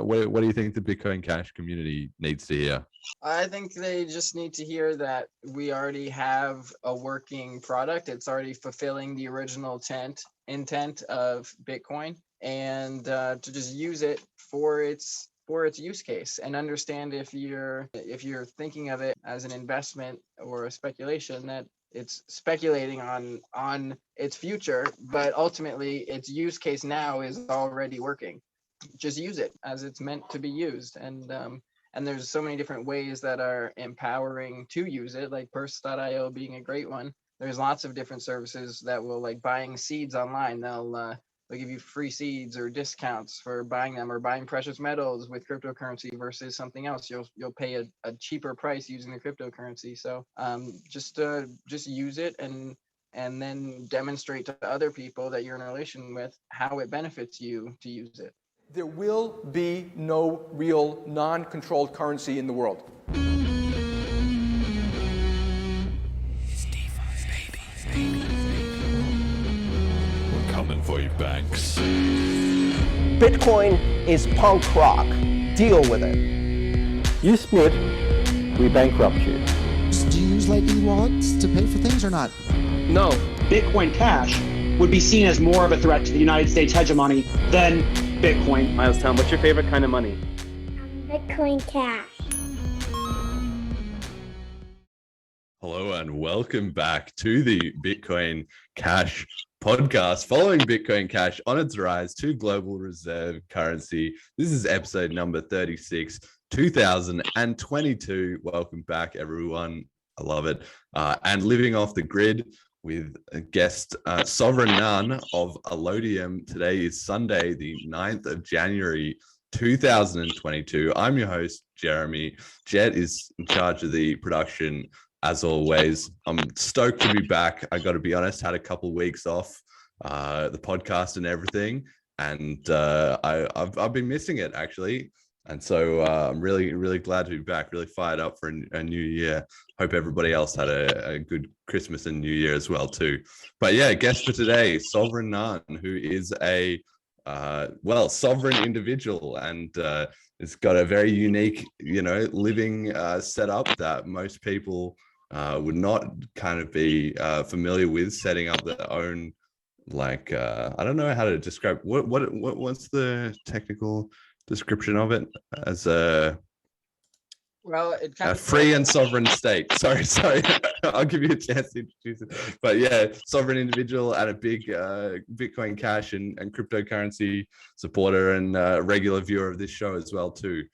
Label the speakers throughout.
Speaker 1: what do you think the Bitcoin Cash community needs to hear?
Speaker 2: I think they just need to hear that we already have a working product. It's already fulfilling the original intent of Bitcoin, and to just use it for its use case, and understand if you're thinking of it as an investment or a speculation, that it's speculating on its future, but ultimately its use case now is already working. Just use it as it's meant to be used, and there's so many different ways that are empowering to use it, like Purse.io being a great one. There's lots of different services that will, like buying seeds online, they'll give you free seeds or discounts for buying them, or buying precious metals with cryptocurrency versus something else. You'll pay a cheaper price using the cryptocurrency. So just use it, and then demonstrate to other people that you're in a relation with how it benefits you to use it.
Speaker 3: There will be no real non-controlled currency in the world.
Speaker 1: We're coming for you, banks.
Speaker 4: Bitcoin is punk rock. Deal with it.
Speaker 5: You split, we bankrupt you.
Speaker 6: Do you use Lightning wallets to pay for things or not?
Speaker 5: No.
Speaker 7: Bitcoin Cash would be seen as more of a threat to the United States hegemony than Bitcoin.
Speaker 5: Miles, Tom, what's your favorite kind of money?
Speaker 8: Bitcoin Cash.
Speaker 1: Hello and welcome back to the Bitcoin Cash podcast, following Bitcoin Cash on its rise to global reserve currency. This is episode number 36, 2022. Welcome back, everyone. I love it. And living off the grid with a guest, Sovereign Naan of Allodium. Today is Sunday, the 9th of January, 2022. I'm your host, Jeremy. Jet is in charge of the production, as always. I'm stoked to be back. I got to be honest, had a couple of weeks off the podcast and everything, and I've been missing it, actually. And so I'm really glad to be back, really fired up for a new year. Hope everybody else had a good Christmas and New Year as well too. But yeah, guest for today, Sovereign Naan, who is a sovereign individual, and it's got a very unique, living setup that most people would not kind of be familiar with, setting up their own, I don't know how to describe what's the technical description of it, as a free and sovereign state. Sorry, I'll give you a chance to introduce it. But yeah, sovereign individual and a big Bitcoin Cash and cryptocurrency supporter, and regular viewer of this show as well too.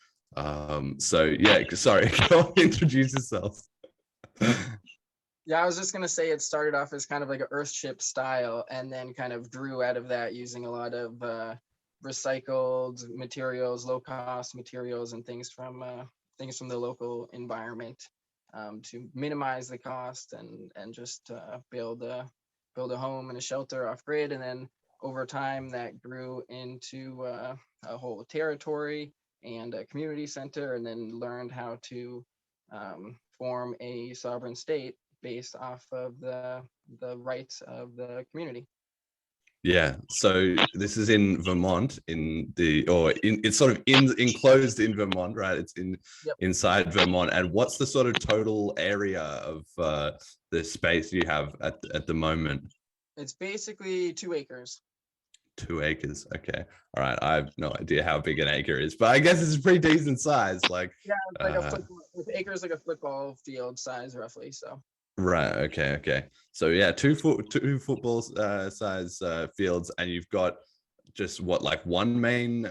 Speaker 1: So yeah, sorry, go on, introduce yourself.
Speaker 2: Yeah, I was just gonna say it started off as kind of like an Earthship style, and then kind of grew out of that, using a lot of recycled materials, low-cost materials, and things from the local environment, to minimize the cost and just build a home and a shelter off grid. And then over time, that grew into a whole territory and a community center, and then learned how to form a sovereign state based off of the rights of the community.
Speaker 1: Yeah, so this is in Vermont, it's sort of enclosed in Vermont, right? It's inside Vermont. And what's the sort of total area of the space you have at the moment?
Speaker 2: It's basically 2 acres.
Speaker 1: 2 acres. Okay. All right. I have no idea how big an acre is, but I guess it's a pretty decent size.
Speaker 2: Yeah, it's like a football. Acre is like a football field size, roughly. So.
Speaker 1: Right. Okay. So yeah, two football size fields, and you've got just one main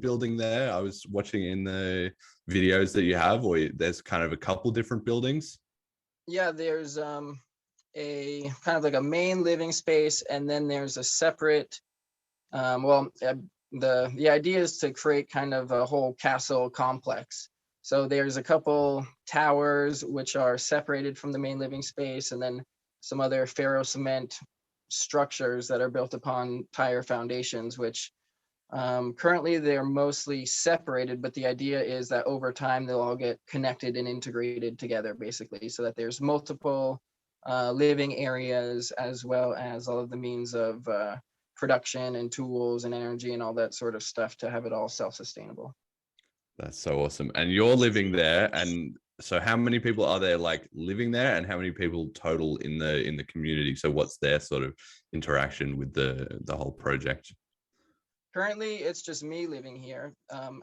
Speaker 1: building there. I was watching in the videos that you have, or there's kind of a couple different buildings.
Speaker 2: Yeah, there's a kind of like a main living space, and then there's a separate. The idea is to create kind of a whole castle complex. So there's a couple towers which are separated from the main living space, and then some other ferro cement structures that are built upon tire foundations, which currently they're mostly separated, but the idea is that over time they'll all get connected and integrated together, basically, so that there's multiple living areas, as well as all of the means of production and tools and energy and all that sort of stuff, to have it all self-sustainable.
Speaker 1: That's so awesome. And you're living there, and so how many people are there like living there, and how many people total in the community? So what's their sort of interaction with the whole project?
Speaker 2: Currently, it's just me living here.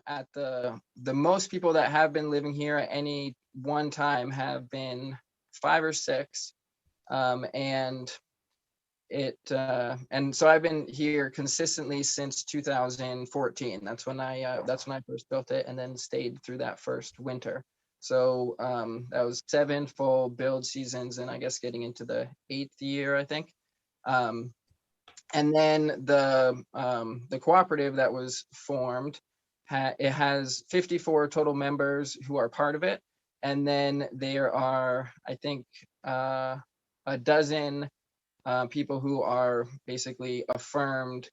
Speaker 2: At the most people that have been living here at any one time have been 5 or 6, and so I've been here consistently since 2014. That's when I first built it, and then stayed through that first winter. So that was 7 full build seasons, and I guess getting into the 8th year, I think. And then the cooperative that was formed, it has 54 total members who are part of it, and then there are, I think, a dozen people who are basically affirmed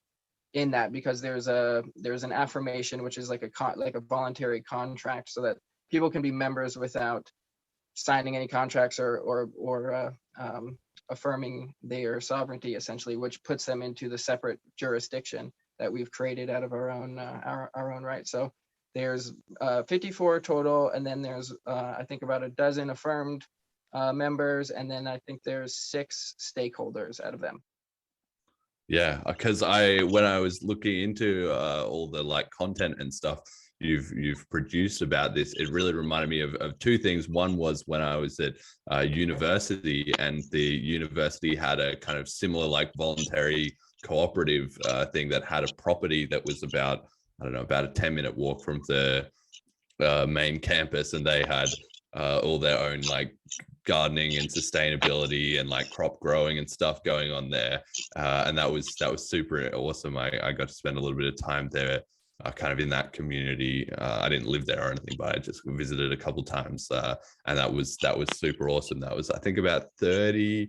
Speaker 2: in that, because there's an affirmation, which is like a voluntary contract, so that people can be members without signing any contracts or affirming their sovereignty, essentially, which puts them into the separate jurisdiction that we've created out of our own right. So there's 54 total, and then there's I think about a dozen affirmed members, and then I think there's 6 stakeholders out of them.
Speaker 1: Yeah, because when I was looking into all the like content and stuff you've produced about this, it really reminded me of 2 things. One was when I was at university, and the university had a kind of similar like voluntary cooperative thing that had a property that was about, I don't know, about a 10-minute walk from the main campus, and they had all their own like gardening and sustainability and like crop growing and stuff going on there, and that was super awesome. I got to spend a little bit of time there, kind of in that community. I didn't live there or anything, but I just visited a couple times, and that was super awesome. That was, I think, about 30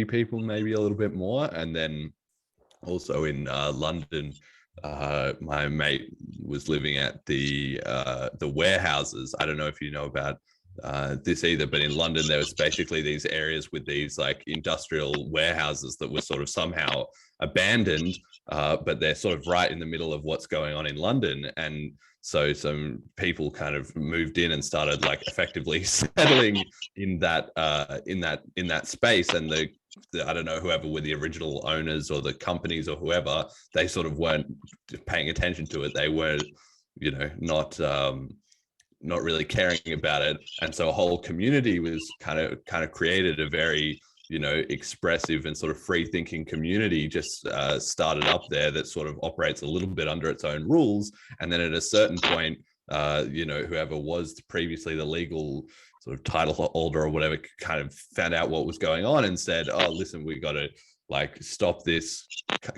Speaker 1: people, maybe a little bit more. And then also in London, my mate was living at the warehouses. I don't know if you know about this either, but in London there was basically these areas with these like industrial warehouses that were sort of somehow abandoned, but they're sort of right in the middle of what's going on in London. And so some people kind of moved in and started like effectively settling in that space, and the I don't know, whoever were the original owners or the companies or whoever, they sort of weren't paying attention to it. They were, not really caring about it, and so a whole community was kind of created. A very expressive and sort of free thinking community just started up there that sort of operates a little bit under its own rules. And then at a certain point, whoever was previously the legal sort of title holder or whatever kind of found out what was going on and said, oh, listen, we got to like stop this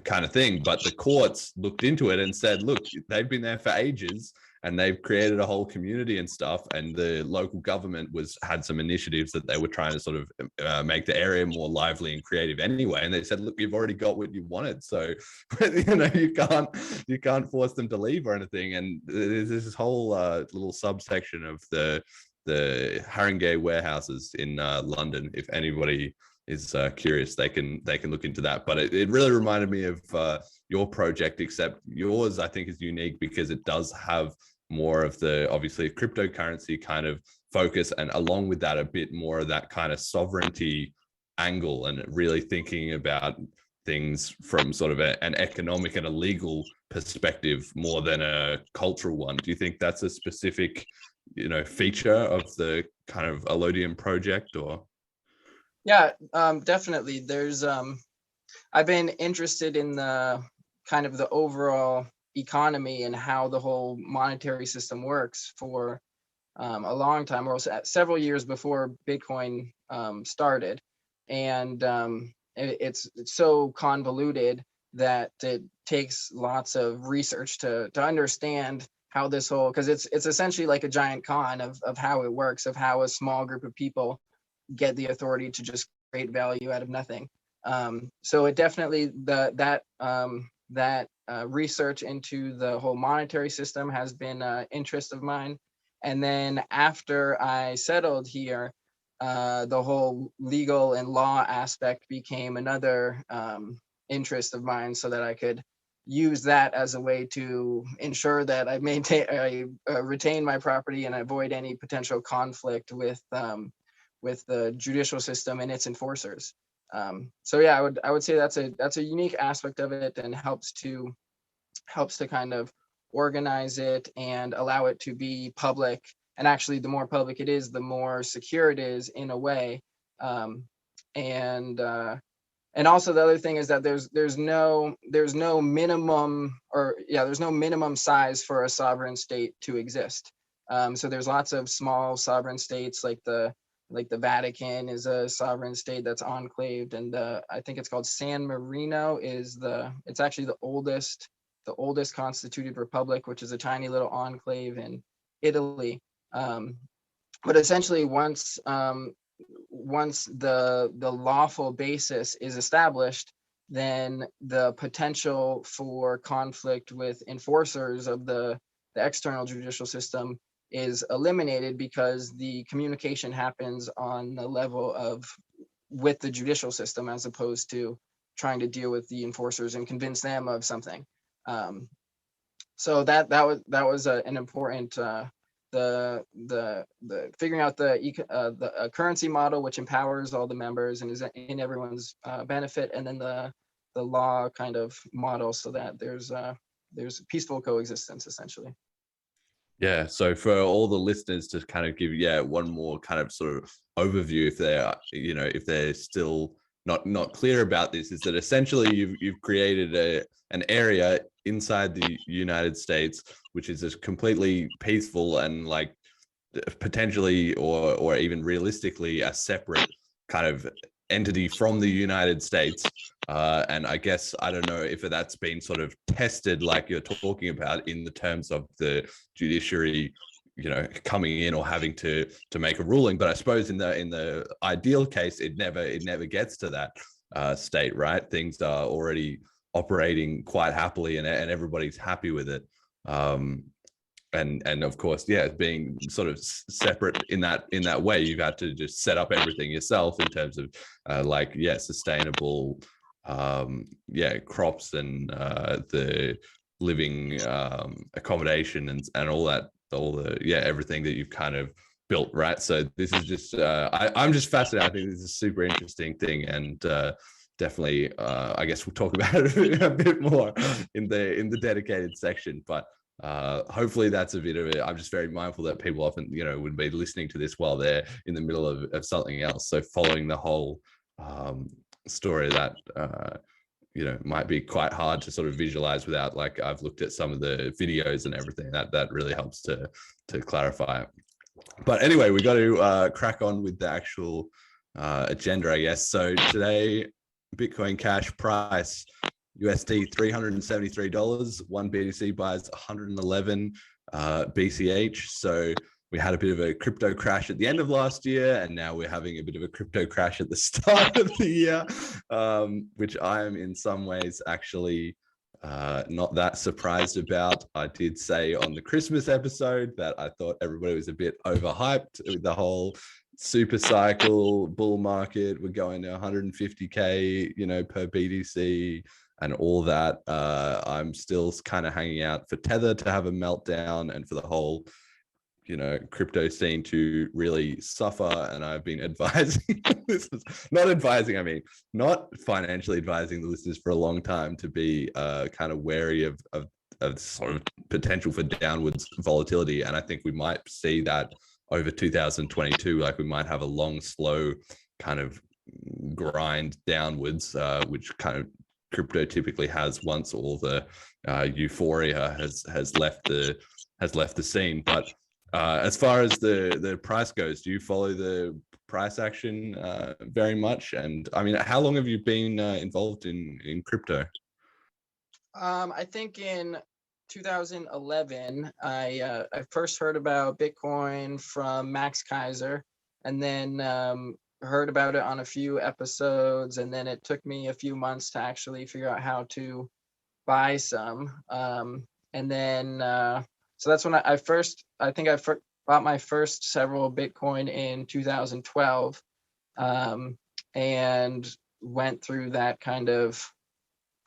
Speaker 1: kind of thing. But the courts looked into it and said, look, they've been there for ages and they've created a whole community and stuff. And the local government had some initiatives that they were trying to sort of make the area more lively and creative anyway. And they said, look, you've already got what you wanted. So, you can't force them to leave or anything. And there's this whole little subsection of the Haringey warehouses in London. If anybody is curious, they can look into that. But it really reminded me of your project, except yours I think is unique because it does have more of the, obviously, cryptocurrency kind of focus, and along with that a bit more of that kind of sovereignty angle, and really thinking about things from sort of an economic and a legal perspective more than a cultural one. Do you think that's a specific feature of the kind of Allodium project? Or
Speaker 2: Yeah, definitely. There's I've been interested in the kind of the overall economy and how the whole monetary system works for a long time, or several years before Bitcoin started. And it's so convoluted that it takes lots of research to understand how this whole, because it's essentially like a giant con of how it works, of how a small group of people get the authority to just create value out of nothing. So it definitely, that research into the whole monetary system has been an interest of mine. And then after I settled here, the whole legal and law aspect became another interest of mine, so that I could use that as a way to ensure that I retain my property and avoid any potential conflict with the judicial system and its enforcers. So yeah, I would say that's a unique aspect of it, and helps to kind of organize it and allow it to be public. And actually, the more public it is, the more secure it is in a way. And also the other thing is that there's no minimum, there's no minimum size for a sovereign state to exist. So there's lots of small sovereign states, like the Vatican is a sovereign state that's enclaved, and I think it's called San Marino it's actually the oldest constituted republic, which is a tiny little enclave in Italy. But essentially, once the lawful basis is established, then the potential for conflict with enforcers of the external judicial system is eliminated, because the communication happens on the level with the judicial system, as opposed to trying to deal with the enforcers and convince them of something. So that was an important the figuring out the currency model, which empowers all the members and is in everyone's benefit, and then the law kind of model, so that there's peaceful coexistence, essentially.
Speaker 1: Yeah, so for all the listeners to kind of give one more kind of sort of overview, if they're still not clear about this, is that essentially you've created an area inside the United States which is just completely peaceful and like potentially or even realistically a separate kind of entity from the United States. And I guess, I don't know if that's been sort of tested like you're talking about in the terms of the judiciary, coming in or having to make a ruling. But I suppose in the ideal case, it never gets to that state, right? Things are already operating quite happily and everybody's happy with it. And of course, being sort of separate in that way, you've had to just set up everything yourself in terms of sustainable crops and the living accommodation and all everything that you've kind of built, right? So this is just I'm just fascinated. I think this is a super interesting thing, and definitely I guess we'll talk about it a bit more in the dedicated section, but hopefully that's a bit of it. I'm just very mindful that people often would be listening to this while they're in the middle of something else, so following the whole story that might be quite hard to sort of visualize without, like, I've looked at some of the videos and everything that really helps to clarify it. But anyway, we got to crack on with the actual agenda, I guess. So today, Bitcoin Cash price USD $373. One BTC buys 111 BCH. So we had a bit of a crypto crash at the end of last year, and now we're having a bit of a crypto crash at the start of the year, which I am in some ways actually not that surprised about. I did say on the Christmas episode that I thought everybody was a bit overhyped with the whole super cycle bull market. We're going to 150K, per BTC and all that. I'm still kind of hanging out for Tether to have a meltdown and for the whole crypto scene to really suffer. And I've been advising not financially advising the listeners for a long time to be kind of wary of sort of potential for downwards volatility. And I think we might see that over 2022, like we might have a long, slow kind of grind downwards, which kind of crypto typically has once all the euphoria has left the scene. But as far as the price goes, do you follow the price action very much? And I mean, how long have you been involved in crypto?
Speaker 2: I think in 2011, I first heard about Bitcoin from Max Kaiser, and then heard about it on a few episodes, and then it took me a few months to actually figure out how to buy some. And then so that's when I bought my first several Bitcoin in 2012, and went through that kind of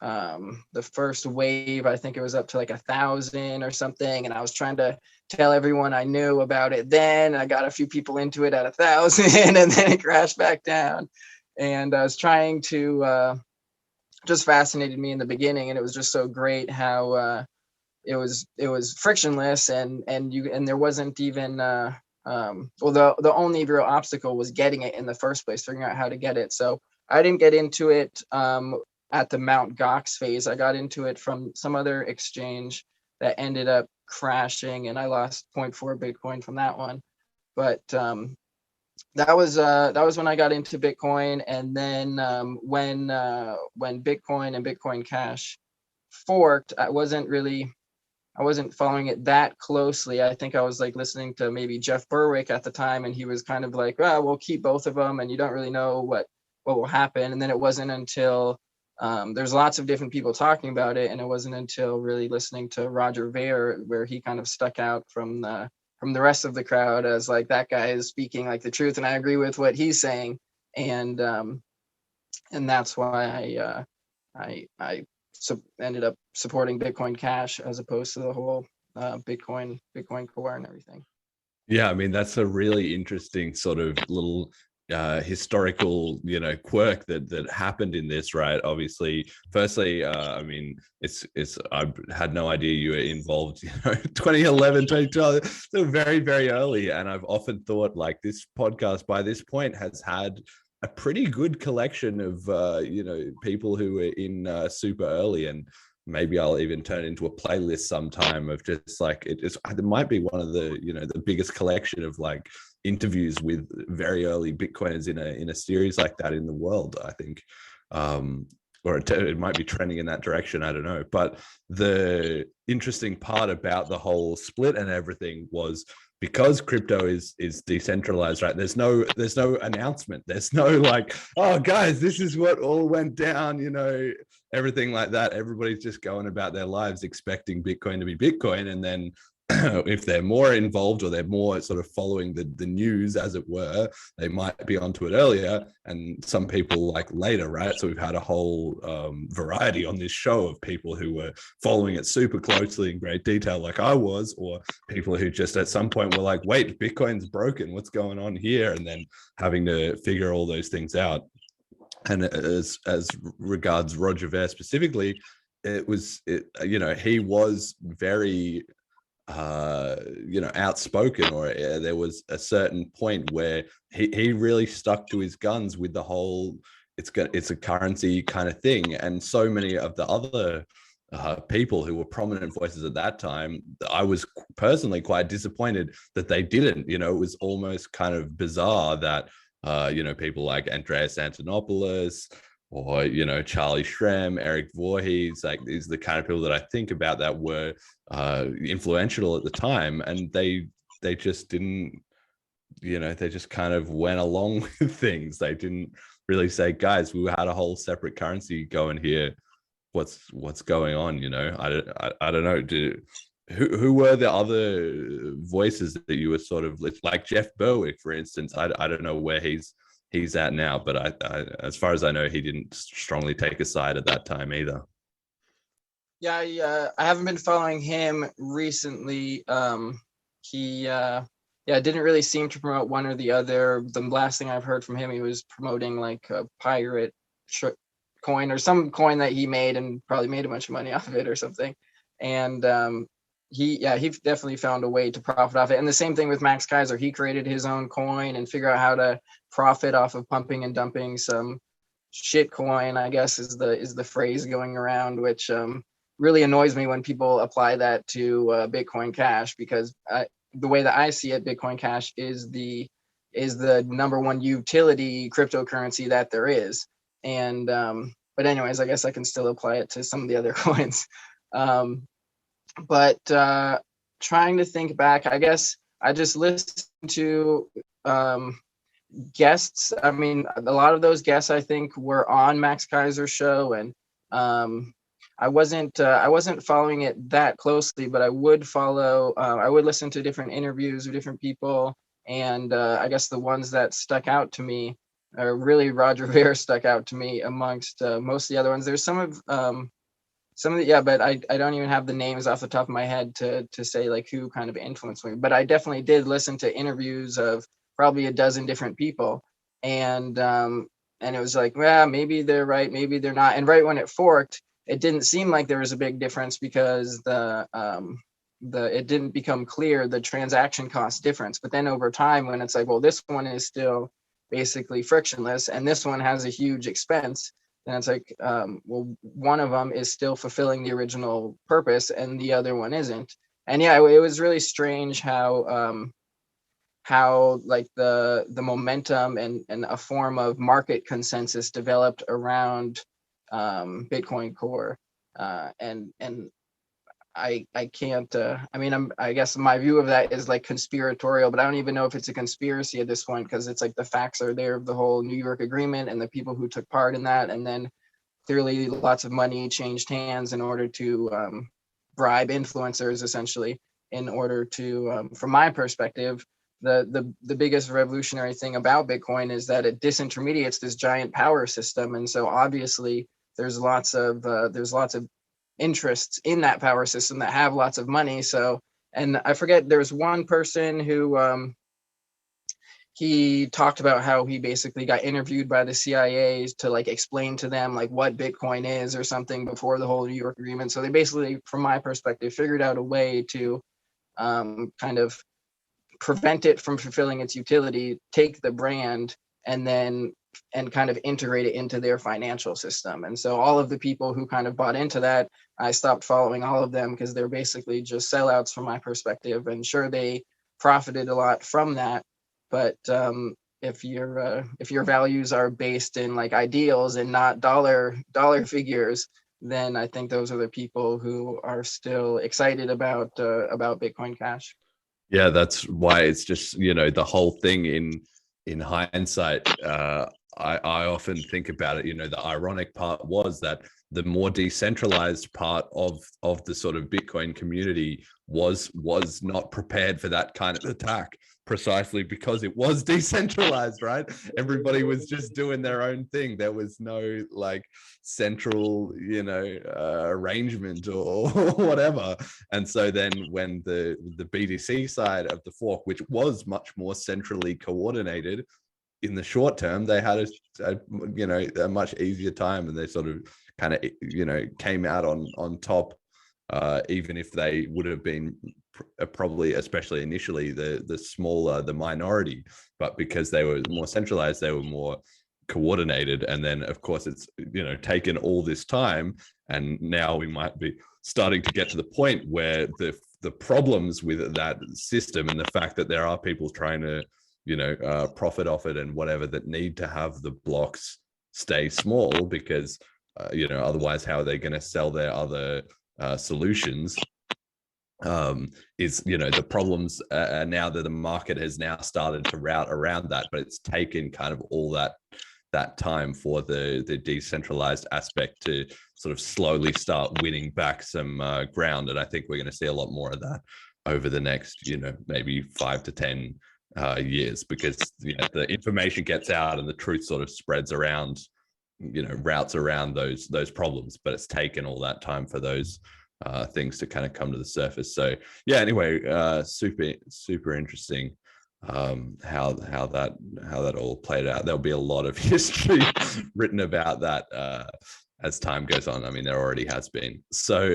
Speaker 2: the first wave, I think it was up to like 1,000 or something, and I was trying to tell everyone I knew about it. Then I got a few people into it at 1,000, and then it crashed back down. And I was trying to just fascinated me in the beginning, and it was just so great how it was frictionless, and there wasn't even the only real obstacle was getting it in the first place, figuring out how to get it. So I didn't get into it at the Mount Gox phase. I got into it from some other exchange that ended up crashing, and I lost 0.4 Bitcoin from that one. But that was when I got into Bitcoin. And then when Bitcoin and Bitcoin Cash forked, I wasn't following it that closely. I think I was like listening to maybe Jeff Berwick at the time, and he was kind of like, well, we'll keep both of them, and you don't really know what will happen. And then it wasn't until there's lots of different people talking about it, and it wasn't until really listening to Roger Ver where he kind of stuck out from the rest of the crowd as like, that guy is speaking like the truth, and I agree with what he's saying. And that's why I ended up supporting Bitcoin Cash as opposed to the whole Bitcoin Core and everything.
Speaker 1: Yeah, I mean, that's a really interesting sort of little historical, quirk that happened in this, right? Obviously, firstly, I mean, it's I had no idea you were involved, 2011, 2012, so very, very early. And I've often thought like this podcast by this point has had a pretty good collection of people who were in super early, and maybe I'll even turn it into a playlist sometime of just like it might be one of the the biggest collection of like interviews with very early Bitcoiners in a series like that in the world, I think. Or it might be trending in that direction, I don't know. But the interesting part about the whole split and everything was because crypto is decentralized, right? There's no announcement. There's no like, oh guys, this is what all went down, everything like that. Everybody's just going about their lives expecting Bitcoin to be Bitcoin. And then if they're more involved or they're more sort of following the news, as it were, they might be onto it earlier, and some people like later, right? So we've had a whole variety on this show of people who were following it super closely in great detail like I was, or people who just at some point were like, wait, Bitcoin's broken, what's going on here? And then having to figure all those things out. And as regards Roger Ver specifically, he was very outspoken, or there was a certain point where he really stuck to his guns with the whole it's a currency kind of thing. And so many of the other people who were prominent voices at that time, I was personally quite disappointed that they didn't. It was almost kind of bizarre that people like Andreas Antonopoulos or Charlie Shrem, Eric Voorhees, like these are the kind of people that I think about that were influential at the time, and they just didn't, they just kind of went along with things. They didn't really say, guys, we had a whole separate currency going here. What's going on? I don't know. Who were the other voices that you were sort of like Jeff Berwick, for instance? I don't know where he's at now, but I as far as I know, he didn't strongly take a side at that time either.
Speaker 2: Yeah, I haven't been following him recently. He didn't really seem to promote one or the other. The last thing I've heard from him, he was promoting like a pirate coin or some coin that he made and probably made a bunch of money off of it or something. And he definitely found a way to profit off it. And the same thing with Max Kaiser. He created his own coin and figure out how to profit off of pumping and dumping some shit coin, I guess is the phrase going around, which really annoys me when people apply that to Bitcoin Cash, because the way that I see it, Bitcoin Cash is the number one utility cryptocurrency that there is. And but anyways, I guess I can still apply it to some of the other coins. But trying to think back, I guess I just listened to guests. I mean, a lot of those guests I think were on Max Kaiser's show, and I wasn't following it that closely, but I would listen to different interviews with different people, and I guess the ones that stuck out to me really Roger Ver stuck out to me amongst most of the other ones. There's some of the, yeah, but I don't even have the names off the top of my head to say like who kind of influenced me. But I definitely did listen to interviews of probably a dozen different people, and it was like, well, maybe they're right, maybe they're not. And right when it forked, it didn't seem like there was a big difference because it didn't become clear the transaction cost difference. But then over time, when it's like, well, this one is still basically frictionless and this one has a huge expense, then it's like, well, one of them is still fulfilling the original purpose and the other one isn't. And yeah, it was really strange how like the momentum and a form of market consensus developed around Bitcoin Core, and I can't I guess my view of that is like conspiratorial, but I don't even know if it's a conspiracy at this point, because it's like the facts are there of the whole New York agreement and the people who took part in that, and then clearly lots of money changed hands in order to bribe influencers, essentially, in order to from my perspective, the biggest revolutionary thing about Bitcoin is that it disintermediates this giant power system. And so obviously there's lots of interests in that power system that have lots of money. So, and I forget, there's one person who he talked about how he basically got interviewed by the CIA to like explain to them like what Bitcoin is or something before the whole New York agreement. So they basically, from my perspective, figured out a way to kind of prevent it from fulfilling its utility, take the brand, and kind of integrate it into their financial system. And so all of the people who kind of bought into that, I stopped following all of them because they're basically just sellouts from my perspective. And sure, they profited a lot from that, but if your values are based in like ideals and not dollar figures, then I think those are the people who are still excited about Bitcoin Cash.
Speaker 1: Yeah, that's why it's just, the whole thing in hindsight, I often think about it, the ironic part was that the more decentralized part of the sort of Bitcoin community was not prepared for that kind of attack, precisely because it was decentralized, right? Everybody was just doing their own thing. There was no like central, arrangement or whatever. And so then when the BTC side of the fork, which was much more centrally coordinated, in the short term, they had a much easier time, and they sort of kind of, came out on top, even if they would have been probably, especially initially, the smaller the minority, but because they were more centralized, they were more coordinated. And then of course it's taken all this time, and now we might be starting to get to the point where the problems with that system and the fact that there are people trying to profit off it and whatever, that need to have the blocks stay small, because otherwise how are they going to sell their other solutions, is the problems now that the market has now started to route around that. But it's taken kind of all that time for the decentralized aspect to sort of slowly start winning back some ground. And I think we're going to see a lot more of that over the next maybe 5 to 10 years, because the information gets out and the truth sort of spreads around, routes around those problems. But it's taken all that time for those things to kind of come to the surface. So yeah, anyway, super interesting how that all played out. There'll be a lot of history written about that as time goes on. I mean, there already has been. So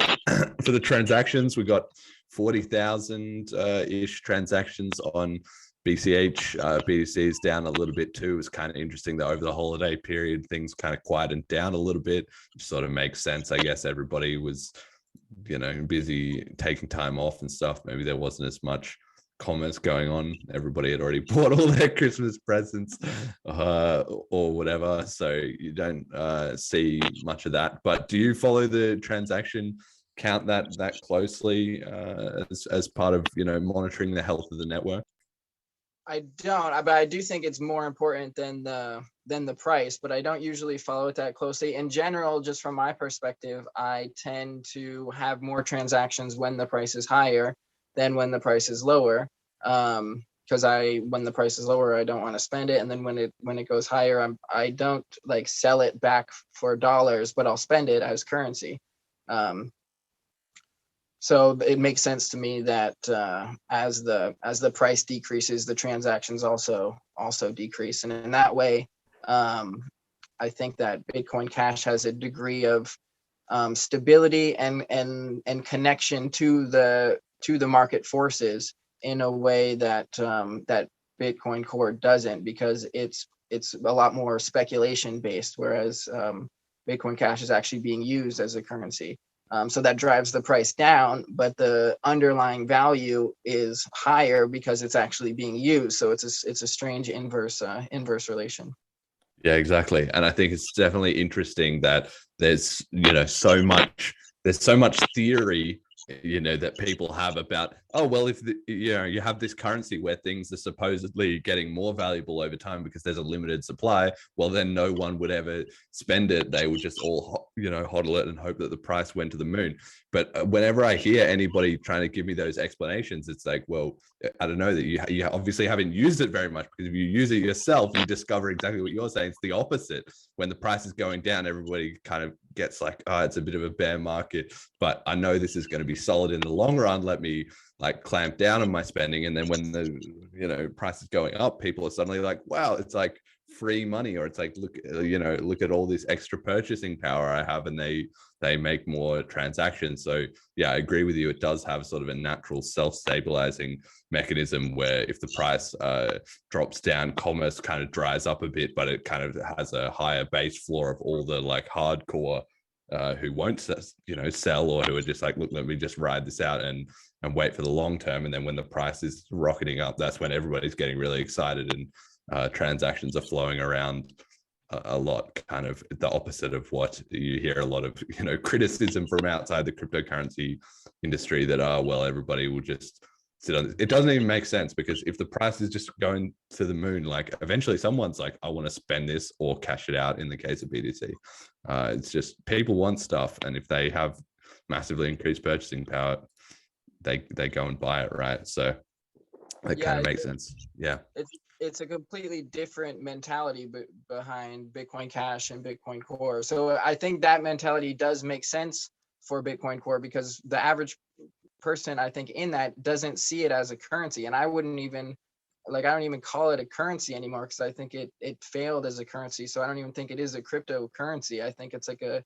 Speaker 1: for the transactions, we got 40,000 ish transactions on BCH. BTC is down a little bit too. It was kind of interesting that over the holiday period, things kind of quieted down a little bit, which sort of makes sense. I guess everybody was, busy taking time off and stuff. Maybe there wasn't as much commerce going on. Everybody had already bought all their Christmas presents or whatever. So you don't see much of that. But do you follow the transaction count that closely as part of, monitoring the health of the network?
Speaker 2: I don't, but I do think it's more important than the price, but I don't usually follow it that closely. In general, just from my perspective, I tend to have more transactions when the price is higher than when the price is lower. because when the price is lower, I don't want to spend it, and then when it goes higher, I don't like sell it back for dollars, but I'll spend it as currency. So it makes sense to me that as the price decreases, the transactions also decrease, and in that way, I think that Bitcoin Cash has a degree of stability and connection to the market forces in a way that that Bitcoin Core doesn't, because it's a lot more speculation based, whereas Bitcoin Cash is actually being used as a currency. So that drives the price down, but the underlying value is higher because it's actually being used. So it's a strange inverse relation.
Speaker 1: Yeah, exactly. And I think it's definitely interesting that there's, so much theory, that people have about, oh, well, if you have this currency where things are supposedly getting more valuable over time because there's a limited supply, well, then no one would ever spend it. They would just all, hodl it and hope that the price went to the moon. But whenever I hear anybody trying to give me those explanations, it's like, well, I don't know, that you obviously haven't used it very much, because if you use it yourself, you discover exactly what you're saying. It's the opposite. When the price is going down, everybody kind of gets like, oh, it's a bit of a bear market, but I know this is going to be solid in the long run. Let me like clamp down on my spending. And then when the price is going up, people are suddenly like, wow, it's like free money, or it's like, look at all this extra purchasing power I have, and they make more transactions. So yeah, I agree with you. It does have sort of a natural self-stabilizing mechanism where if the price drops down, commerce kind of dries up a bit, but it kind of has a higher base floor of all the like hardcore who won't sell, or who are just like, look, let me just ride this out and wait for the long term. And then when the price is rocketing up, that's when everybody's getting really excited, and transactions are flowing around a lot, kind of the opposite of what you hear a lot of criticism from outside the cryptocurrency industry, that well, everybody will just sit on this. It doesn't even make sense, because if the price is just going to the moon, like eventually someone's like, I want to spend this or cash it out. In the case of BTC, it's just people want stuff, and if they have massively increased purchasing power, they go and buy it, right? So that kind of makes sense. Yeah,
Speaker 2: it's a completely different mentality behind Bitcoin Cash and Bitcoin Core. So I think that mentality does make sense for Bitcoin Core, because the average person, I think, in that doesn't see it as a currency. And I don't even call it a currency anymore, because I think it failed as a currency. So I don't even think it is a cryptocurrency. I think it's like a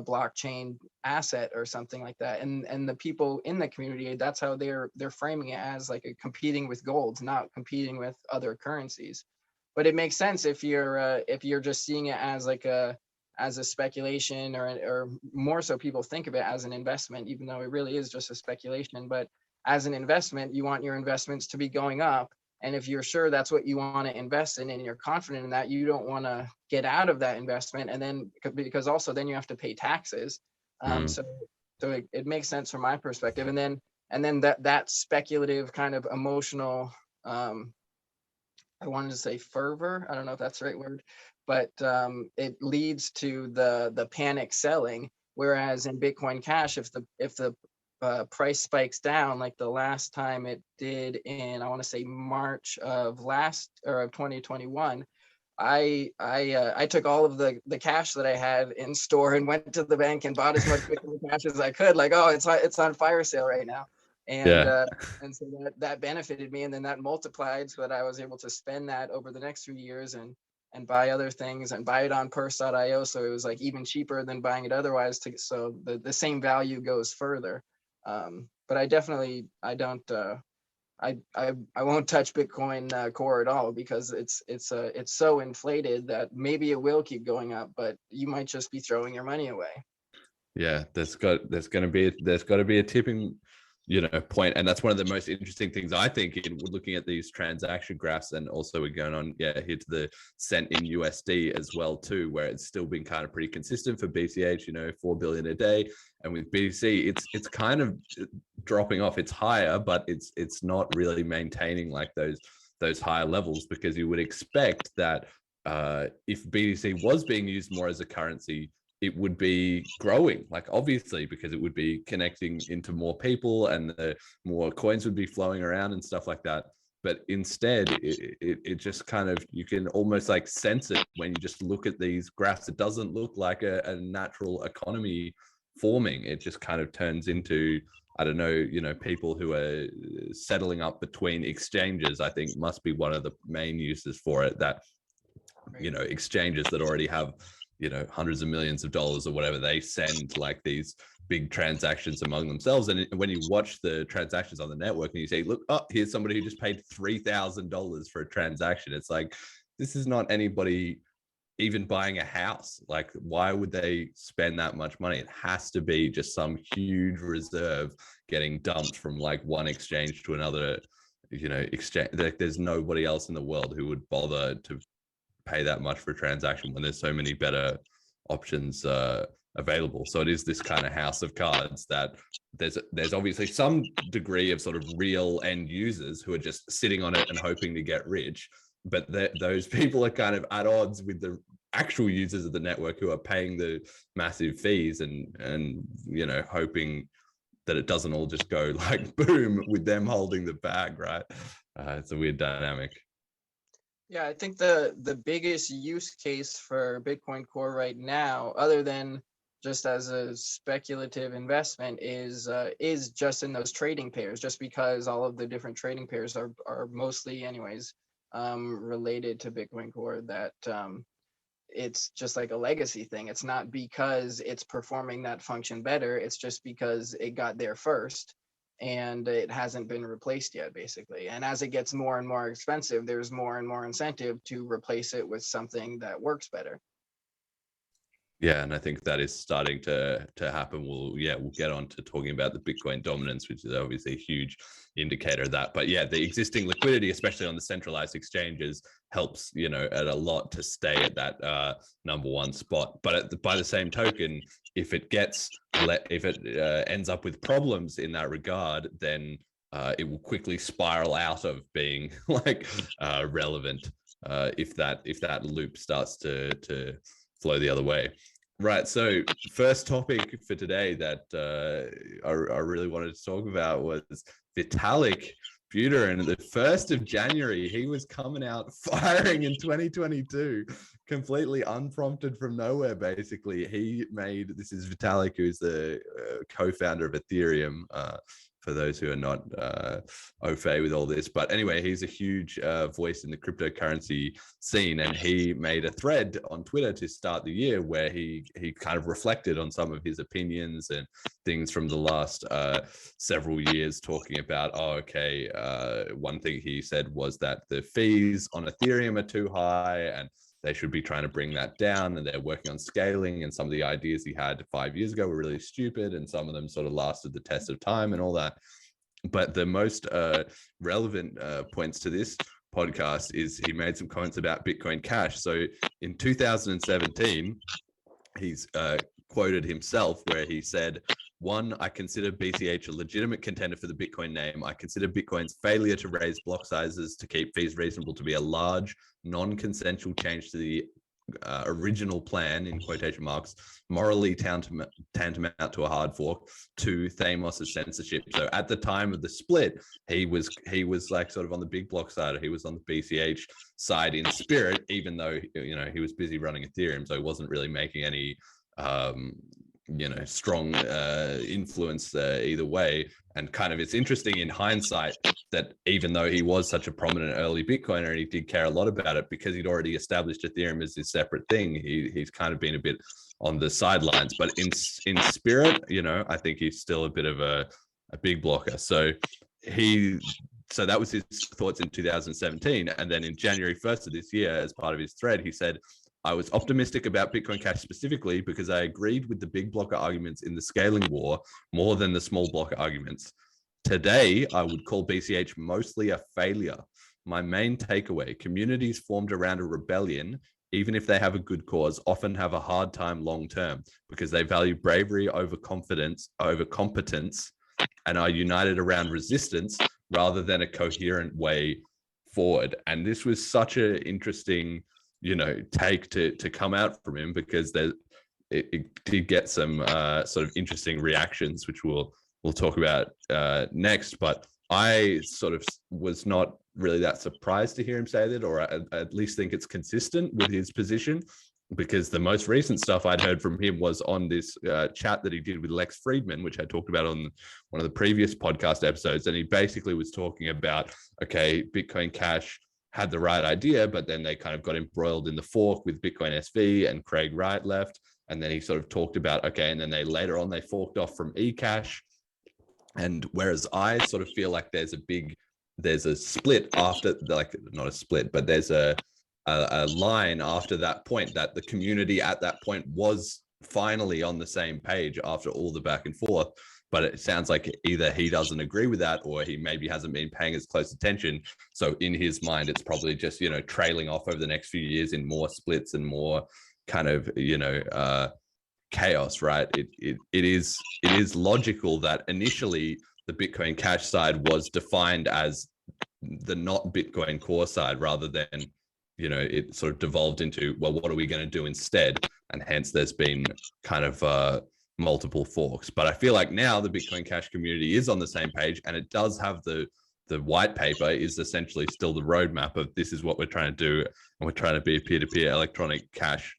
Speaker 2: blockchain asset or something like that. And the people in the community, that's how they're framing it, as like a competing with gold, not competing with other currencies. But it makes sense if you're just seeing it as like as a speculation, or more so people think of it as an investment, even though it really is just a speculation. But as an investment, you want your investments to be going up. And if you're sure that's what you want to invest in, and you're confident in that, you don't want to get out of that investment. And then, because also then you have to pay taxes. So it makes sense from my perspective. And then that speculative kind of emotional, I wanted to say fervor, I don't know if that's the right word, but it leads to the panic selling. Whereas in Bitcoin Cash, if the price spikes down, like the last time it did in, I want to say March of 2021, I took all of the cash that I had in store and went to the bank and bought as much Bitcoin Cash as I could. Like, oh, it's on fire sale right now. And and so that benefited me, and then that multiplied so that I was able to spend that over the next few years and buy other things, and buy it on purse.io. So it was like even cheaper than buying it otherwise. So the same value goes further. But I won't touch Bitcoin Core at all, because it's so inflated that maybe it will keep going up, but you might just be throwing your money away.
Speaker 1: Yeah, there's got to be a tipping point. And that's one of the most interesting things, I think, in looking at these transaction graphs. And also we're going on here to the cent in USD as well too, where it's still been kind of pretty consistent for BCH, 4 billion a day. And with BTC, it's kind of dropping off. It's higher, but it's not really maintaining like those higher levels, because you would expect that if BTC was being used more as a currency, it would be growing, like obviously, because it would be connecting into more people, and the more coins would be flowing around and stuff like that. but instead it just kind of, you can almost like sense it when you just look at these graphs. It doesn't look like a natural economy forming. It just kind of turns into, I don't know, people who are settling up between exchanges, I think must be one of the main uses for it, that, exchanges that already have, hundreds of millions of dollars or whatever, they send like these big transactions among themselves. And when you watch the transactions on the network and you say, look, oh, here's somebody who just paid $3,000 for a transaction. It's like, this is not anybody even buying a house. Like, why would they spend that much money? It has to be just some huge reserve getting dumped from like one exchange to another, exchange. Like, there's nobody else in the world who would bother to pay that much for a transaction when there's so many better options available. So it is this kind of house of cards that there's obviously some degree of sort of real end users who are just sitting on it and hoping to get rich, but those people are kind of at odds with the actual users of the network who are paying the massive fees and hoping that it doesn't all just go like boom with them holding the bag, right? It's a weird dynamic.
Speaker 2: Yeah, I think the biggest use case for Bitcoin Core right now, other than just as a speculative investment, is just in those trading pairs, just because all of the different trading pairs are mostly anyways related to Bitcoin Core, that it's just like a legacy thing. It's not because it's performing that function better, it's just because it got there first and it hasn't been replaced yet, basically. And as it gets more and more expensive, there's more and more incentive to replace it with something that works better.
Speaker 1: Yeah, and I think that is starting to happen. We'll get on to talking about the Bitcoin dominance, which is obviously a huge indicator of that. But yeah, the existing liquidity, especially on the centralized exchanges, helps at a lot to stay at that number one spot. But by the same token, if it ends up with problems in that regard, then it will quickly spiral out of being like relevant if that loop starts to flow the other way. Right. So first topic for today that I really wanted to talk about was VitalikButerin. The 1st of January, he was coming out firing in 2022, completely unprompted from nowhere. Basically, this is Vitalik, who's the co-founder of Ethereum. For those who are not au fait with all this. But anyway, he's a huge voice in the cryptocurrency scene. And he made a thread on Twitter to start the year where he kind of reflected on some of his opinions and things from the last several years, talking about, one thing he said was that the fees on Ethereum are too high and they should be trying to bring that down, and they're working on scaling, and some of the ideas he had 5 years ago were really stupid, and some of them sort of lasted the test of time and all that. But the most relevant points to this podcast is he made some comments about Bitcoin Cash. So in 2017, he's quoted himself where he said, "1, I consider BCH a legitimate contender for the Bitcoin name. I consider Bitcoin's failure to raise block sizes to keep fees reasonable to be a large, non-consensual change to the original plan, in quotation marks, morally tantamount to a hard fork. 2, Thamos's censorship." So at the time of the split, he was like sort of on the big block side. He was on the BCH side in spirit, even though he was busy running Ethereum, so he wasn't really making any strong influence either way. And kind of, it's interesting in hindsight that even though he was such a prominent early Bitcoiner and he did care a lot about it, because he'd already established Ethereum as his separate thing, he's kind of been a bit on the sidelines. But in spirit, I think he's still a bit of a big blocker. So that was his thoughts in 2017. And then in January 1st of this year, as part of his thread, he said, "I was optimistic about Bitcoin Cash specifically because I agreed with the big blocker arguments in the scaling war more than the small blocker arguments. Today, I would call BCH mostly a failure. My main takeaway: communities formed around a rebellion, even if they have a good cause, often have a hard time long term because they value bravery over competence, and are united around resistance rather than a coherent way forward." And this was such an interesting take to come out from him, because it did get some sort of interesting reactions, which we'll talk about next. But I sort of was not really that surprised to hear him say that, or at least think it's consistent with his position, because the most recent stuff I'd heard from him was on this chat that he did with Lex Friedman, which I talked about on one of the previous podcast episodes. And he basically was talking about, okay, Bitcoin Cash had the right idea, but then they kind of got embroiled in the fork with Bitcoin SV and Craig Wright left. And then he sort of talked about, okay, and then later on they forked off from eCash. And whereas I sort of feel like there's a split after, like, not a split, but there's a line after that point, that the community at that point was finally on the same page after all the back and forth. But it sounds like either he doesn't agree with that, or he maybe hasn't been paying as close attention. So in his mind, it's probably just, trailing off over the next few years in more splits and more kind of, chaos, right? It is logical that initially the Bitcoin Cash side was defined as the not Bitcoin Core side, rather than, it sort of devolved into, well, what are we going to do instead? And hence there's been kind of multiple forks. But I feel like now the Bitcoin Cash community is on the same page, and it does have the white paper is essentially still the roadmap of, this is what we're trying to do, and we're trying to be a peer-to-peer electronic cash,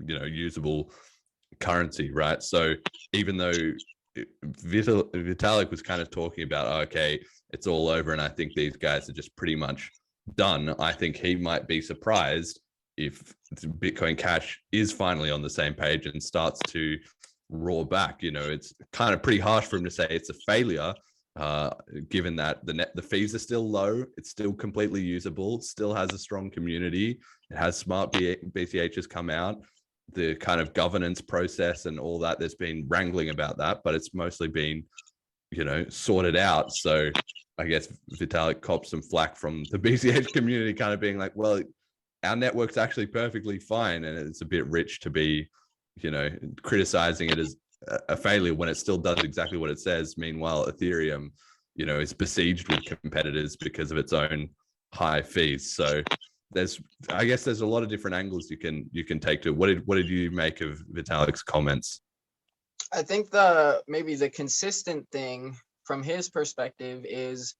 Speaker 1: usable currency, right? So even though Vitalik was kind of talking about, okay, it's all over, and I think these guys are just pretty much done, I think he might be surprised if Bitcoin Cash is finally on the same page and starts to roar back. It's kind of pretty harsh for him to say it's a failure, given that the fees are still low, it's still completely usable, still has a strong community, it has smart BCHs come out, the kind of governance process and all that, there's been wrangling about that, but it's mostly been, sorted out. So I guess Vitalik copped some flack from the BCH community, kind of being like, well, our network's actually perfectly fine, and it's a bit rich to be, criticizing it as a failure when it still does exactly what it says. Meanwhile, Ethereum, is besieged with competitors because of its own high fees. So I guess there's a lot of different angles you can take to it. What did you make of Vitalik's comments?
Speaker 2: I think maybe the consistent thing from his perspective is,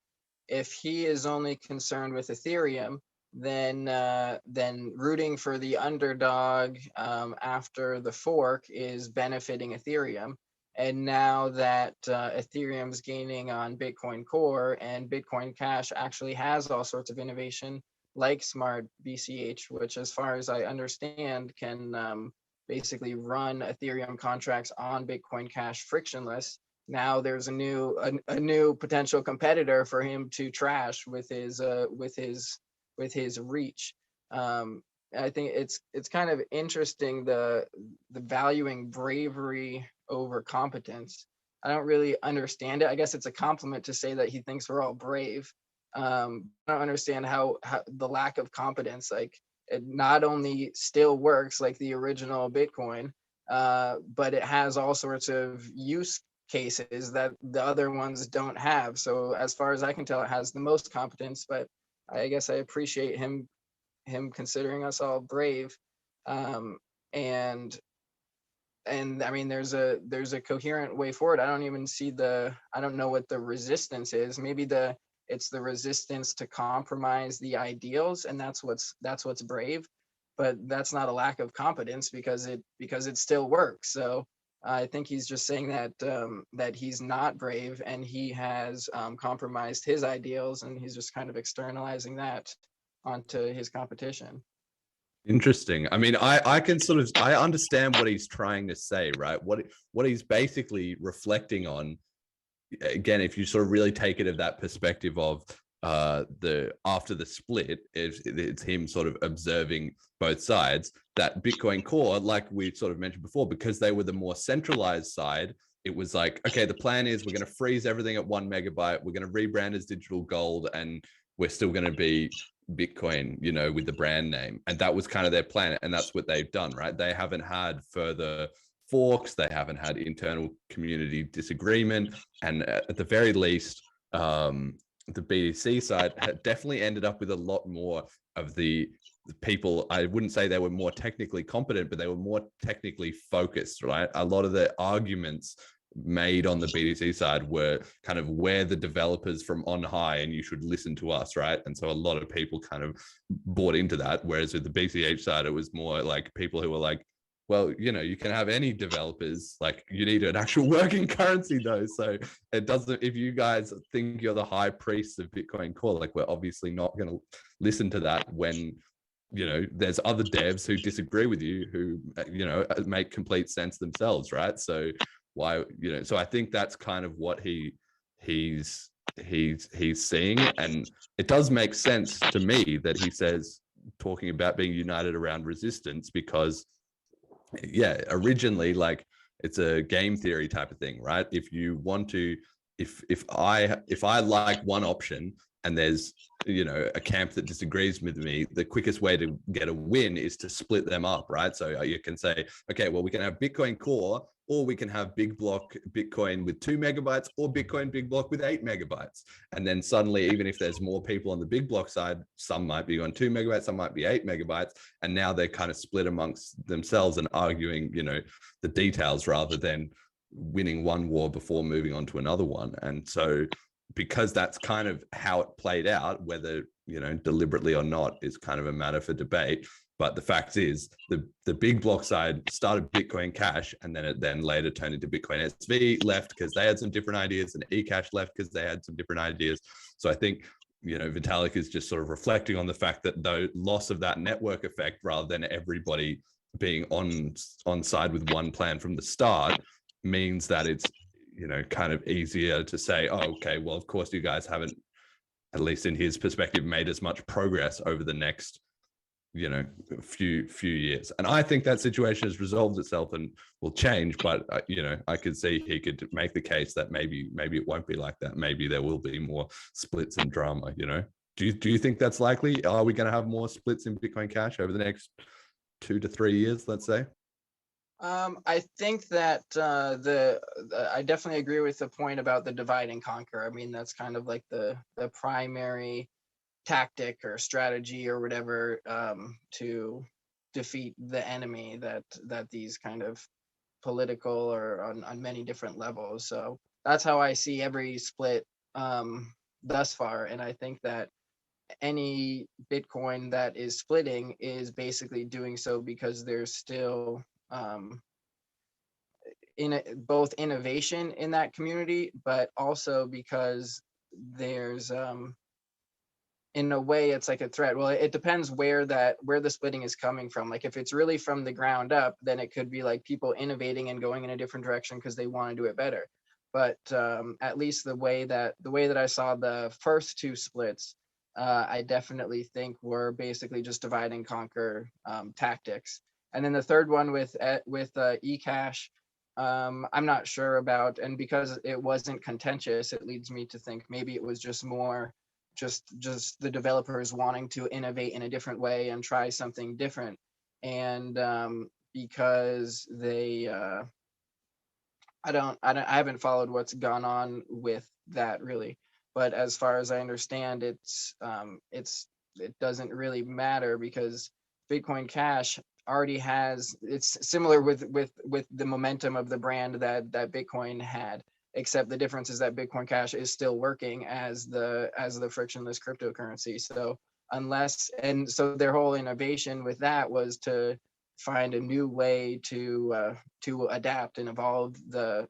Speaker 2: if he is only concerned with Ethereum, then rooting for the underdog after the fork is benefiting Ethereum. And now that Ethereum's gaining on Bitcoin Core, and Bitcoin Cash actually has all sorts of innovation like Smart BCH, which, as far as I understand, can basically run Ethereum contracts on Bitcoin Cash frictionless. Now there's a new potential competitor for him to trash with his reach. I think it's kind of interesting, the valuing bravery over competence. I don't really understand it. I guess it's a compliment to say that he thinks we're all brave. I don't understand how the lack of competence, like, it not only still works like the original Bitcoin, but it has all sorts of use cases that the other ones don't have. So as far as I can tell, it has the most competence, but I guess I appreciate him considering us all brave. And I mean, there's a coherent way forward. I don't know what the resistance is. Maybe it's the resistance to compromise the ideals, and that's what's brave. But that's not a lack of competence, because it still works. So I think he's just saying that he's not brave, and he has compromised his ideals, and he's just kind of externalizing that onto his competition.
Speaker 1: Interesting. I mean, I can sort of, I understand what he's trying to say, right? What he's basically reflecting on, again, if you sort of really take it of that perspective of after the split, it's him sort of observing both sides, that Bitcoin Core, like we sort of mentioned before, because they were the more centralized side, it was like, okay, the plan is we're going to freeze everything at 1 megabyte, we're going to rebrand as digital gold, and we're still going to be Bitcoin, with the brand name. And that was kind of their plan, and that's what they've done, right? They haven't had further forks, they haven't had internal community disagreement, and at the very least, the BTC side had definitely ended up with a lot more of the people. I wouldn't say they were more technically competent, but they were more technically focused, right? A lot of the arguments made on the BTC side were kind of we're the developers from on high and you should listen to us, right? And so a lot of people kind of bought into that. Whereas with the BCH side, it was more like people who were like, well, you can have any developers, like you need an actual working currency though. So it doesn't, if you guys think you're the high priests of Bitcoin Core, like we're obviously not going to listen to that when, there's other devs who disagree with you, who, make complete sense themselves, right? So why, so I think that's kind of what he's seeing. And it does make sense to me that he says, talking about being united around resistance, because originally, like, it's a game theory type of thing, right? If you want to, if I like one option and there's a camp that disagrees with me, the quickest way to get a win is to split them up, right? So you can say, okay, well, we can have Bitcoin Core, or we can have big block Bitcoin with 2 megabytes, or Bitcoin big block with 8 megabytes. And then suddenly, even if there's more people on the big block side, some might be on 2 megabytes, some might be 8 megabytes. And now they're kind of split amongst themselves and arguing, the details rather than winning one war before moving on to another one. And so because that's kind of how it played out, whether, deliberately or not, is kind of a matter for debate. But the fact is, the big block side started Bitcoin Cash, and then it later turned into Bitcoin SV, left because they had some different ideas, and eCash left because they had some different ideas. So I think, Vitalik is just sort of reflecting on the fact that the loss of that network effect, rather than everybody being on side with one plan from the start, means that it's, kind of easier to say, oh, okay, well, of course you guys haven't, at least in his perspective, made as much progress over the next few years. And I think that situation has resolved itself and will change, but I could see he could make the case that maybe it won't be like that. Maybe there will be more splits and drama. Do you think that's likely? Are we going to have more splits in Bitcoin Cash over the next 2 to 3 years, let's say?
Speaker 2: I think that I definitely agree with the point about the divide and conquer. I mean, that's kind of like the primary tactic or strategy or whatever to defeat the enemy that these kind of political or on many different levels. So that's how I see every split thus far. And I think that any Bitcoin that is splitting is basically doing so because there's still both innovation in that community, but also because there's in a way it's like a threat. Well, it depends where the splitting is coming from. Like if it's really from the ground up, then it could be like people innovating and going in a different direction because they want to do it better. But at least the way that I saw the first two splits, I definitely think were basically just divide and conquer tactics. And then the third one with eCash, I'm not sure about, and because it wasn't contentious, it leads me to think maybe it was just more just the developers wanting to innovate in a different way and try something different. And because they I haven't followed what's gone on with that really, but as far as I understand, it doesn't really matter because Bitcoin Cash already has, it's similar with the momentum of the brand that Bitcoin had, except the difference is that Bitcoin Cash is still working as the frictionless cryptocurrency. So so their whole innovation with that was to find a new way to adapt and evolve the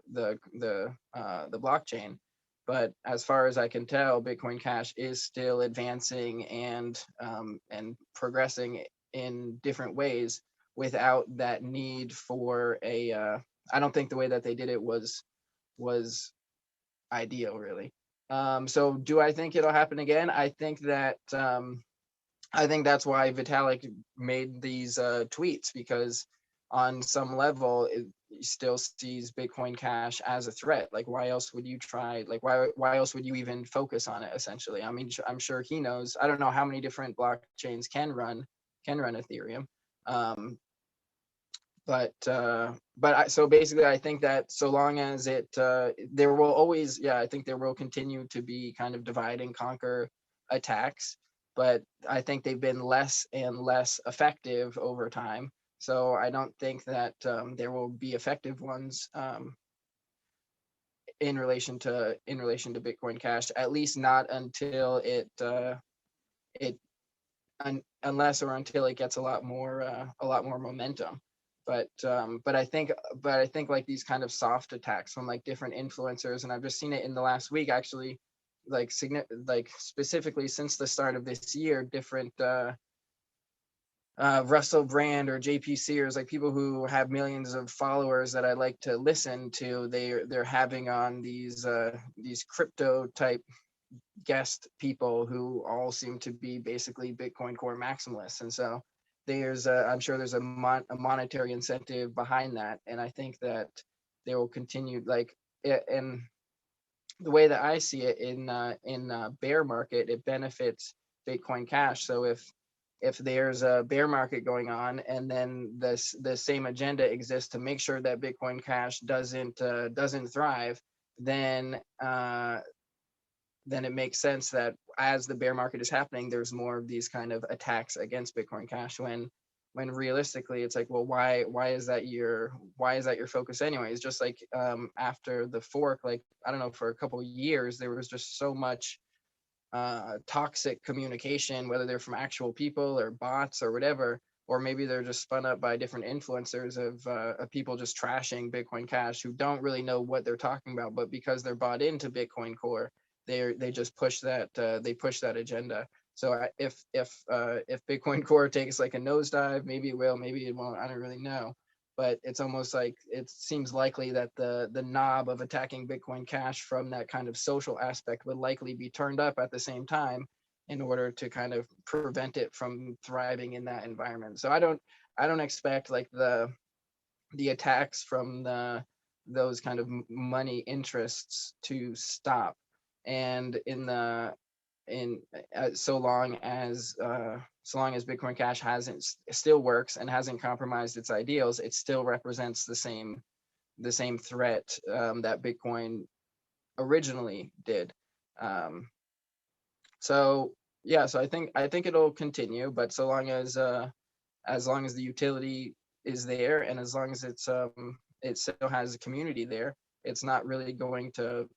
Speaker 2: blockchain. But as far as I can tell, Bitcoin Cash is still advancing and progressing in different ways without that need for I don't think the way that they did it was ideal really. So do I think it'll happen again? I think that's why Vitalik made these tweets, because on some level he still sees Bitcoin Cash as a threat. Like why else would you try, like why else would you even focus on it essentially? I mean, I'm sure he knows. I don't know how many different blockchains can run Ethereum. So basically I think that so long as there will always, I think there will continue to be kind of divide and conquer attacks, but I think they've been less and less effective over time. So I don't think that there will be effective ones in relation to Bitcoin Cash, at least not until unless or until it gets a lot more momentum. But I think like these kind of soft attacks from like different influencers, and I've just seen it in the last week actually, like specifically since the start of this year, different Russell Brand or JP Sears, like people who have millions of followers that I like to listen to, they're having on these crypto type guest people who all seem to be basically Bitcoin Core maximalists. And so I'm sure there's a monetary incentive behind that. And I think that they will continue, like, and the way that I see it in bear market, it benefits Bitcoin Cash. So if there's a bear market going on, and then the same agenda exists to make sure that Bitcoin Cash doesn't thrive, then it makes sense that as the bear market is happening, there's more of these kind of attacks against Bitcoin Cash, when realistically it's like, well, why is that your focus anyways? Just like after the fork, like, I don't know, for a couple of years there was just so much toxic communication, whether they're from actual people or bots or whatever, or maybe they're just spun up by different influencers of people just trashing Bitcoin Cash who don't really know what they're talking about, but because they're bought into Bitcoin Core, they just push that agenda. So if Bitcoin Core takes like a nosedive, maybe it will, maybe it won't, I don't really know. But it's almost like it seems likely that the knob of attacking Bitcoin Cash from that kind of social aspect would likely be turned up at the same time in order to kind of prevent it from thriving in that environment. So I don't expect like the attacks from those kind of money interests to stop. And so long as Bitcoin Cash still works and hasn't compromised its ideals, it still represents the same threat that Bitcoin originally did. So I think it'll continue, but so long as the utility is there, and as long as it still has a community there, it's not really going to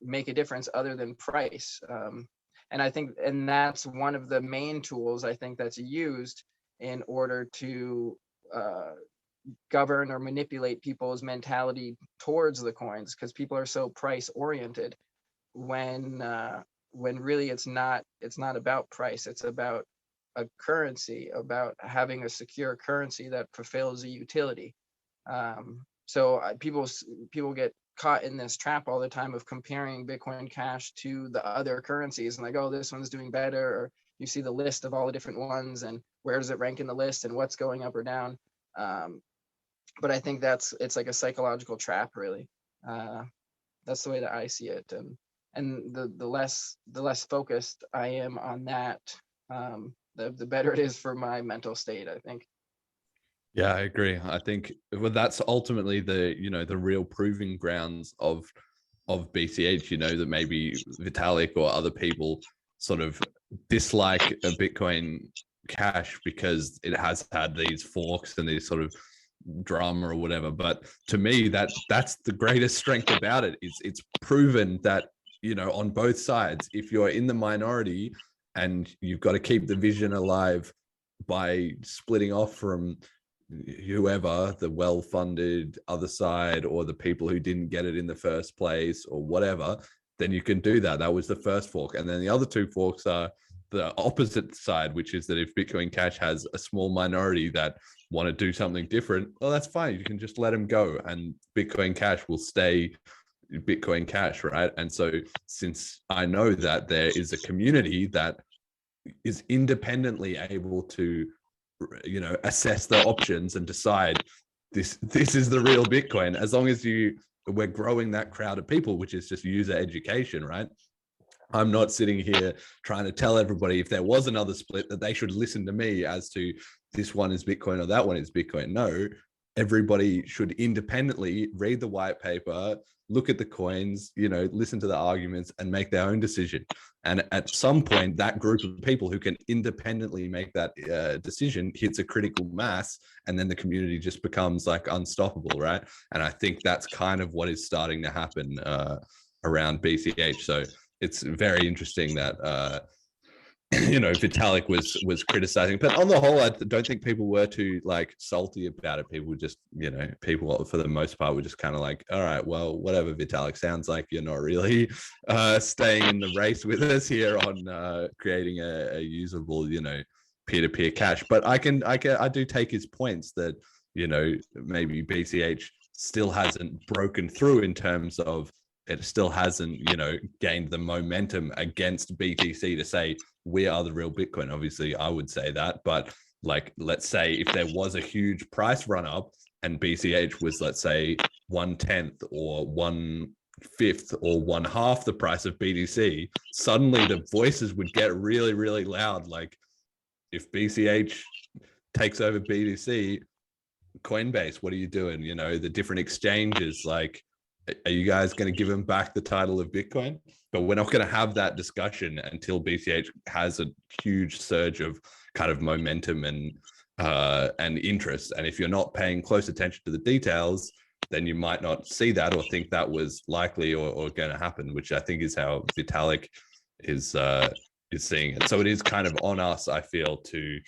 Speaker 2: make a difference other than price. And that's one of the main tools I think that's used in order to govern or manipulate people's mentality towards the coins, because people are so price oriented when really it's not about price. It's about a currency, about having a secure currency that fulfills a utility. So people get caught in this trap all the time of comparing Bitcoin Cash to the other currencies and like, oh, this one's doing better, or you see the list of all the different ones and where does it rank in the list and what's going up or down. But I think it's like a psychological trap, really. That's the way that I see it, and the less focused I am on that, the better it is for my mental state, I think.
Speaker 1: Yeah, I agree. I think that's ultimately the real proving grounds of BCH, that maybe Vitalik or other people sort of dislike a Bitcoin Cash because it has had these forks and these sort of drama or whatever. But to me, that's the greatest strength about it. It's proven that, on both sides, if you're in the minority and you've got to keep the vision alive by splitting off from whoever, the well-funded other side or the people who didn't get it in the first place or whatever, then you can do that. That was the first fork. And then the other two forks are the opposite side, which is that if Bitcoin Cash has a small minority that want to do something different, well, that's fine. You can just let them go and Bitcoin Cash will stay Bitcoin Cash, right? And so since I know that there is a community that is independently able to assess the options and decide this is the real Bitcoin, as long as we're growing that crowd of people, which is just user education, right? I'm not sitting here trying to tell everybody if there was another split that they should listen to me as to this one is Bitcoin or that one is Bitcoin. No, everybody should independently read the white paper, look at the coins, listen to the arguments and make their own decision. And at some point, that group of people who can independently make that decision hits a critical mass, and then the community just becomes like unstoppable, right? And I think that's kind of what is starting to happen around BCH. So it's very interesting that Vitalik was criticizing, but on the whole, I don't think people were too like salty about it. People just, people for the most part were just kind of like, all right, well, whatever, Vitalik, sounds like you're not really staying in the race with us here on creating a usable, peer-to-peer cash. But I do take his points that, maybe BCH still hasn't broken through in terms of it still hasn't, gained the momentum against BTC to say we are the real Bitcoin. Obviously, I would say that, but like, let's say if there was a huge price run up and BCH was, let's say, 1/10 or 1/5 or 1/2 the price of BTC, suddenly the voices would get really, really loud. Like, if BCH takes over BTC, Coinbase, what are you doing? The different exchanges, like, are you guys going to give him back the title of Bitcoin? But we're not going to have that discussion until BCH has a huge surge of kind of momentum and interest. And if you're not paying close attention to the details, then you might not see that or think that was likely or going to happen, which I think is how Vitalik is seeing it. So it is kind of on us, I feel, to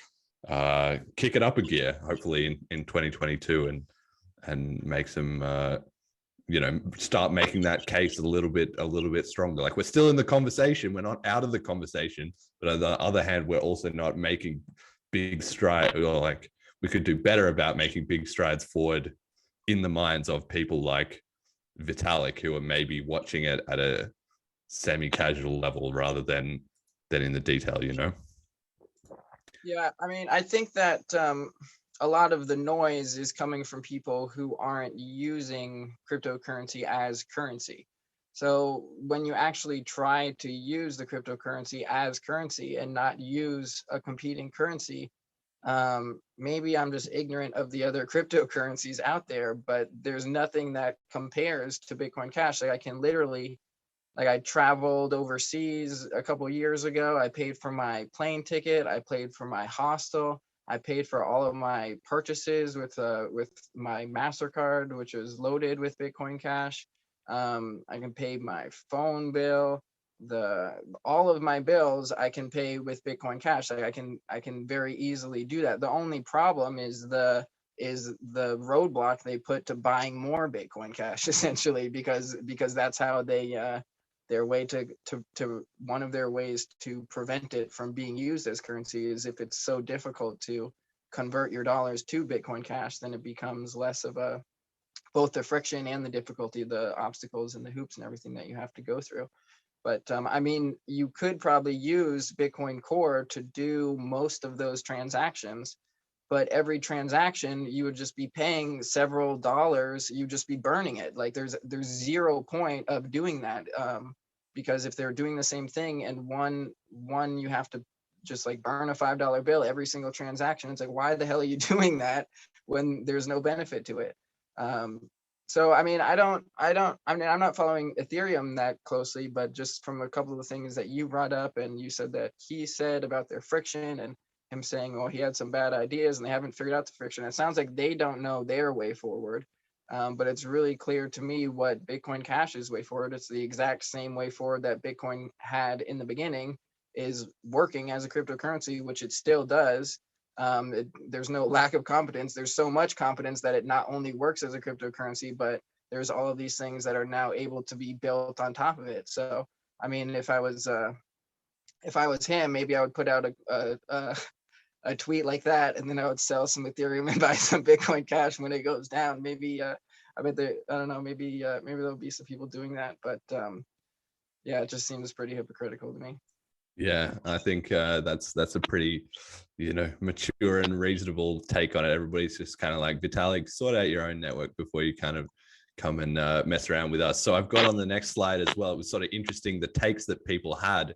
Speaker 1: kick it up a gear, hopefully in 2022, and make some start making that case a little bit stronger. Like, we're still in the conversation, we're not out of the conversation, but on the other hand, we're also not making big strides, or like, we could do better about making big strides forward in the minds of people like Vitalik, who are maybe watching it at a semi-casual level rather than in the detail.
Speaker 2: Yeah, I mean, I think that a lot of the noise is coming from people who aren't using cryptocurrency as currency. So when you actually try to use the cryptocurrency as currency and not use a competing currency, maybe I'm just ignorant of the other cryptocurrencies out there, but there's nothing that compares to Bitcoin Cash. Like, I can literally, like, I traveled overseas a couple of years ago. I paid for my plane ticket. I paid for my hostel. I paid for all of my purchases with my MasterCard, which is loaded with Bitcoin Cash. I can pay my phone bill, all of my bills I can pay with Bitcoin Cash. Like, I can very easily do that. The only problem is the roadblock they put to buying more Bitcoin Cash, essentially, because that's how they their way to one of their ways to prevent it from being used as currency is if it's so difficult to convert your dollars to Bitcoin Cash, then it becomes less of both the friction and the difficulty, the obstacles and the hoops and everything that you have to go through. But I mean, you could probably use Bitcoin Core to do most of those transactions, but every transaction you would just be paying several dollars. You just be burning it. Like, there's zero point of doing that, because if they're doing the same thing and one you have to just like burn a $5 bill every single transaction, it's like, why the hell are you doing that when there's no benefit to it? So I mean, I'm not following Ethereum that closely, but just from a couple of the things that you brought up, and you said that he said about their friction and him saying, well, he had some bad ideas and they haven't figured out the friction. It sounds like they don't know their way forward. But it's really clear to me what Bitcoin Cash's way forward. It's the exact same way forward that Bitcoin had in the beginning, is working as a cryptocurrency, which it still does. There's no lack of competence. There's so much competence that it not only works as a cryptocurrency, but there's all of these things that are now able to be built on top of it. So, I mean, if I was him, maybe I would put out a tweet like that, and then I would sell some Ethereum and buy some Bitcoin Cash when it goes down. Maybe I bet I don't know, maybe there'll be some people doing that, but yeah, it just seems pretty hypocritical to me.
Speaker 1: Yeah, I think that's a pretty, mature and reasonable take on it. Everybody's just kind of like, Vitalik, sort out your own network before you kind of come and mess around with us. So I've got on the next slide as well, it was sort of interesting, the takes that people had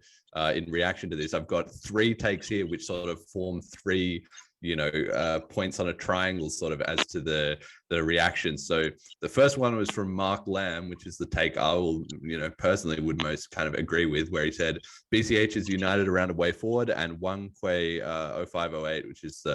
Speaker 1: in reaction to this. I've got 3 takes here, which sort of form 3 points on a triangle sort of as to the reaction. So the first one was from Mark Lamb, which is the take I will, personally would most kind of agree with, where he said BCH is united around a way forward, and Wang Kui 0508, which is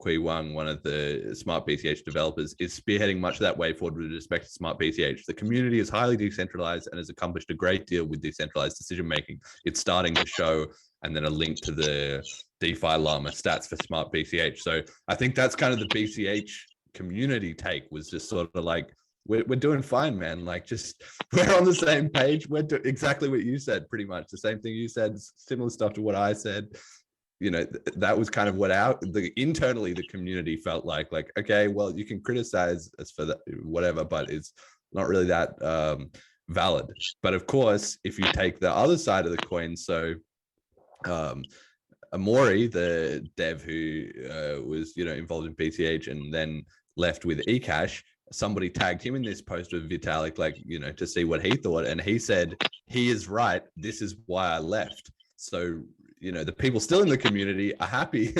Speaker 1: Kui Wang, one of the smart BCH developers, is spearheading much of that way forward with respect to smart BCH. The community is highly decentralized and has accomplished a great deal with decentralized decision making. It's starting to show, and then a link to the DeFi Llama stats for smart BCH. So I think that's kind of the BCH community take, was just sort of like, we're doing fine, man. Like, just we're on the same page. We're doing exactly what you said, pretty much the same thing you said, similar stuff to what I said. That was kind of what internally the community felt like, okay, well, you can criticize us for that, whatever, but it's not really that valid. But of course, if you take the other side of the coin, so Amori, the dev who was involved in BCH and then left with eCash, somebody tagged him in this post with Vitalik, to see what he thought, and he said, he is right, this is why I left. So the people still in the community are happy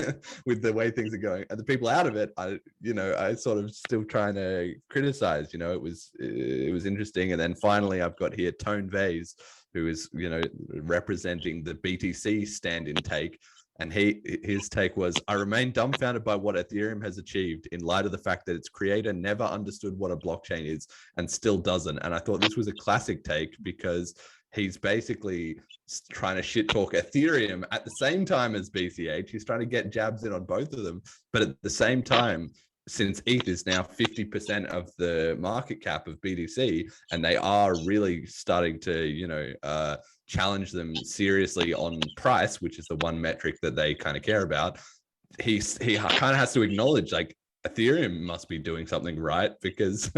Speaker 1: with the way things are going, and the people out of it, I sort of still trying to criticize. It was interesting. And then finally, I've got here Tone Vase, who is representing the BTC stand-in take, and his take was, I remain dumbfounded by what Ethereum has achieved in light of the fact that its creator never understood what a blockchain is and still doesn't. And I thought this was a classic take, because he's basically trying to shit talk Ethereum at the same time as BCH. He's trying to get jabs in on both of them. But at the same time, since ETH is now 50% of the market cap of BTC, and they are really starting to, challenge them seriously on price, which is the one metric that they kind of care about, he kind of has to acknowledge, like, Ethereum must be doing something right, because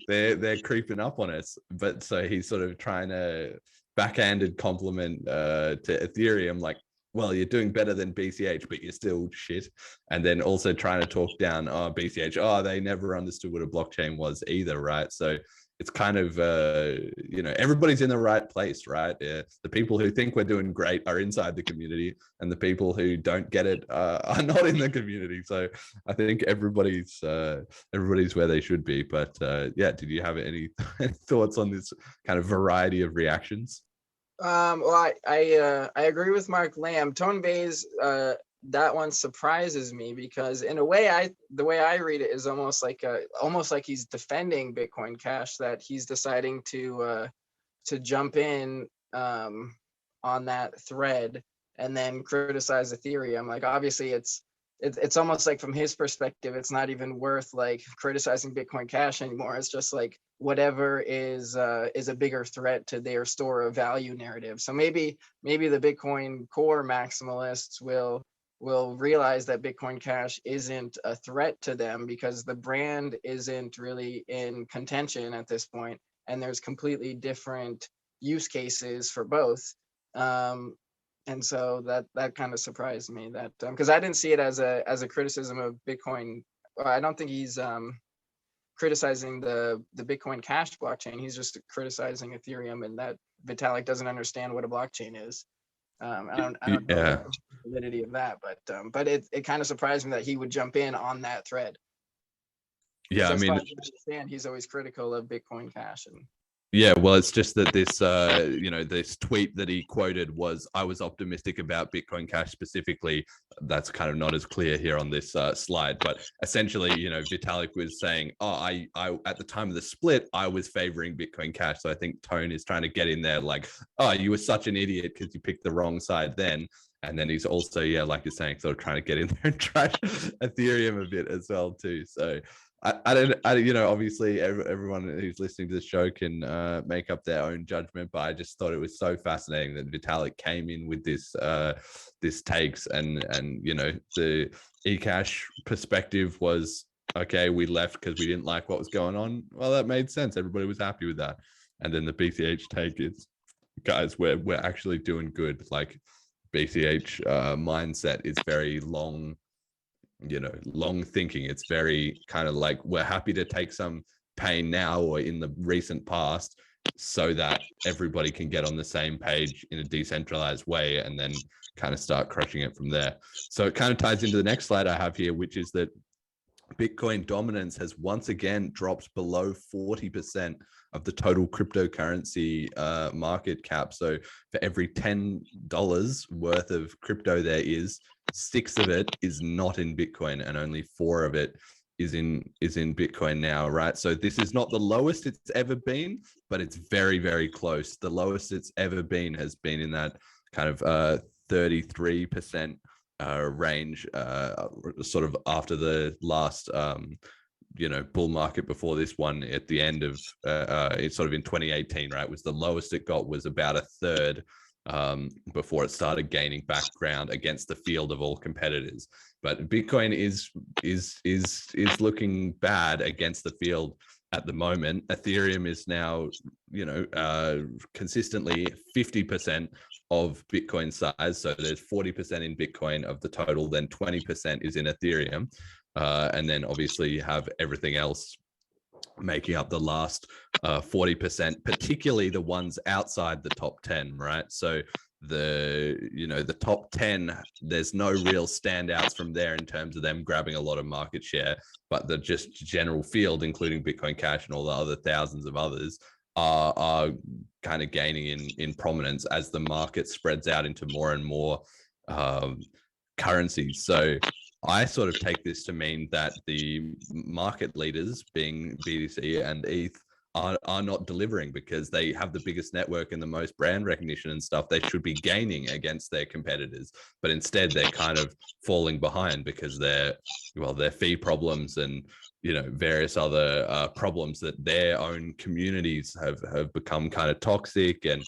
Speaker 1: they're creeping up on us. But so he's sort of trying to backhanded compliment to Ethereum, like, well, you're doing better than BCH, but you're still shit. And then also trying to talk down BCH, they never understood what a blockchain was either, right? So it's kind of everybody's in the right place, right? The people who think we're doing great are inside the community, and the people who don't get it are not in the community. So I think everybody's where they should be. But did you have any thoughts on this kind of variety of reactions?
Speaker 2: Well, I agree with Mark Lamb. Tone Vase, that one surprises me, because in a way, the way I read it is almost like he's defending Bitcoin Cash, that he's deciding to jump in on that thread and then criticize Ethereum. Like, obviously, it's almost like, from his perspective, it's not even worth like criticizing Bitcoin Cash anymore. It's just like whatever is a bigger threat to their store of value narrative. So maybe the Bitcoin core maximalists will realize that Bitcoin Cash isn't a threat to them, because the brand isn't really in contention at this point, and there's completely different use cases for both. And so that kind of surprised me, that because I didn't see it as a criticism of Bitcoin. I don't think he's criticizing the Bitcoin Cash blockchain. He's just criticizing Ethereum, and that Vitalik doesn't understand what a blockchain is. I don't know the validity of that, but it kind of surprised me that he would jump in on that thread.
Speaker 1: Yeah, I mean,
Speaker 2: I understand he's always critical of Bitcoin Cash. And
Speaker 1: yeah, well, it's just that this, this tweet that he quoted was, I was optimistic about Bitcoin Cash specifically. That's kind of not as clear here on this slide, but essentially, Vitalik was saying, I at the time of the split, I was favoring Bitcoin Cash. So I think Tone is trying to get in there, like, you were such an idiot because you picked the wrong side then. And then he's also, like you're saying, sort of trying to get in there and trash Ethereum a bit as well too. So I don't, obviously everyone who's listening to the show can make up their own judgment, but I just thought it was so fascinating that Vitalik came in with this takes, and the eCash perspective was, okay, we left because we didn't like what was going on. Well, that made sense. Everybody was happy with that. And then the BCH take is, guys, we're actually doing good. Like, BCH mindset is very long thinking. It's very kind of like, we're happy to take some pain now or in the recent past so that everybody can get on the same page in a decentralized way. And then kind of start crushing it from there. So it kind of ties into the next slide I have here, which is that Bitcoin dominance has once again dropped below 40% of the total cryptocurrency market cap. So for every $10 worth of crypto there is, 6 of it is not in Bitcoin, and only 4 of it is in Bitcoin now, right? So this is not the lowest it's ever been, but it's very, very close. The lowest it's ever been has been in that kind of 33% range, sort of after the last bull market before this one at the end of it's sort of in 2018, right? Was the lowest it got was about a third before it started gaining background against the field of all competitors. But Bitcoin is looking bad against the field at the moment. Ethereum is now, consistently 50% of Bitcoin size. So there's 40% in Bitcoin of the total, then 20% is in Ethereum. And then obviously you have everything else making up the last 40%, particularly the ones outside the top 10, right? So the top 10, there's no real standouts from there in terms of them grabbing a lot of market share, but the just general field, including Bitcoin Cash and all the other thousands of others, are kind of gaining in prominence as the market spreads out into more and more currencies. So I sort of take this to mean that the market leaders, being BTC and ETH, are not delivering because they have the biggest network and the most brand recognition and stuff. They should be gaining against their competitors, but instead they're kind of falling behind because their fee problems and various other problems that their own communities have become kind of toxic, and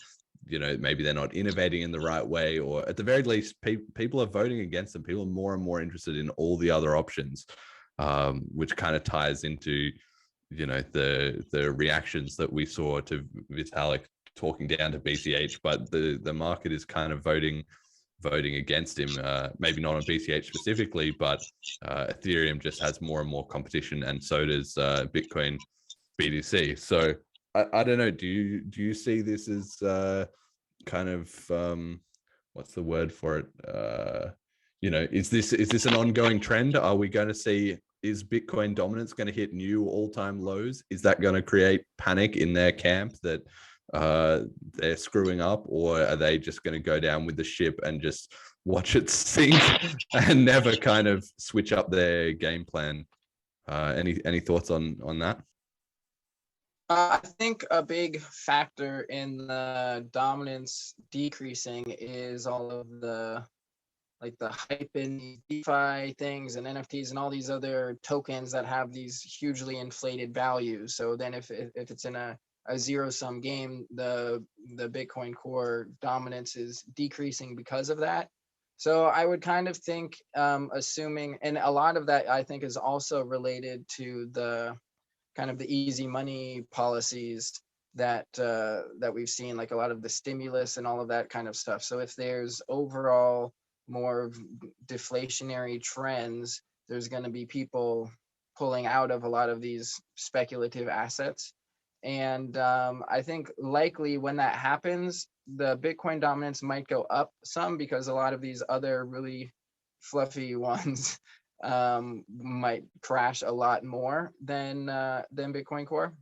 Speaker 1: maybe they're not innovating in the right way, or at the very least people are voting against them. People are more and more interested in all the other options, which kind of ties into the reactions that we saw to Vitalik talking down to BCH, but the market is kind of voting against him, maybe not on BCH specifically, but Ethereum just has more and more competition, and so does Bitcoin BTC. So I don't know, do you see this as kind of what's the word for it, is this an ongoing trend? Are we going to see, is Bitcoin dominance going to hit new all-time lows? Is that going to create panic in their camp that they're screwing up, or are they just going to go down with the ship and just watch it sink and never kind of switch up their game plan? Any thoughts on that?
Speaker 2: I think a big factor in the dominance decreasing is all of the hype in DeFi things and NFTs and all these other tokens that have these hugely inflated values. So then if it's in a zero-sum game, the Bitcoin core dominance is decreasing because of that. So I would kind of think, assuming, and a lot of that I think is also related to the kind of the easy money policies that we've seen, like a lot of the stimulus and all of that kind of stuff. So if there's overall more deflationary trends, there's going to be people pulling out of a lot of these speculative assets. And I think likely when that happens, the Bitcoin dominance might go up some because a lot of these other really fluffy ones might crash a lot more than Bitcoin Core.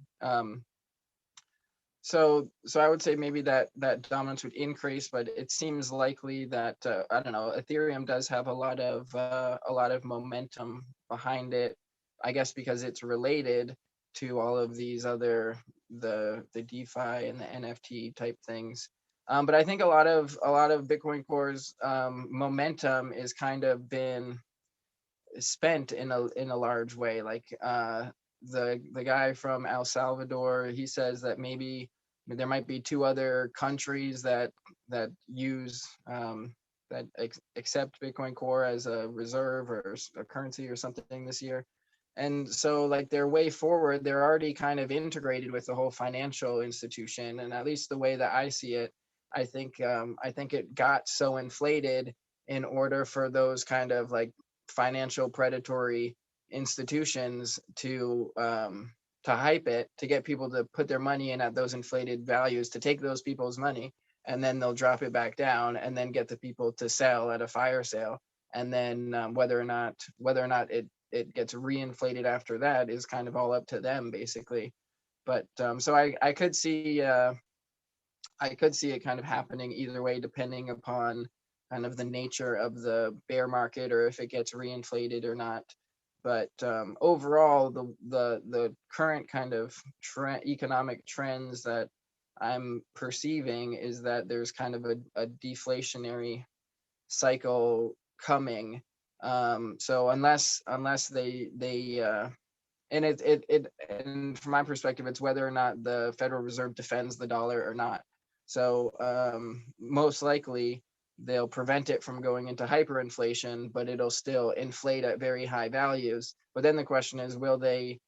Speaker 2: So I would say maybe that dominance would increase, but it seems likely that I don't know, Ethereum does have a lot of momentum behind it, I guess because it's related to all of these other the DeFi and the NFT type things. But I think a lot of Bitcoin Core's momentum is kind of been spent in a large way. Like the guy from El Salvador, he says that maybe there might be 2 other countries that use that accept Bitcoin Core as a reserve or a currency or something this year. And so like their way forward, they're already kind of integrated with the whole financial institution. And at least the way that I see it, I think it got so inflated in order for those kind of like financial predatory institutions to hype it, to get people to put their money in at those inflated values, to take those people's money and then they'll drop it back down and then get the people to sell at a fire sale. And then whether or not it gets reinflated after that is kind of all up to them, basically. But so I could see it kind of happening either way, depending upon kind of the nature of the bear market, or if it gets reinflated or not. But overall, the current kind of economic trends that I'm perceiving is that there's kind of a deflationary cycle coming. So unless they and from my perspective, it's whether or not the Federal Reserve defends the dollar or not. So most likely they'll prevent it from going into hyperinflation, but it'll still inflate at very high values. But then the question is, will they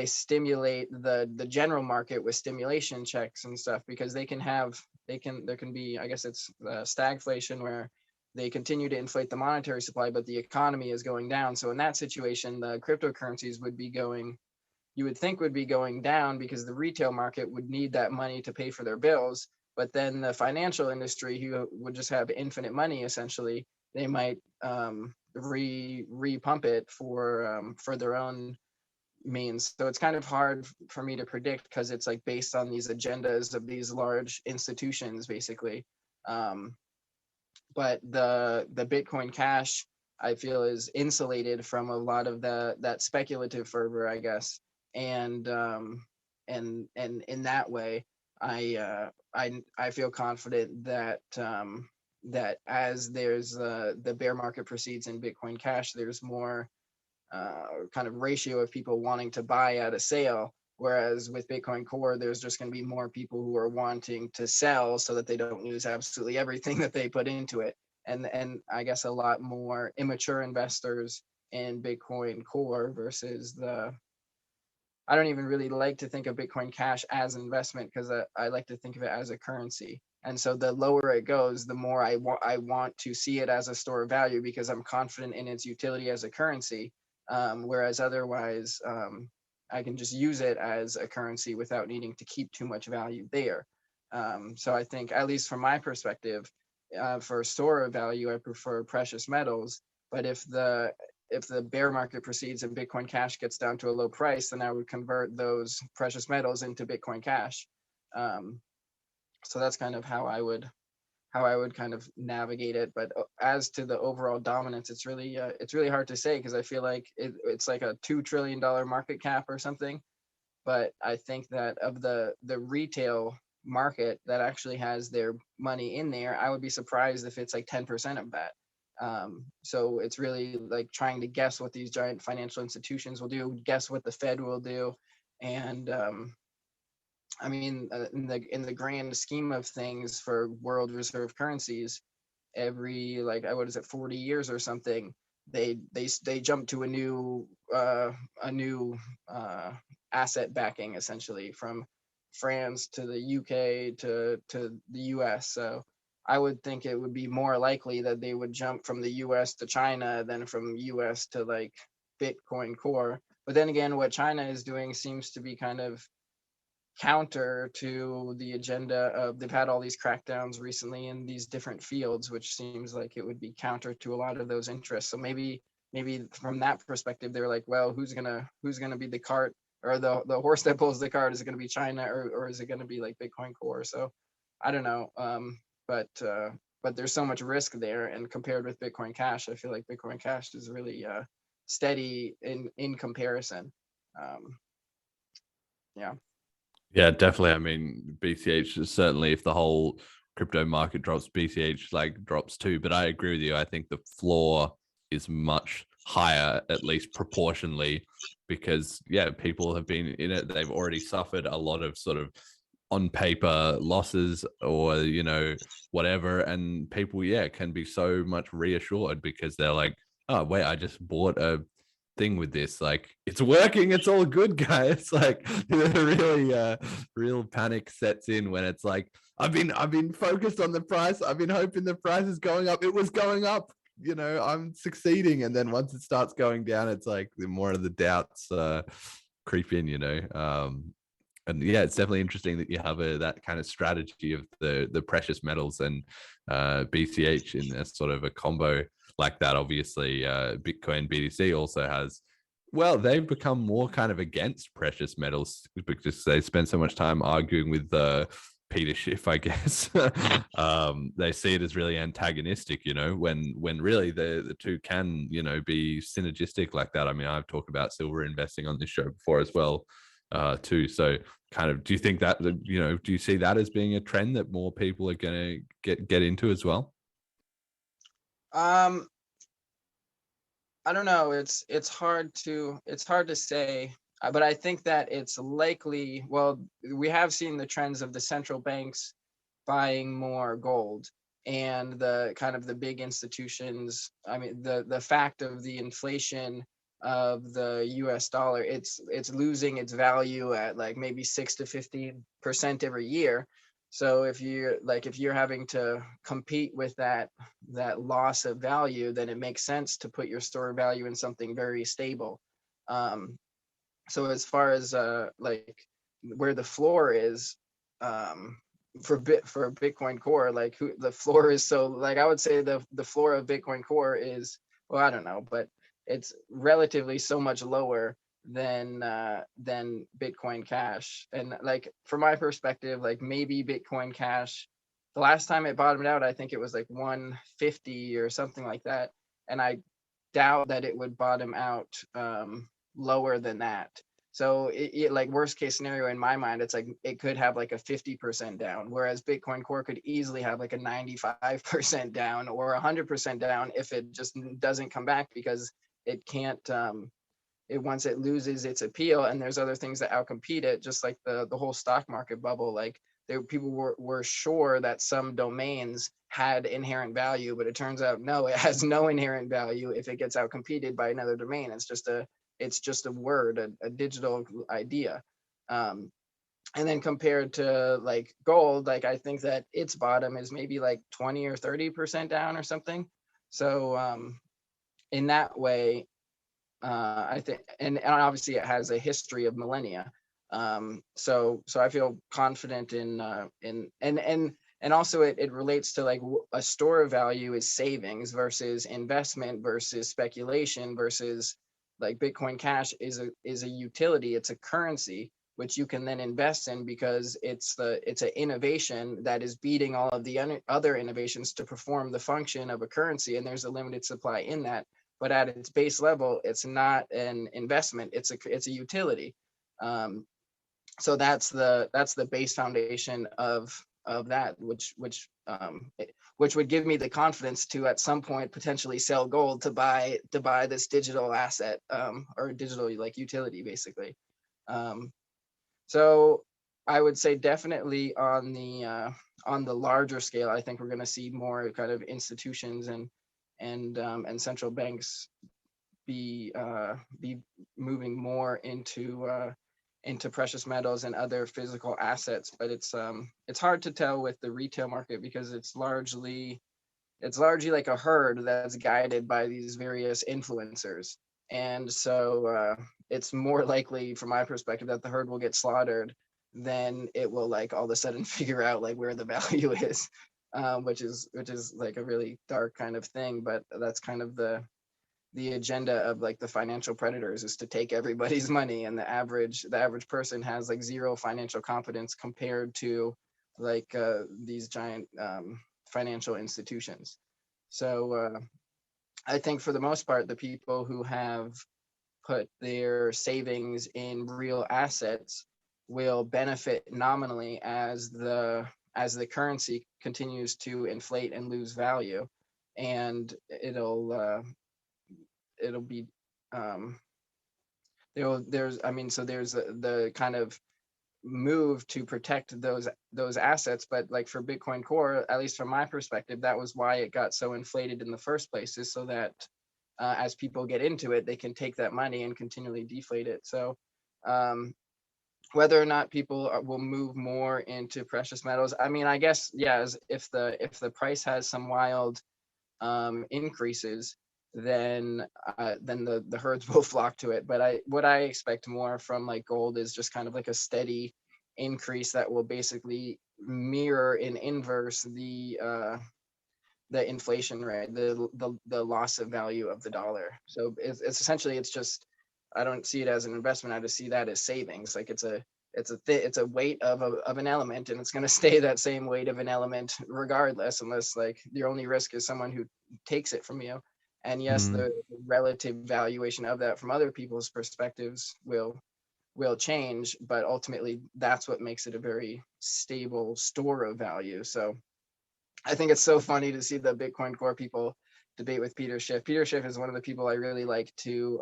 Speaker 2: stimulate the general market with stimulation checks and stuff? Because there can be, I guess it's stagflation, where they continue to inflate the monetary supply, but the economy is going down. So in that situation, the cryptocurrencies would be going down, because the retail market would need that money to pay for their bills. But then the financial industry, who would just have infinite money, essentially, they might repump it for their own means. So it's kind of hard for me to predict, because it's like based on these agendas of these large institutions, basically. But the Bitcoin Cash, I feel, is insulated from a lot of that speculative fervor, I guess. And in that way, I feel confident that that as there's the bear market proceeds in Bitcoin Cash, there's more kind of ratio of people wanting to buy at a sale. Whereas with Bitcoin Core, there's just going to be more people who are wanting to sell so that they don't lose absolutely everything that they put into it. And I guess a lot more immature investors in Bitcoin Core versus I don't even really like to think of Bitcoin Cash as an investment, because I like to think of it as a currency. And so the lower it goes, the more I want to see it as a store of value, because I'm confident in its utility as a currency. Whereas otherwise, I can just use it as a currency without needing to keep too much value there. So I think, at least from my perspective, for store of value, I prefer precious metals. But if the bear market proceeds and Bitcoin Cash gets down to a low price, then I would convert those precious metals into Bitcoin Cash. So that's kind of how I would kind of navigate it. But as to the overall dominance, it's really hard to say, because I feel like it's like a $2 trillion market cap or something. But I think that of the retail market that actually has their money in there, I would be surprised if it's like 10% of that. So it's really like trying to guess what these giant financial institutions will do, guess what the Fed will do. And I mean, in the grand scheme of things for world reserve currencies, every, like, what is it, 40 years or something, they jump to a new asset backing, essentially, from France to the UK to the US. So I would think it would be more likely that they would jump from the US to China than from US to like Bitcoin Core. But then again, what China is doing seems to be kind of counter to the agenda of, they've had all these crackdowns recently in these different fields, which seems like it would be counter to a lot of those interests. So maybe from that perspective, they're like, well, who's gonna be the cart, or the horse that pulls the cart? Is it gonna be China, or is it gonna be like Bitcoin Core? So I don't know. But there's so much risk there, and compared with Bitcoin Cash, I feel like Bitcoin Cash is really steady in comparison.
Speaker 1: Yeah, definitely. I mean, BCH is certainly, if the whole crypto market drops, BCH like drops too. But I agree with you. I think the floor is much higher, at least proportionally, because people have been in it. They've already suffered a lot of sort of on paper losses, or whatever, and people can be so much reassured, because they're like, oh wait, I just bought a thing with this, like, it's working, it's all good, guys. Like, really real panic sets in when it's like, I've been focused on the price, I've been hoping the price is going up, it was going up, I'm succeeding. And then once it starts going down, it's like the more of the doubts creep in. And yeah, it's definitely interesting that you have that kind of strategy of the precious metals and BCH in a sort of a combo like that. Obviously, Bitcoin BTC also has, well, they've become more kind of against precious metals because they spend so much time arguing with Peter Schiff, I guess. They see it as really antagonistic, when really the two can, be synergistic like that. I mean, I've talked about silver investing on this show before as well, too. So kind of, do you think that, do you see that as being a trend that more people are going to get into as well?
Speaker 2: I don't know. It's hard to say, but I think that it's likely. Well, we have seen the trends of the central banks buying more gold, and the kind of the big institutions. I mean, the fact of the inflation of the U.S. dollar, it's losing its value at like maybe 6 to 15% every year. So if you're having to compete with that loss of value, then it makes sense to put your store value in something very stable. So as far as like where the floor is for Bitcoin Core, like the floor is, so like I would say the floor of Bitcoin Core is, well, I don't know, but it's relatively so much lower than Bitcoin Cash. And like from my perspective, like maybe Bitcoin Cash, the last time it bottomed out, I think it was like 150 or something like that, and I doubt that it would bottom out lower than that. So it like worst case scenario in my mind, it's like it could have like a 50% down, whereas Bitcoin Core could easily have like a 95% down or 100% down if it just doesn't come back, because it can't once it loses its appeal, and there's other things that outcompete it, just like the whole stock market bubble. Like people were sure that some domains had inherent value, but it turns out no, it has no inherent value if it gets outcompeted by another domain. It's just a word, a digital idea. And then compared to like gold, like I think that its bottom is maybe like 20 or 30% down or something. So in that way, I think, and obviously it has a history of millennia. So I feel confident in and also it relates to like a store of value is savings versus investment versus speculation versus like Bitcoin Cash is a utility. It's a currency which you can then invest in because it's an innovation that is beating all of the other innovations to perform the function of a currency, and there's a limited supply in that. But at its base level, it's not an investment; it's a utility. So that's the base foundation of that, which would give me the confidence to at some point potentially sell gold to buy this digital asset or digital like utility basically. So I would say definitely on the larger scale, I think we're going to see more kind of institutions and central banks be moving more into precious metals and other physical assets. But it's hard to tell with the retail market because it's largely like a herd that's guided by these various influencers. And so it's more likely from my perspective that the herd will get slaughtered than it will like all of a sudden figure out like where the value is, which is like a really dark kind of thing. But that's kind of the agenda of like the financial predators, is to take everybody's money, and the average person has like zero financial competence compared to like these giant financial institutions. So I think for the most part, the people who have put their savings in real assets will benefit nominally as the currency continues to inflate and lose value, and it'll be there's the kind of move to protect those assets. But like for Bitcoin Core, at least from my perspective, that was why it got so inflated in the first place, is so that as people get into it, they can take that money and continually deflate it. So whether or not people will move more into precious metals, I mean, I guess, yeah, if the price has some wild increases, then the herds will flock to it. But what I expect more from like gold is just kind of like a steady increase that will basically mirror in inverse the inflation rate, the loss of value of the dollar. So it's essentially, it's just, I don't see it as an investment. I just see that as savings. Like it's a weight of an element, and it's going to stay that same weight of an element regardless, unless like your only risk is someone who takes it from you. And yes, the relative valuation of that from other people's perspectives will change, but ultimately that's what makes it a very stable store of value. So I think it's so funny to see the Bitcoin Core people debate with Peter Schiff. Peter Schiff is one of the people I really like to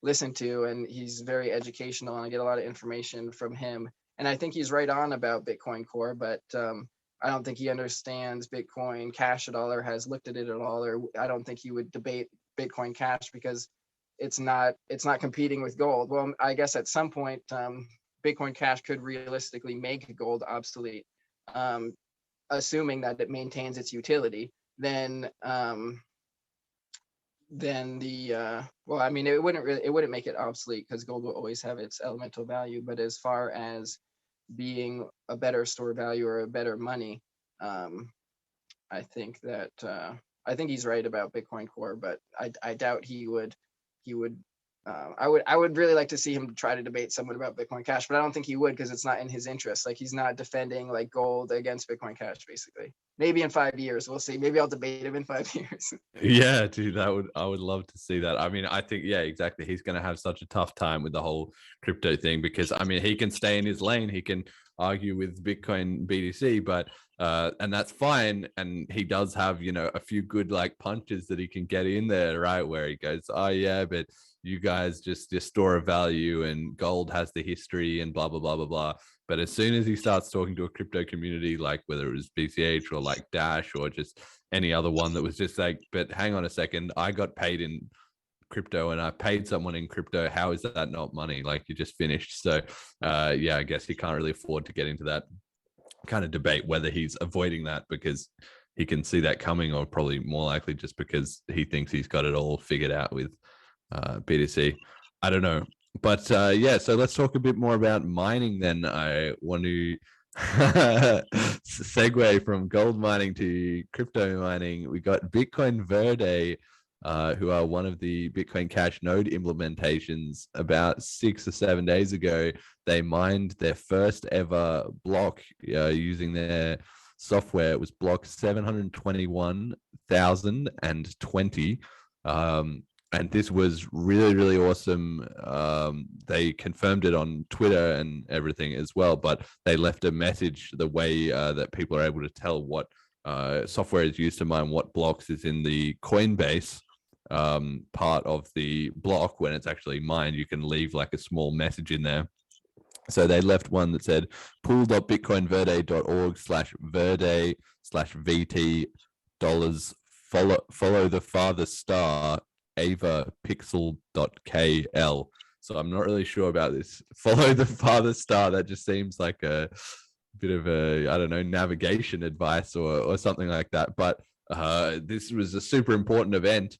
Speaker 2: listen to, and he's very educational, and I get a lot of information from him. And I think he's right on about Bitcoin Core, but I don't think he understands Bitcoin Cash at all, or has looked at it at all, or I don't think he would debate Bitcoin Cash because it's not competing with gold. Well, I guess at some point, Bitcoin Cash could realistically make gold obsolete, assuming that it maintains its utility. Then well, I mean, it wouldn't make it obsolete because gold will always have its elemental value. But as far as being a better store value or a better money, I think he's right about Bitcoin Core, but I doubt he would. I would really like to see him try to debate someone about Bitcoin Cash, but I don't think he would, because it's not in his interest. Like, he's not defending like gold against Bitcoin Cash, basically. Maybe in 5 years, we'll see. Maybe I'll debate him in 5 years.
Speaker 1: Yeah, dude, I would love to see that. I mean, I think, yeah, exactly. He's going to have such a tough time with the whole crypto thing, because I mean, he can stay in his lane. He can argue with Bitcoin BTC, but and that's fine. And he does have, you know, a few good like punches that he can get in there, right? Where he goes, oh yeah, but you guys just store of value, and gold has the history and blah, blah, blah, blah, blah. But as soon as he starts talking to a crypto community, like whether it was BCH or like Dash or just any other one that was just like, but hang on a second, I got paid in crypto and I paid someone in crypto. How is that not money? Like, you just finished. So yeah, I guess he can't really afford to get into that kind of debate, whether he's avoiding that because he can see that coming, or probably more likely just because he thinks he's got it all figured out with BTC. I don't know. But yeah, so let's talk a bit more about mining then. I want to segue from gold mining to crypto mining. We got Bitcoin Verde, who are one of the Bitcoin Cash node implementations. About 6 or 7 days ago, they mined their first ever block using their software. It was block 721,020. And this was really, really awesome. They confirmed it on Twitter and everything as well, but they left a message the way that people are able to tell what software is used to mine what blocks is in the Coinbase part of the block. When it's actually mined, you can leave like a small message in there. So they left one that said pool.bitcoinverde.org/verde/VT dollars follow the father star Ava pixel.kl. So I'm not really sure about this. Follow the father star. That just seems like a bit of a, I don't know, navigation advice or something like that. But this was a super important event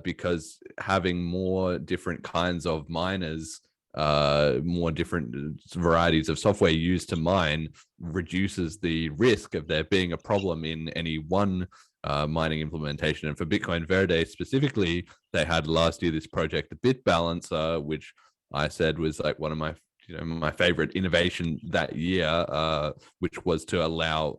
Speaker 1: because having more different kinds of miners, more different varieties of software used to mine, reduces the risk of there being a problem in any one mining implementation. And for Bitcoin Verde specifically, they had last year this project, the Bit Balancer, which I said was like one of my, you know, my favorite innovation that year, which was to allow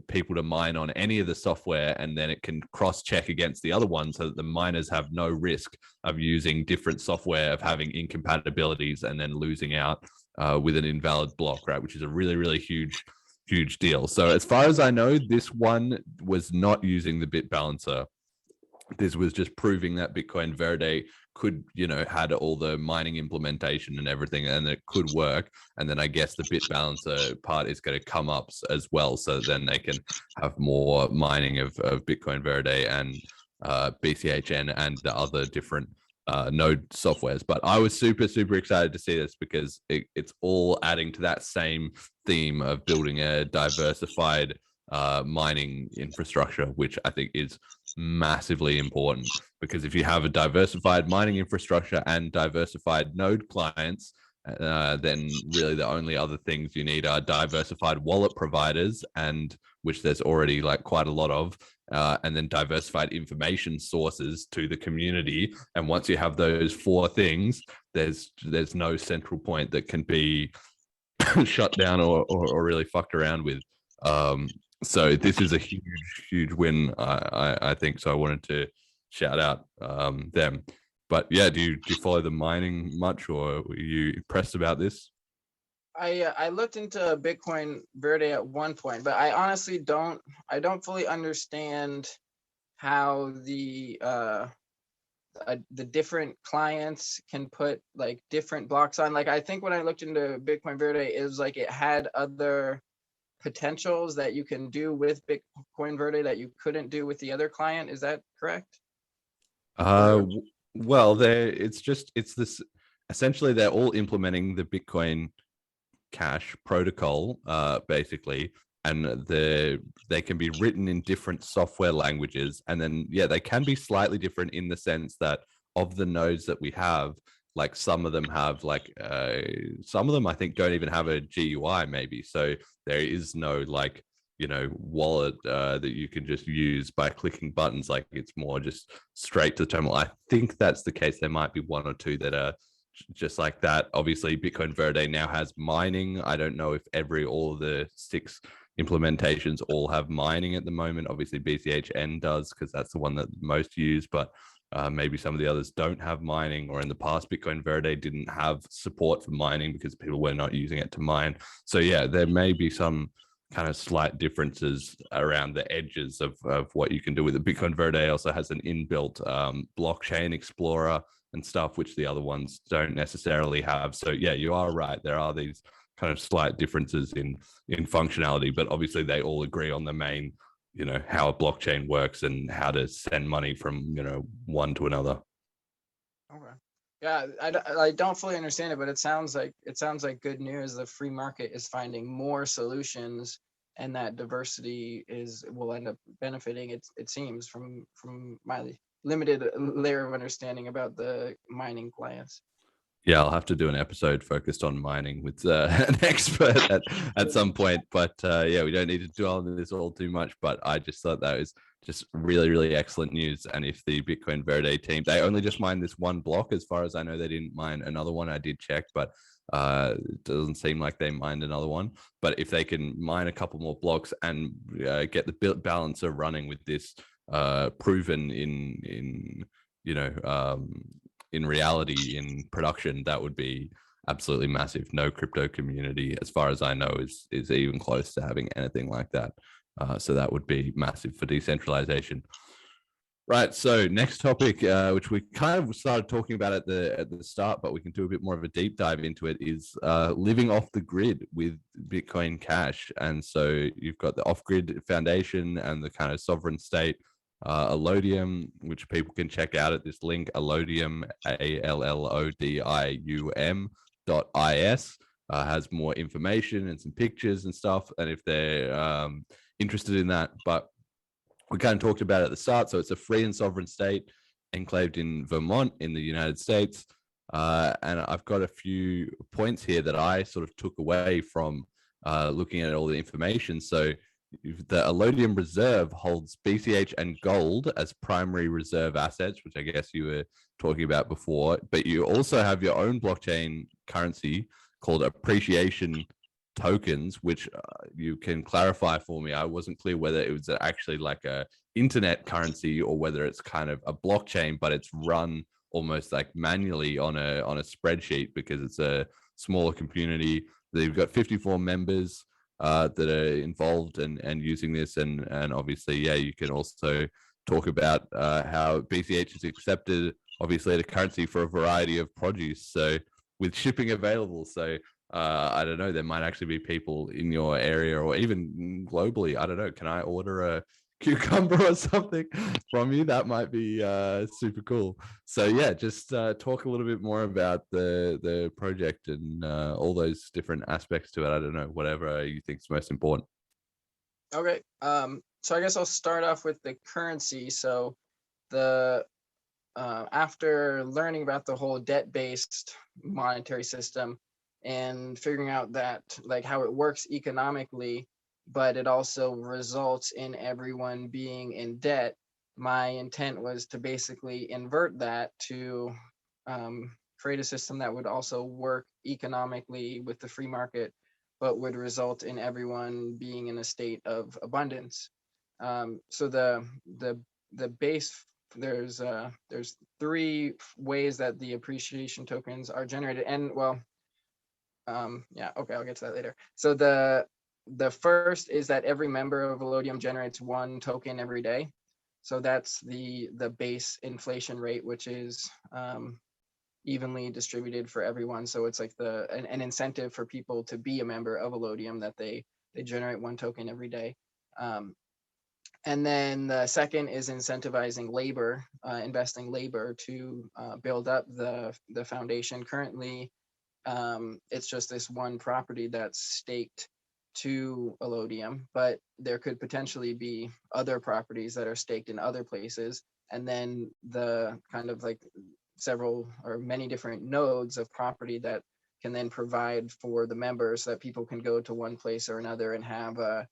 Speaker 1: people to mine on any of the software, and then it can cross-check against the other one, so that the miners have no risk of using different software, of having incompatibilities and then losing out with an invalid block, right? Which is a really, really huge deal. So as far as I know, this one was not using the Bit Balancer. This was just proving that Bitcoin Verde could, you know, had all the mining implementation and everything, and it could work. And then I guess the Bit Balancer part is going to come up as well, so then they can have more mining of Bitcoin Verde and BCHN and the other different node softwares. But I was super excited to see this, because it's all adding to that same theme of building a diversified mining infrastructure, which I think is massively important. Because if you have a diversified mining infrastructure and diversified node clients, then really the only other things you need are diversified wallet providers, and which there's already like quite a lot of, and then diversified information sources to the community. And once you have those four things, there's no central point that can be shut down or really fucked around with. So this is a huge win, I think. So I wanted to shout out them. But yeah, do you follow the mining much, or were you impressed about this?
Speaker 2: I looked into Bitcoin Verde at one point, but I honestly don't fully understand how the different clients can put like different blocks on. Like I think when I looked into Bitcoin Verde, it was like it had other potentials that you can do with Bitcoin Verde that you couldn't do with the other client. Is that correct?
Speaker 1: Well, it's this, essentially they're all implementing the Bitcoin Cash protocol, basically, and they can be written in different software languages, and then they can be slightly different in the sense that of the nodes that we have, like some of them have like some of them I think don't even have a GUI maybe, so there is no like wallet that you can just use by clicking buttons. Like it's more just straight to the terminal. I think that's the case. There might be one or two that are just like that. Obviously Bitcoin Verde now has mining. I don't know if all of the 6 implementations all have mining at the moment. Obviously BCHN does, because that's the one that most use, but maybe some of the others don't have mining, or in the past Bitcoin Verde didn't have support for mining because people were not using it to mine. So there may be some kind of slight differences around the edges of what you can do with it. Bitcoin Verde also has an inbuilt blockchain explorer and stuff, which the other ones don't necessarily have. So you are right, there are these kind of slight differences in functionality, but obviously they all agree on the main, how a blockchain works and how to send money from one to another.
Speaker 2: Okay. Yeah, I don't fully understand it, but it sounds like good news. The free market is finding more solutions, and that diversity will end up benefiting. It seems from my limited layer of understanding about the mining clients.
Speaker 1: Yeah, I'll have to do an episode focused on mining with an expert at some point. But we don't need to dwell on this all too much. But I just thought that was just really, really excellent news. And if the Bitcoin Verde team, they only just mined this one block, as far as I know, they didn't mine another one. I did check, but it doesn't seem like they mined another one. But if they can mine a couple more blocks and get the balancer running with this proven in reality, in production, that would be absolutely massive. No crypto community, as far as I know, is even close to having anything like that. So that would be massive for decentralization. Right. So next topic, which we kind of started talking about at the start, but we can do a bit more of a deep dive into it, is living off the grid with Bitcoin Cash. And so you've got the Off-Grid Foundation and the kind of sovereign state Allodium, which people can check out at this link, Allodium, ALLODIUM.is, has more information and some pictures and stuff, and if they're interested in that. But we kind of talked about it at the start. So it's a free and sovereign state enclaved in Vermont in the United States, and I've got a few points here that I sort of took away from looking at all the information. So the Allodium Reserve holds BCH and gold as primary reserve assets, which I guess you were talking about before, but you also have your own blockchain currency called appreciation tokens, which you can clarify for me. I wasn't clear whether it was actually like a internet currency or whether it's kind of a blockchain, but it's run almost like manually on a spreadsheet, because it's a smaller community. They've got 54 members that are involved and using this, and obviously you can also talk about how BCH is accepted obviously as a currency for a variety of produce, so with shipping available. So I don't know, there might actually be people in your area or even globally, I don't know, can I order a cucumber or something from you? That might be super cool. So just talk a little bit more about the project and all those different aspects to it. I don't know, whatever you think is most important.
Speaker 2: Okay, so I guess I'll start off with the currency. So the after learning about the whole debt-based monetary system, and figuring out that like how it works economically, but it also results in everyone being in debt. My intent was to basically invert that to create a system that would also work economically with the free market, but would result in everyone being in a state of abundance. So the base, there's 3 ways that the appreciation tokens are generated, and well, yeah, okay, I'll get to that later. So the first is that every member of Allodium generates 1 token every day. So that's the base inflation rate, which is evenly distributed for everyone. So it's like an incentive for people to be a member of Allodium, that they generate 1 token every day. And then the second is incentivizing labor, investing labor to build up the foundation. Currently, it's just this 1 property that's staked to Allodium, but there could potentially be other properties that are staked in other places. And then the kind of like several or many different nodes of property that can then provide for the members, so that people can go to one place or another and have a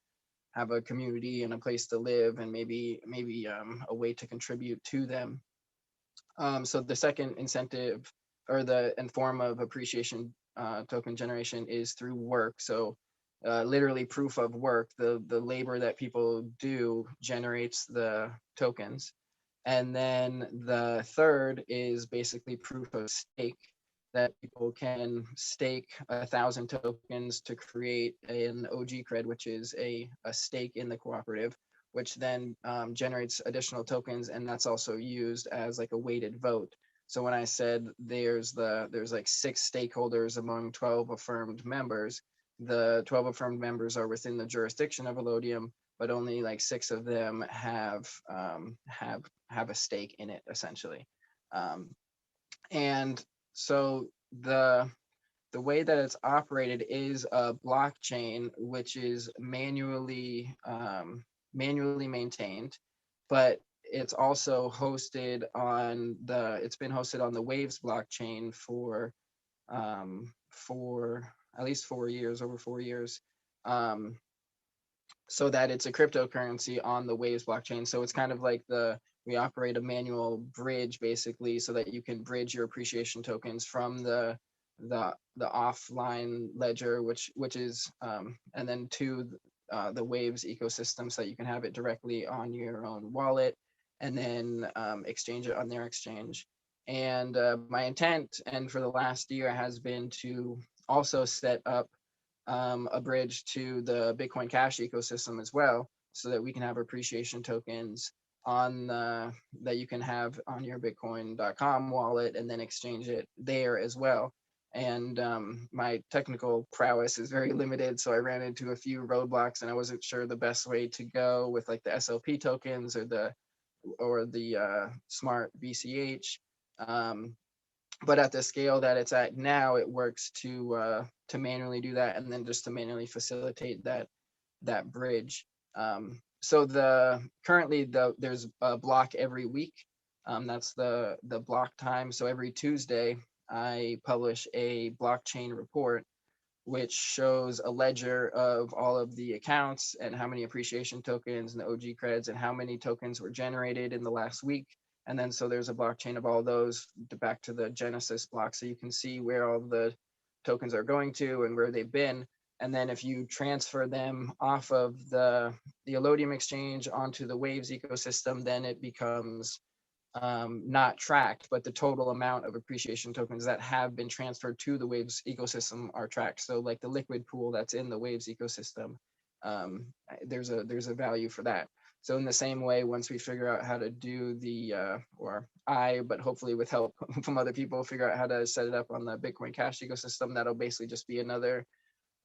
Speaker 2: community and a place to live, and maybe a way to contribute to them. So the second incentive, or and form of appreciation token generation, is through work. So literally proof of work, the labor that people do generates the tokens. And then the third is basically proof of stake, that people can stake 1,000 tokens to create an OG cred, which is a stake in the cooperative, which then generates additional tokens, and that's also used as like a weighted vote. So when I said there's like 6 stakeholders among 12 affirmed members, the 12 affirmed members are within the jurisdiction of Allodium, but only like 6 of them have a stake in it, essentially. And so the way that it's operated is a blockchain, which is manually maintained, but it's also hosted on it's been hosted on the Waves blockchain for at least 4 years, over 4 years, so that it's a cryptocurrency on the Waves blockchain. So it's kind of like we operate a manual bridge, basically, so that you can bridge your appreciation tokens from the offline ledger, which is and then to the Waves ecosystem, so that you can have it directly on your own wallet, and then exchange it on their exchange. And my intent, and for the last year, has been to also set up a bridge to the Bitcoin Cash ecosystem as well, so that we can have appreciation tokens on that you can have on your bitcoin.com wallet, and then exchange it there as well. And my technical prowess is very limited, so I ran into a few roadblocks, and I wasn't sure the best way to go with like the SLP tokens or the smart BCH. But at the scale that it's at now, it works to manually do that, and then just to manually facilitate that bridge. So currently there's a block every week. That's the block time. So every Tuesday, I publish a blockchain report, which shows a ledger of all of the accounts and how many appreciation tokens and the OG creds and how many tokens were generated in the last week. And then so there's a blockchain of all those back to the Genesis block, so you can see where all the tokens are going to and where they've been. And then if you transfer them off of the Allodium exchange onto the Waves ecosystem, then it becomes not tracked, but the total amount of appreciation tokens that have been transferred to the Waves ecosystem are tracked. So like the liquid pool that's in the Waves ecosystem, there's a value for that. So in the same way, once we figure out how to do but hopefully with help from other people, figure out how to set it up on the Bitcoin Cash ecosystem, that'll basically just be another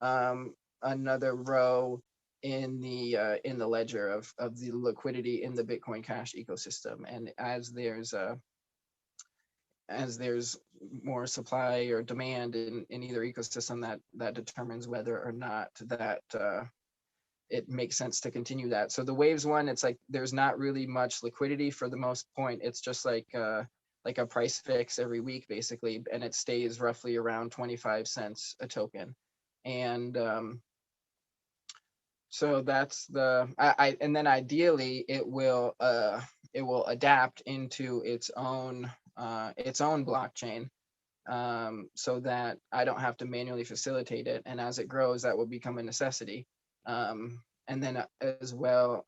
Speaker 2: row in the ledger of the liquidity in the Bitcoin Cash ecosystem. And as there's more supply or demand in either ecosystem, that determines whether or not that it makes sense to continue that. So the Waves one, it's like there's not really much liquidity for the most point. It's just like a price fix every week basically, and it stays roughly around 25 cents a token. And so that's and then ideally it will adapt into its own blockchain, so that I don't have to manually facilitate it. And as it grows, that will become a necessity. And then as well,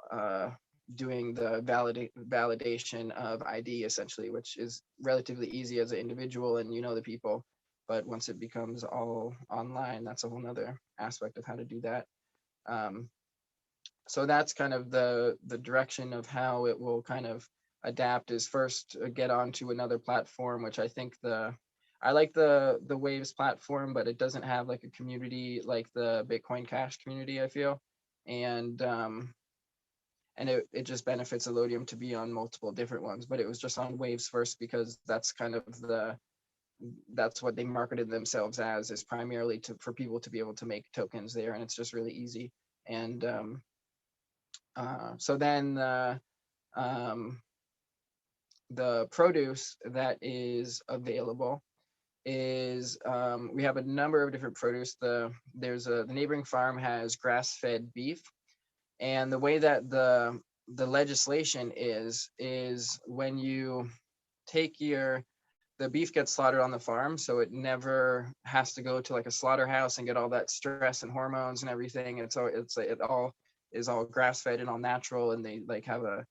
Speaker 2: doing the validation of ID essentially, which is relatively easy as an individual and the people. But once it becomes all online, that's a whole nother aspect of how to do that. So that's kind of the direction of how it will kind of adapt, is first get onto another platform, which I think I like the Waves platform, but it doesn't have like a community like the Bitcoin Cash community, I feel. And it just benefits Allodium to be on multiple different ones, but it was just on Waves first because that's kind of that's what they marketed themselves as, is primarily for people to be able to make tokens there, and it's just really easy. And so then the produce that is available is, we have a number of different produce. The neighboring farm has grass-fed beef, and the way that the legislation is when you take the beef gets slaughtered on the farm, so it never has to go to like a slaughterhouse and get all that stress and hormones and everything. It all is all grass-fed and all natural, and they like have a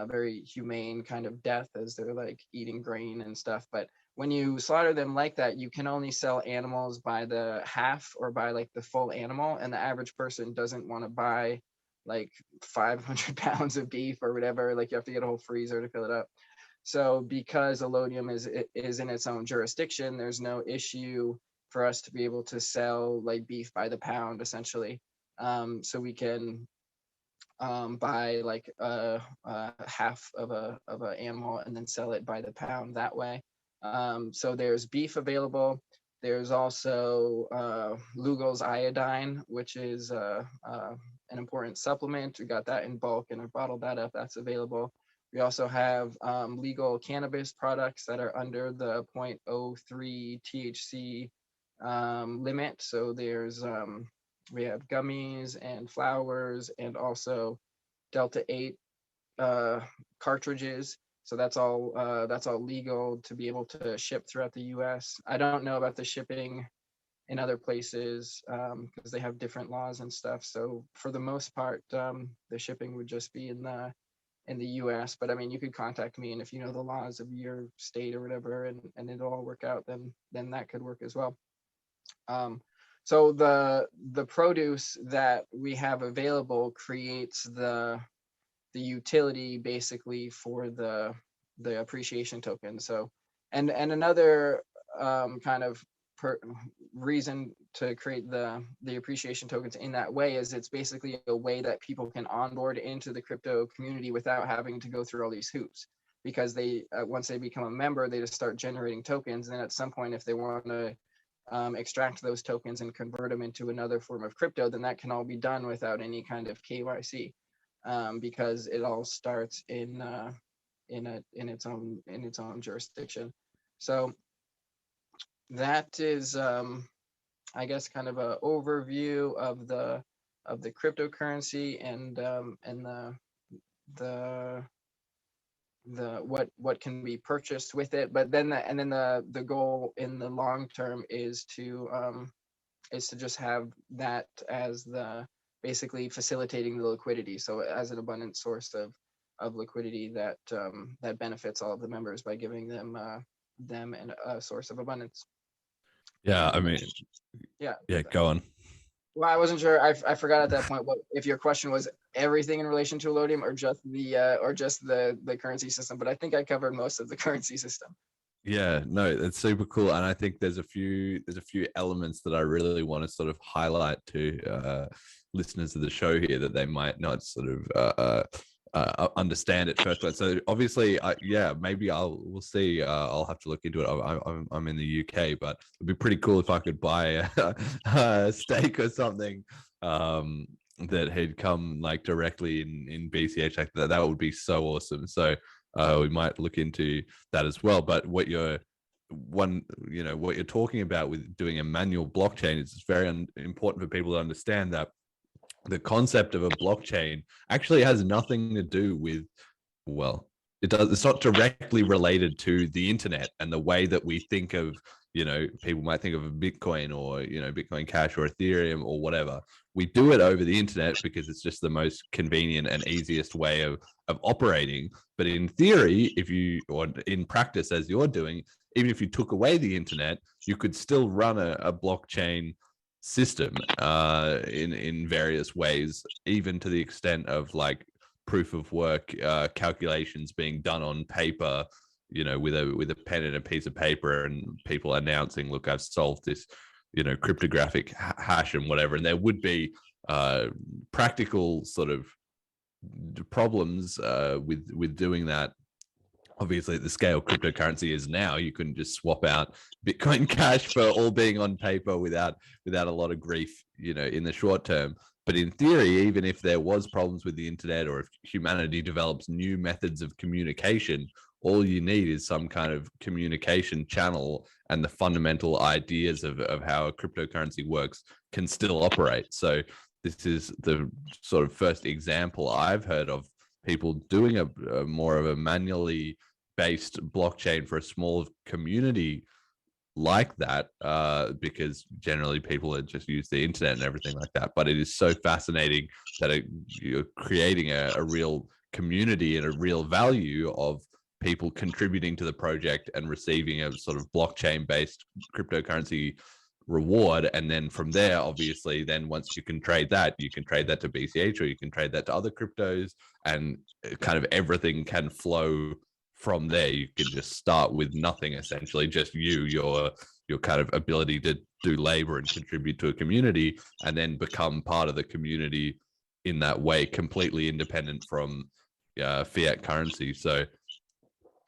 Speaker 2: very humane kind of death as they're like eating grain and stuff. But when you slaughter them like that, you can only sell animals by the half or by like the full animal, and the average person doesn't want to buy like 500 pounds of beef or whatever. Like you have to get a whole freezer to fill it up. So because Allodium is in its own jurisdiction, there's no issue for us to be able to sell like beef by the pound essentially. So we can buy like half of a animal and then sell it by the pound that way. So there's beef available. There's also Lugol's iodine, which is an important supplement. We got that in bulk and I bottled that up. That's available. We also have legal cannabis products that are under the 0.03 THC limit. So there's we have gummies and flowers and also Delta 8 cartridges. So that's all legal to be able to ship throughout the US. I don't know about the shipping in other places because they have different laws and stuff. So for the most part, the shipping would just be in the US. But I mean, you could contact me, and if you know the laws of your state or whatever, and it'll all work out, then that could work as well. So the produce that we have available creates the utility basically for the appreciation token. So and another kind of reason to create the appreciation tokens in that way is it's basically a way that people can onboard into the crypto community without having to go through all these hoops, because they once they become a member, they just start generating tokens, and then at some point if they want to extract those tokens and convert them into another form of crypto, then that can all be done without any kind of KYC, because it all starts in its own jurisdiction. So that is I guess kind of an overview of the cryptocurrency and the what can be purchased with it. But then the goal in the long term is to just have that as the basically facilitating the liquidity, so as an abundant source of liquidity that benefits all of the members by giving them a source of abundance.
Speaker 1: Yeah, I mean, yeah, go on.
Speaker 2: Well, I wasn't sure. I forgot at that point what if your question was everything in relation to Allodium or just the currency system. But I think I covered most of the currency system.
Speaker 1: Yeah, no, it's super cool, and I think there's a few elements that I really want to sort of highlight to listeners of the show here that they might not sort of understand at first. But so obviously, maybe we'll see. I'll have to look into it. I'm in the UK, but it'd be pretty cool if I could buy a steak or something that had come like directly in BCH like that. That would be so awesome. So we might look into that as well. But what you're talking about with doing a manual blockchain is very important for people to understand that the concept of a blockchain actually has nothing to do with, well, it's not directly related to the internet and the way that we think of, people might think of a Bitcoin or, Bitcoin Cash or Ethereum or whatever. We do it over the internet because it's just the most convenient and easiest way of operating. But in theory, or in practice, as you're doing, even if you took away the internet, you could still run a blockchain system in various ways, even to the extent of like proof of work calculations being done on paper, with a pen and a piece of paper, and people announcing, look, I've solved this, cryptographic hash and whatever. And there would be practical sort of problems with doing that. Obviously, at the scale cryptocurrency is now, you couldn't just swap out Bitcoin Cash for all being on paper without a lot of grief, in the short term. But in theory, even if there was problems with the internet, or if humanity develops new methods of communication, all you need is some kind of communication channel, and the fundamental ideas of how a cryptocurrency works can still operate. So this is the sort of first example I've heard of people doing a more of a manually based blockchain for a small community like that, because generally people just use the internet and everything like that. But it is so fascinating that you're creating a real community and a real value of people contributing to the project and receiving a sort of blockchain based cryptocurrency reward. And then from there, obviously, then once you can trade that to BCH, or you can trade that to other cryptos, and kind of everything can flow from there. You can just start with nothing, essentially, just your kind of ability to do labor and contribute to a community, and then become part of the community in that way, completely independent from fiat currency. So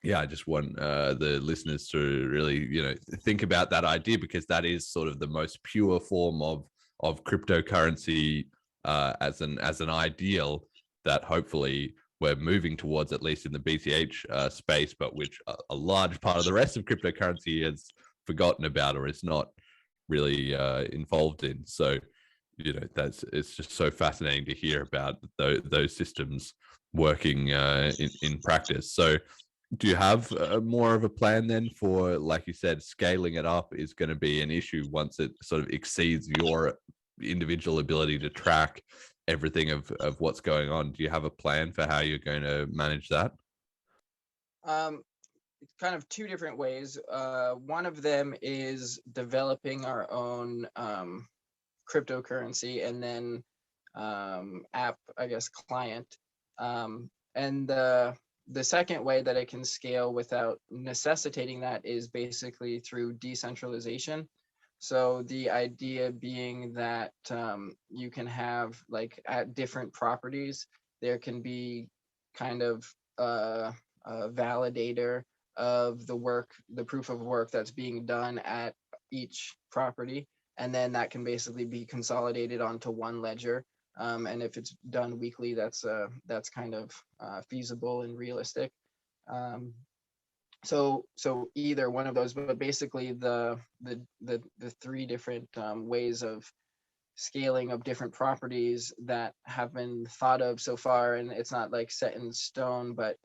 Speaker 1: yeah, I just want the listeners to really, think about that idea, because that is sort of the most pure form of cryptocurrency as an ideal that hopefully we're moving towards, at least in the BCH space, but which a large part of the rest of cryptocurrency has forgotten about or is not really involved in. So, it's just so fascinating to hear about those systems working in practice. So do you have more of a plan then for, like you said, scaling it up is going to be an issue once it sort of exceeds your individual ability to track everything of what's going on? Do you have a plan for how you're going to manage that?
Speaker 2: Kind of two different ways. One of them is developing our own cryptocurrency, and then app, I guess, client. And the second way that it can scale without necessitating that is basically through decentralization. So the idea being that you can have, like, at different properties, there can be kind of a validator of the proof of work that's being done at each property. And then that can basically be consolidated onto one ledger. And if it's done weekly, that's kind of feasible and realistic. So either one of those, but basically the three different ways of scaling of different properties that have been thought of so far, and it's not like set in stone, but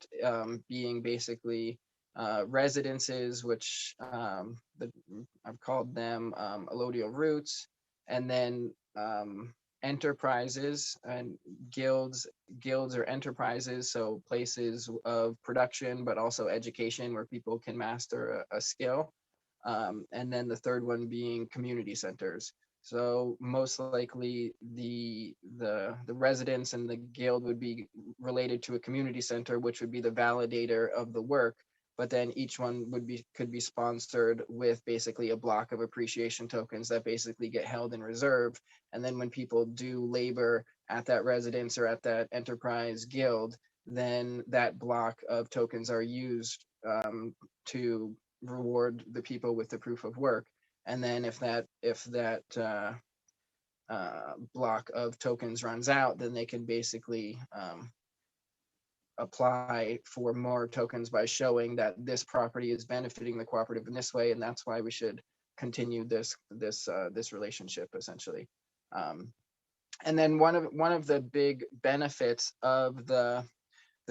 Speaker 2: being basically residences, which I've called them Allodium roots, and then enterprises and guilds or enterprises, so places of production but also education where people can master a skill, and then the third one being community centers. So most likely the residence and the guild would be related to a community center, which would be the validator of the work. But then each one could be sponsored with basically a block of appreciation tokens that basically get held in reserve. And then when people do labor at that residence or at that enterprise guild, then that block of tokens are used to reward the people with the proof of work. And then if that block of tokens runs out, then they can basically apply for more tokens by showing that this property is benefiting the cooperative in this way, and that's why we should continue this relationship essentially. And then one of the big benefits of the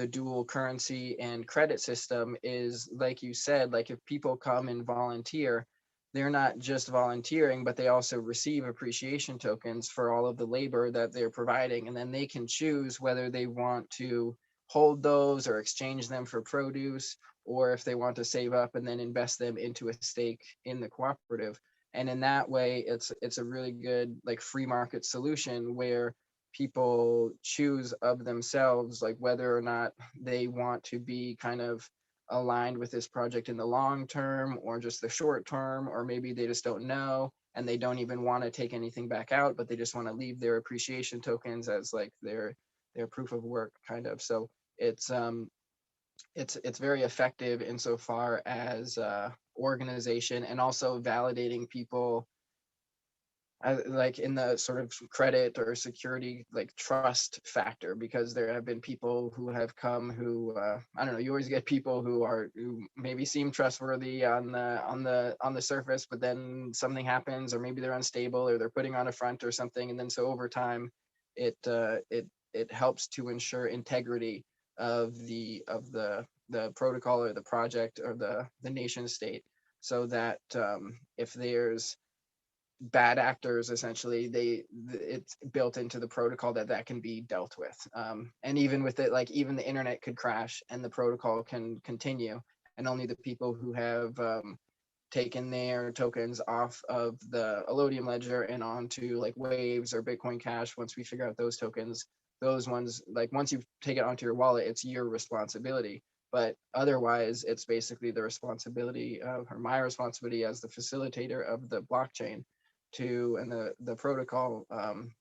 Speaker 2: dual currency and credit system is, like you said, like if people come and volunteer, they're not just volunteering, but they also receive appreciation tokens for all of the labor that they're providing. And then they can choose whether they want to hold those or exchange them for produce, or if they want to save up and then invest them into a stake in the cooperative. And in that way, it's a really good like free market solution where people choose of themselves, like whether or not they want to be kind of aligned with this project in the long term or just the short term, or maybe they just don't know and they don't even want to take anything back out, but they just want to leave their appreciation tokens as like their proof of work kind of. So it's very effective insofar as organization, and also validating people like in the sort of credit or security like trust factor, because there have been people who have come who I don't know, you always get people who maybe seem trustworthy on the surface, but then something happens, or maybe they're unstable, or they're putting on a front or something, and then so over time it helps to ensure integrity of the protocol or the project or the nation state, so that if there's bad actors, essentially it's built into the protocol that can be dealt with. And even with it, like even the internet could crash and the protocol can continue, and only the people who have taken their tokens off of the Allodium ledger and onto like Waves or Bitcoin Cash, once we figure out those tokens, those ones, like once you take it onto your wallet, it's your responsibility. But otherwise, it's basically the responsibility of, or my responsibility as the facilitator of the blockchain and the protocol,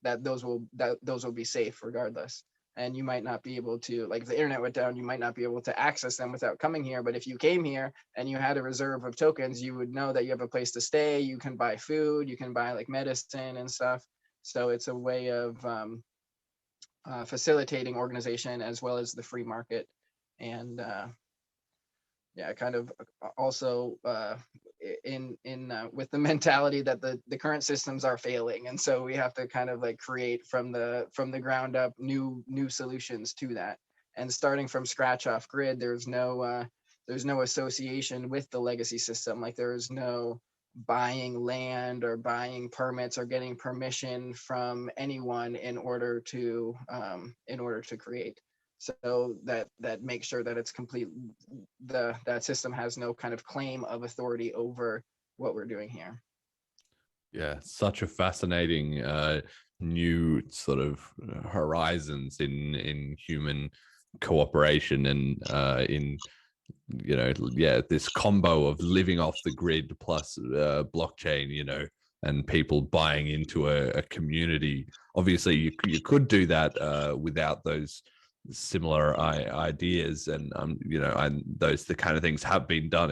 Speaker 2: that those will be safe regardless. And you might not be able to, like if the internet went down, you might not be able to access them without coming here. But if you came here and you had a reserve of tokens, you would know that you have a place to stay, you can buy food, you can buy like medicine and stuff. So it's a way of facilitating organization as well as the free market. And yeah, kind of also in with the mentality that the current systems are failing, and so we have to kind of like create from the ground up new solutions to that. And starting from scratch off grid, there's no association with the legacy system. Like there is no buying land or buying permits or getting permission from anyone in order to create. So that makes sure that it's complete, that system has no kind of claim of authority over what we're doing here.
Speaker 1: Yeah, such a fascinating new sort of horizons in human cooperation, and in this combo of living off the grid plus blockchain, and people buying into a community. Obviously you could do that without those similar ideas, and the kind of things have been done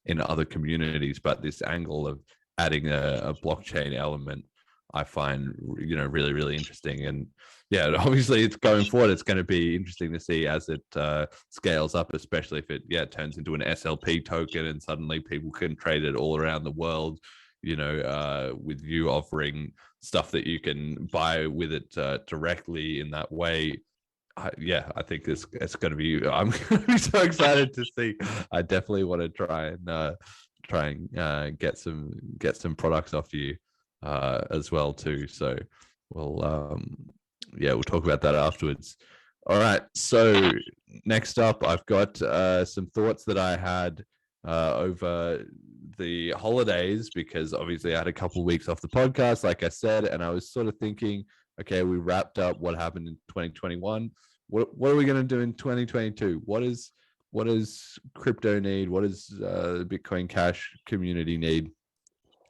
Speaker 1: in other communities, but this angle of adding a blockchain element I find really, really interesting. And yeah, obviously it's going forward, it's going to be interesting to see as it scales up, especially if it turns into an SLP token and suddenly people can trade it all around the world, with you offering stuff that you can buy with it directly in that way. I think it's going to be, I'm going to be so excited to see. I definitely want to try and get some products off you as well too. So we'll talk about that afterwards. All right. So next up, I've got some thoughts that I had over the holidays, because obviously I had a couple of weeks off the podcast, like I said, and I was sort of thinking, okay, we wrapped up what happened in 2021. What are we going to do in 2022? What does crypto need? What does the Bitcoin Cash community need?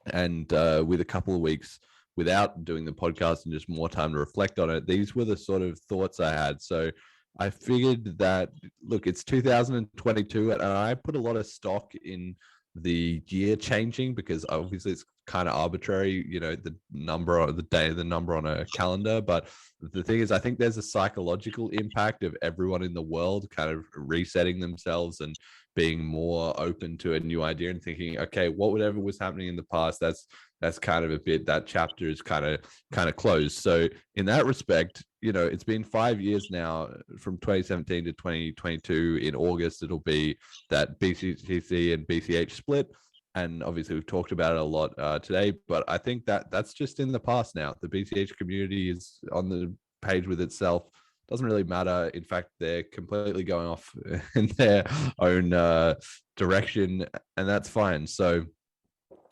Speaker 1: And with a couple of weeks without doing the podcast and just more time to reflect on it, these were the sort of thoughts I had. So I figured that, look, it's 2022, and I put a lot of stock in the year changing, because obviously it's kind of arbitrary, you know, the number on the day, the number on a calendar. But the thing is, I think there's a psychological impact of everyone in the world kind of resetting themselves and being more open to a new idea and thinking, okay, whatever was happening in the past, that's kind of a bit, that chapter is kind of closed. So in that respect, you know, it's been 5 years now from 2017 to 2022. In August, it'll be that BCTC and BCH split. And obviously we've talked about it a lot today, but I think that's just in the past now. The BCH community is on the page with itself. Doesn't really matter. In fact, they're completely going off in their own direction, and that's fine. So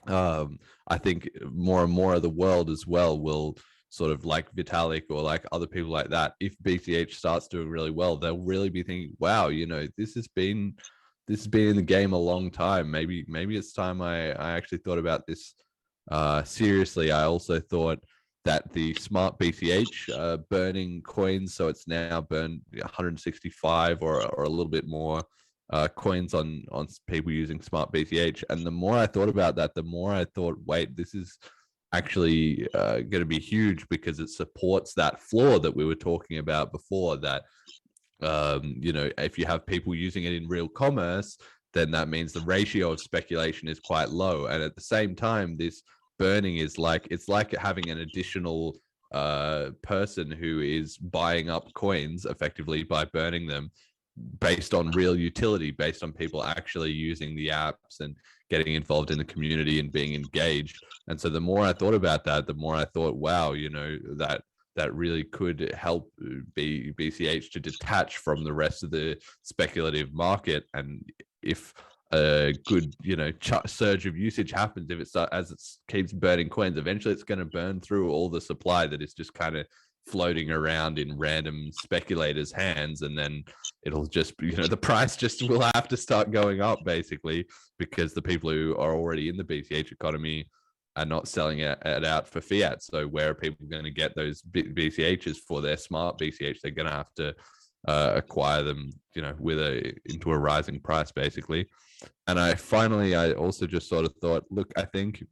Speaker 1: I think more and more of the world as well will sort of, like Vitalik or like other people like that, if BCH starts doing really well, they'll really be thinking, wow, you know, this has been in the game a long time. Maybe it's time I actually thought about this seriously. I also thought that the smart BCH burning coins, so it's now burned 165 or a little bit more coins on people using smart BCH. And the more I thought about that, the more I thought, wait, this is actually going to be huge, because it supports that flaw that we were talking about before, that you know, if you have people using it in real commerce, then that means the ratio of speculation is quite low. And at the same time, this burning is like, it's like having an additional person who is buying up coins effectively by burning them, based on real utility, based on people actually using the apps and getting involved in the community and being engaged. And so the more I thought about that, the more I thought, wow, you know, that really could help BCH to detach from the rest of the speculative market. And if a good, you know, surge of usage happens, if it keeps burning coins, eventually it's going to burn through all the supply that is just kind of floating around in random speculators' hands, and then it'll just, you know, the price just will have to start going up, basically, because the people who are already in the BCH economy are not selling it out for fiat. So where are people going to get those BCHs for their smart BCH? They're going to have to acquire them, you know, into a rising price, basically. And I also just sort of thought, look, I think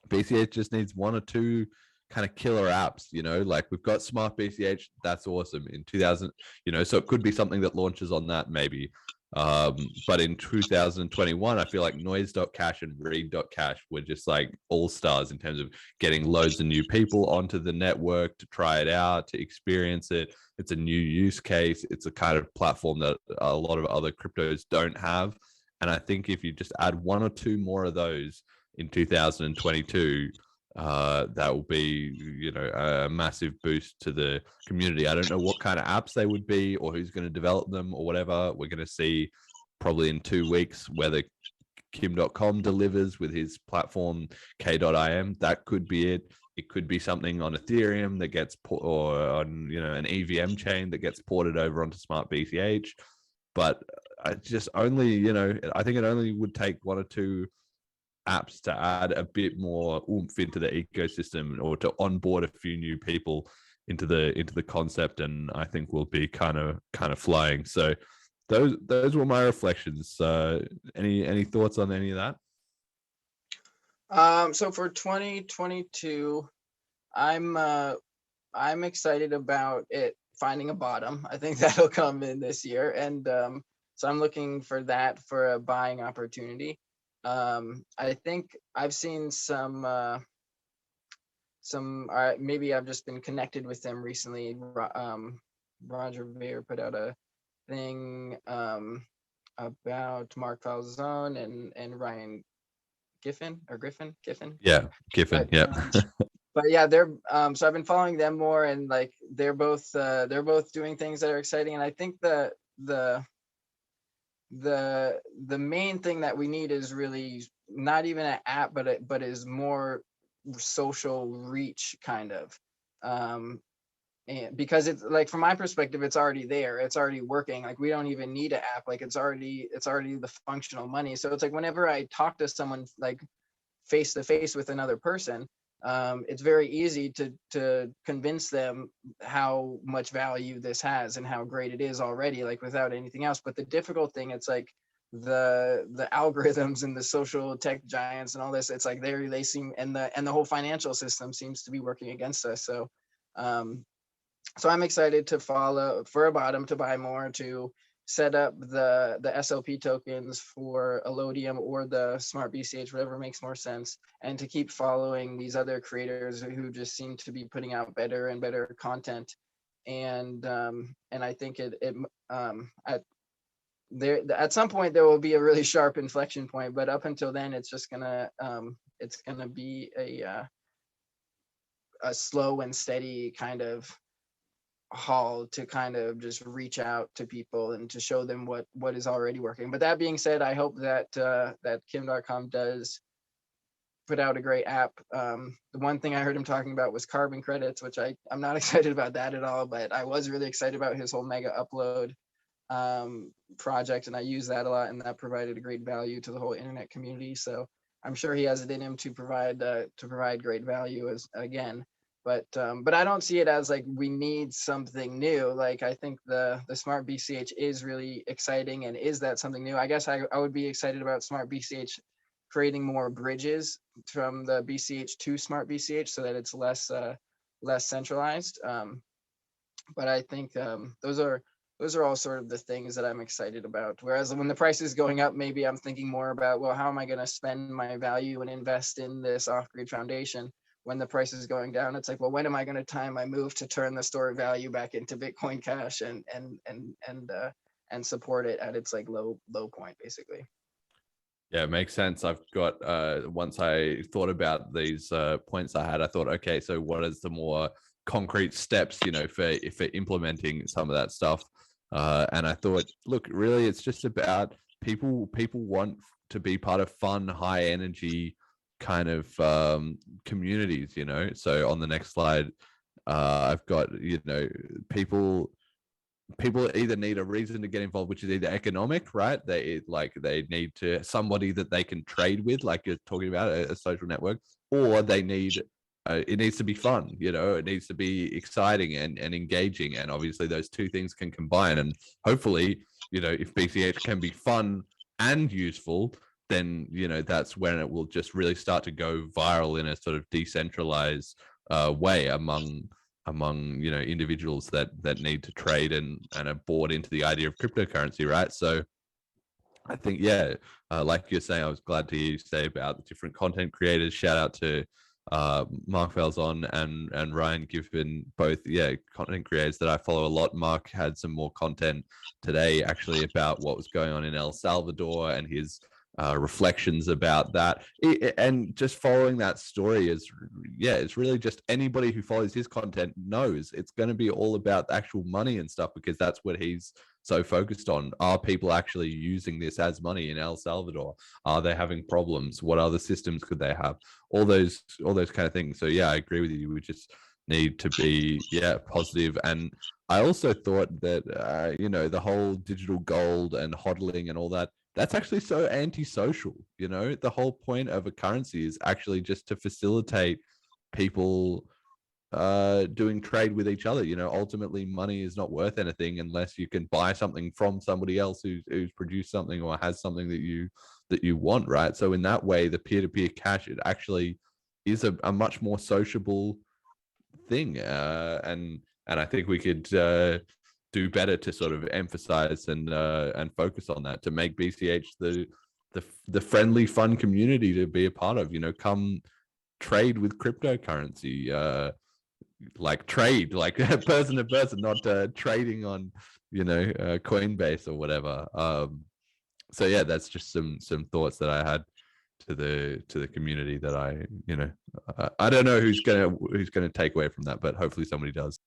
Speaker 1: BCH just needs one or two kind of killer apps, you know, like we've got smart BCH, that's awesome in 2000, you know, so it could be something that launches on that maybe. But in 2021, I feel like noise.cash and read.cash were just like all stars in terms of getting loads of new people onto the network to try it out, to experience it. It's a new use case. It's a kind of platform that a lot of other cryptos don't have. And I think if you just add one or two more of those in 2022, that will be, you know, a massive boost to the community. I don't know what kind of apps they would be or who's going to develop them or whatever. We're going to see probably in 2 weeks whether Kim.com delivers with his platform K.im. That could be it. It could be something on Ethereum that gets or on, you know, an EVM chain that gets ported over onto Smart BCH. But I just only, you know, I think it only would take one or two apps to add a bit more oomph into the ecosystem, or to onboard a few new people into the concept, and I think we'll be kind of flying. So those were my reflections. Any thoughts on any of
Speaker 2: that? So for 2022, I'm excited about it finding a bottom. I think that'll come in this year, and so I'm looking for that for a buying opportunity. I think I've seen some maybe I've just been connected with them recently. Roger Ver put out a thing about Mark Falzone and Ryan Griffin.
Speaker 1: Yeah, Giffen. Yeah.
Speaker 2: But yeah, they're so I've been following them more, and like they're both doing things that are exciting. And I think the main thing that we need is really not even an app, but is more social reach kind of, and because it's like, from my perspective, it's already there, it's already working. Like we don't even need an app, like it's already the functional money. So it's like whenever I talk to someone like face to face with another person, it's very easy to convince them how much value this has and how great it is already, like without anything else. But the difficult thing, it's like the algorithms and the social tech giants and all this. It's like they seem, and the whole financial system seems to be working against us. So so I'm excited to follow for a bottom, to buy more, to set up the SLP tokens for Allodium or the Smart BCH, whatever makes more sense, and to keep following these other creators who just seem to be putting out better and better content. And I think at some point there will be a really sharp inflection point, but up until then it's just gonna be a slow and steady kind of haul to kind of just reach out to people and to show them what is already working. But that being said, I hope that that Kim.com does put out a great app. The one thing I heard him talking about was carbon credits, which I'm not excited about that at all, but I was really excited about his whole mega upload project, and I use that a lot, and that provided a great value to the whole internet community. So I'm sure he has it in him to provide great value again. But I don't see it as like we need something new. Like I think the Smart BCH is really exciting, and is that something new? I guess I would be excited about Smart BCH creating more bridges from the BCH to Smart BCH so that it's less centralized. But I think those are all sort of the things that I'm excited about. Whereas when the price is going up, maybe I'm thinking more about, well, how am I going to spend my value and invest in this off-grid foundation? When the price is going down, it's like, well, when am I going to time my move to turn the store value back into Bitcoin Cash and support it at its like low point, basically.
Speaker 1: Yeah, it makes sense. I've got once I thought about these points I thought, okay, so what is the more concrete steps, for implementing some of that stuff? And I thought, look, really, it's just about people want to be part of fun, high energy kind of communities, So on the next slide, I've got, people either need a reason to get involved, which is either economic, right? They need somebody that they can trade with, like you're talking about, a social network, or they need it needs to be fun, it needs to be exciting and engaging. And obviously those two things can combine. And hopefully, if BCH can be fun and useful, then, that's when it will just really start to go viral in a sort of decentralized way among individuals that need to trade and are bought into the idea of cryptocurrency, right? So I think, like you're saying, I was glad to hear you say about the different content creators. Shout out to Mark Falzon and Ryan Giffen, both content creators that I follow a lot. Mark had some more content today actually about what was going on in El Salvador and his reflections about that, and just following that story it's really just anybody who follows his content knows it's going to be all about actual money and stuff, because that's what he's so focused on. Are people actually using this as money in El Salvador? Are they having problems? What other systems could they have? All those kind of things. So I agree with you. We just need to be positive. And I also thought that the whole digital gold and hodling and all that, that's actually so antisocial. The whole point of a currency is actually just to facilitate people doing trade with each other. Ultimately money is not worth anything unless you can buy something from somebody else who's produced something or has something that you want, right? So in that way, the peer-to-peer cash, it actually is a much more sociable thing, and I think we could do better to sort of emphasize and focus on that, to make BCH the friendly, fun community to be a part of. Come trade with cryptocurrency, like trade, like person to person, not trading on Coinbase or whatever. So that's just some thoughts that I had to the community that I don't know who's gonna take away from that, but hopefully somebody does.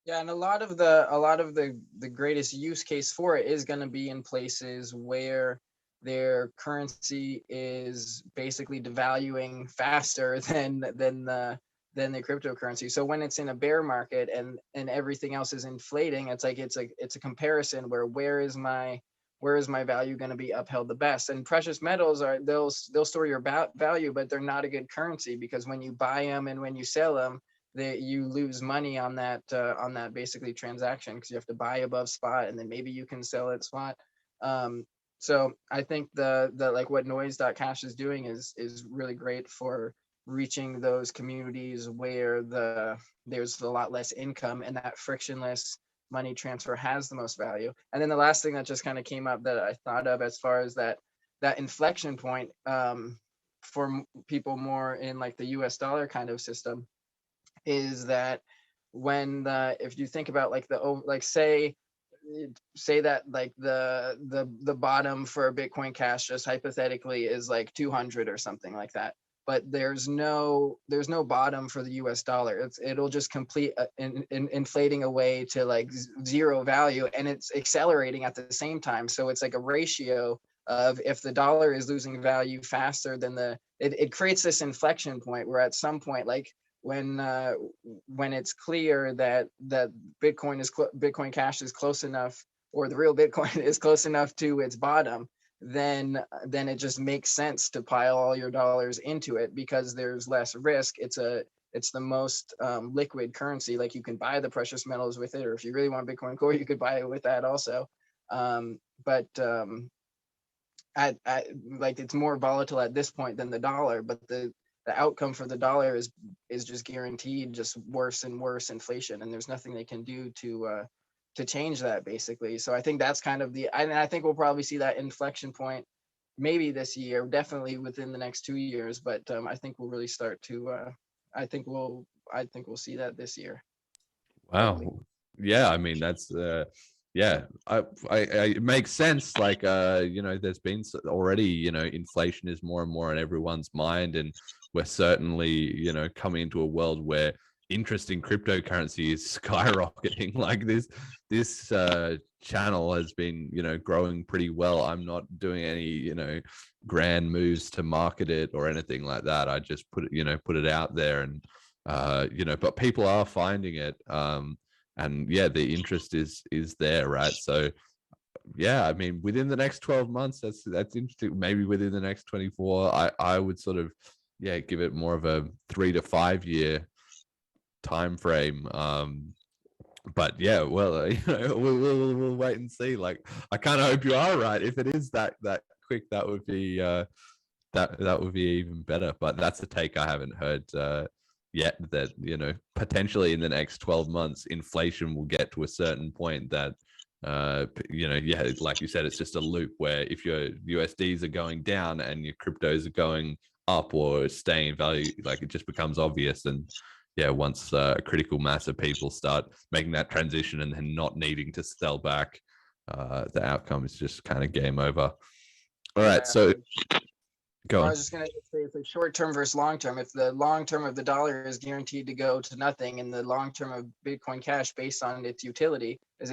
Speaker 2: Yeah, and a lot of the greatest use case for it is going to be in places where their currency is basically devaluing faster than the cryptocurrency. So when it's in a bear market and everything else is inflating, it's a comparison where where is my value going to be upheld the best? And precious metals they'll store your value, but they're not a good currency, because when you buy them and when you sell them, you lose money on that basically transaction, because you have to buy above spot and then maybe you can sell at spot. So I think the like what noise.cash is doing is really great for reaching those communities where there's a lot less income, and that frictionless money transfer has the most value. And then the last thing that just kind of came up that I thought of as far as that inflection point for people more in like the US dollar kind of system is that when if you think about like say that like the bottom for Bitcoin Cash just hypothetically is like 200 or something like that, but there's no bottom for the US dollar. It'll just complete inflating away to like zero value, and it's accelerating at the same time. So it's like a ratio of, if the dollar is losing value faster than it creates this inflection point where at some point, like when it's clear that Bitcoin Cash is close enough, or the real Bitcoin is close enough to its bottom, then it just makes sense to pile all your dollars into it, because there's less risk. It's the most liquid currency. Like, you can buy the precious metals with it, or if you really want Bitcoin Core, you could buy it with that also. But like, it's more volatile at this point than the dollar, but the outcome for the dollar is just guaranteed just worse and worse inflation, and there's nothing they can do to change that, basically. So I think that's kind of and I think we'll probably see that inflection point maybe this year, definitely within the next 2 years, but I think we'll really start to I think we'll see that this year.
Speaker 1: Wow. Yeah, I mean, that's yeah, I it makes sense. Like, there's been already, inflation is more and more on everyone's mind, and we're certainly, coming into a world where interest in cryptocurrency is skyrocketing. Like, this channel has been, growing pretty well. I'm not doing any, grand moves to market it or anything like that. I just put it out there, and but people are finding it. And yeah, the interest is there, right? So yeah, I mean, within the next 12 months, that's interesting. Maybe within the next 24, I would sort of, give it more of a 3 to 5 year time frame. But yeah, well, we'll wait and see. Like, I kind of hope you are right. If it is that quick, that would be that would be even better. But that's a take I haven't heard yet, that potentially in the next 12 months inflation will get to a certain point that like you said, it's just a loop where if your USDs are going down and your cryptos are going up or staying in value, like, it just becomes obvious. And once a critical mass of people start making that transition and then not needing to sell back, the outcome is just kind of game over. All right, so go on.
Speaker 2: I was just going to say, it's like short term versus long term. If the long term of the dollar is guaranteed to go to nothing, and the long term of Bitcoin Cash, based on its utility, is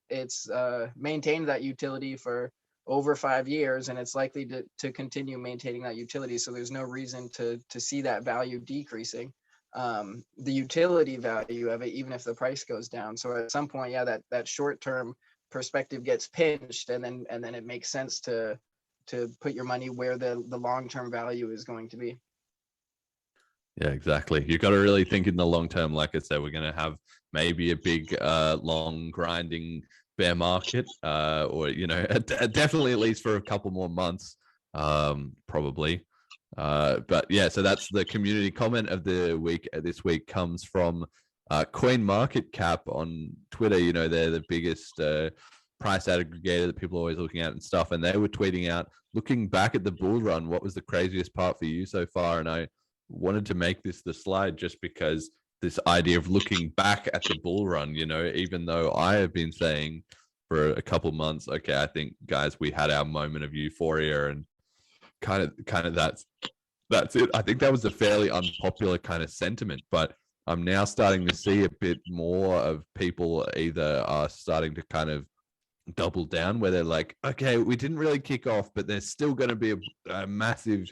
Speaker 2: it's maintained that utility for over 5 years, and it's likely to continue maintaining that utility. So there's no reason to see that value decreasing, the utility value of it, even if the price goes down. So at some point, that short term perspective gets pinched, and then it makes sense to put your money where the long-term value is going to be.
Speaker 1: Yeah, exactly. You've got to really think in the long term. Like I said, we're going to have maybe a big, long grinding bear market, or, definitely at least for a couple more months, probably. But yeah, so that's the community comment of the week. This week comes from CoinMarketCap on Twitter. They're the biggest price aggregator that people are always looking at and stuff, and they were tweeting out, looking back at the bull run, what was the craziest part for you so far? And I wanted to make this the slide just because this idea of looking back at the bull run, even though I have been saying for a couple months, okay, I think, guys, we had our moment of euphoria, and kind of that's it. I think that was a fairly unpopular kind of sentiment, but I'm now starting to see a bit more of people either are starting to kind of double down, where they're like, okay, we didn't really kick off, but there's still going to be a massive,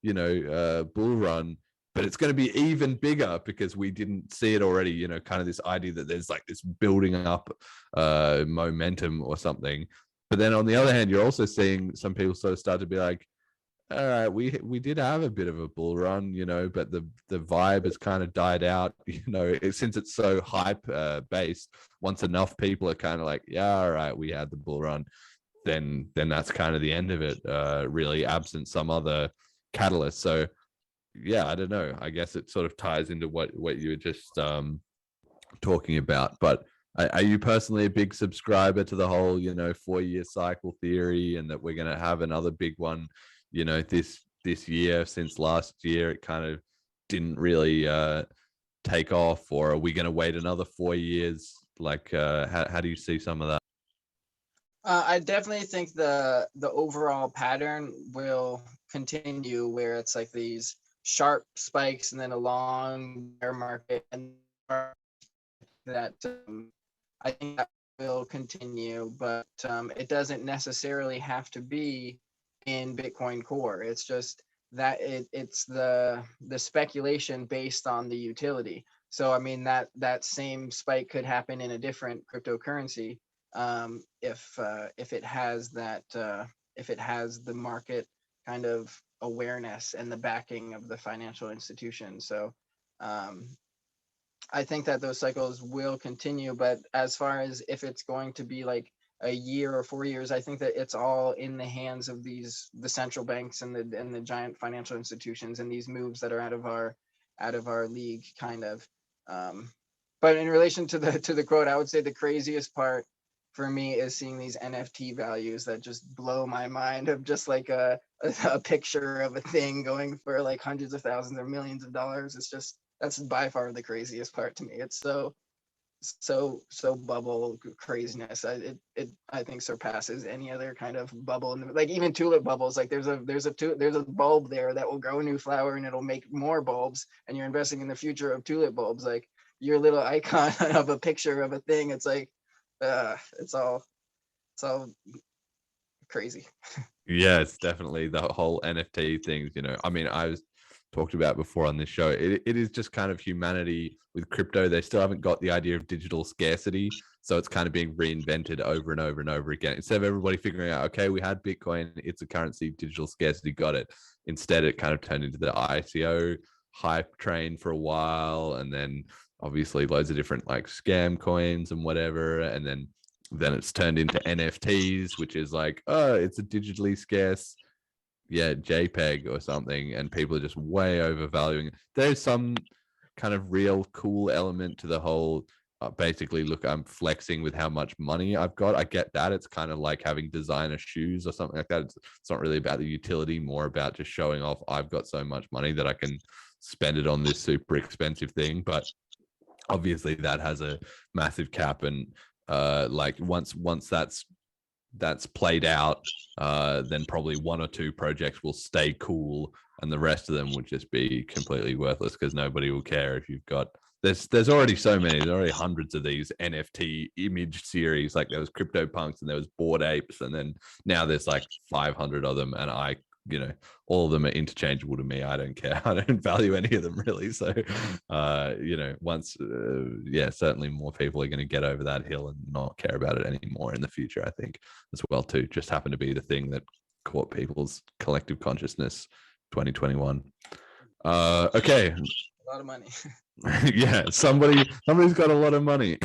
Speaker 1: bull run, but it's going to be even bigger because we didn't see it already. Kind of this idea that there's like this building up momentum or something. But then on the other hand, you're also seeing some people sort of start to be like, all right, we did have a bit of a bull run, but the vibe has kind of died out, since it's so hype based. Once enough people are kind of like, yeah, all right, we had the bull run, then that's kind of the end of it, really, absent some other catalyst. So yeah, I don't know. I guess it sort of ties into what you were just talking about. But are you personally a big subscriber to the whole, 4-year cycle theory, and that we're going to have another big one, this year? Since last year, it kind of didn't really take off, or are we going to wait another 4 years? Like, how do you see some of that?
Speaker 2: I definitely think the overall pattern will continue, where it's like these sharp spikes and then a long bear market, and that I think that will continue, but it doesn't necessarily have to be in Bitcoin Core. It's just that it's the speculation based on the utility. So I mean that same spike could happen in a different cryptocurrency, if it has that if it has the market kind of awareness and the backing of the financial institution. So I think that those cycles will continue, but as far as if it's going to be like a year or 4 years, I think that it's all in the hands of the central banks and the giant financial institutions, and these moves that are out of our league, kind of. But in relation to the quote, I would say the craziest part for me is seeing these NFT values that just blow my mind, of just like a picture of a thing going for like hundreds of thousands or millions of dollars. It's just, that's by far the craziest part to me. It's so bubble craziness. I think surpasses any other kind of bubble. Like even tulip bubbles, like there's a bulb there that will grow a new flower and it'll make more bulbs, and you're investing in the future of tulip bulbs. Like your little icon of a picture of a thing, it's like it's all crazy.
Speaker 1: Yeah, it's definitely the whole NFT things. I mean, I was talked about before on this show. It is just kind of humanity with crypto. They still haven't got the idea of digital scarcity, so it's kind of being reinvented over and over and over again. Instead of everybody figuring out, okay, we had Bitcoin, it's a currency, digital scarcity, got it. Instead, it kind of turned into the ICO hype train for a while, and then obviously loads of different like scam coins and whatever, and then it's turned into NFTs, which is like, oh, it's a digitally scarce JPEG or something, and people are just way overvaluing it. There's some kind of real cool element to the whole basically, look, I'm flexing with how much money I've got. I get that. It's kind of like having designer shoes or something like that. It's not really about the utility, more about just showing off, I've got so much money that I can spend it on this super expensive thing. But obviously that has a massive cap, and like once that's played out, then probably one or two projects will stay cool, and the rest of them would just be completely worthless, because nobody will care if you've got, there's already so many, there's already hundreds of these NFT image series. Like there was CryptoPunks and there was Bored Apes, and then now there's like 500 of them, and all of them are interchangeable to me. I don't care. I don't value any of them really. So once certainly more people are going to get over that hill and not care about it anymore in the future, I think, as well too. Just happened to be the thing that caught people's collective consciousness 2021. Okay,
Speaker 2: A lot of money.
Speaker 1: yeah, somebody's got a lot of money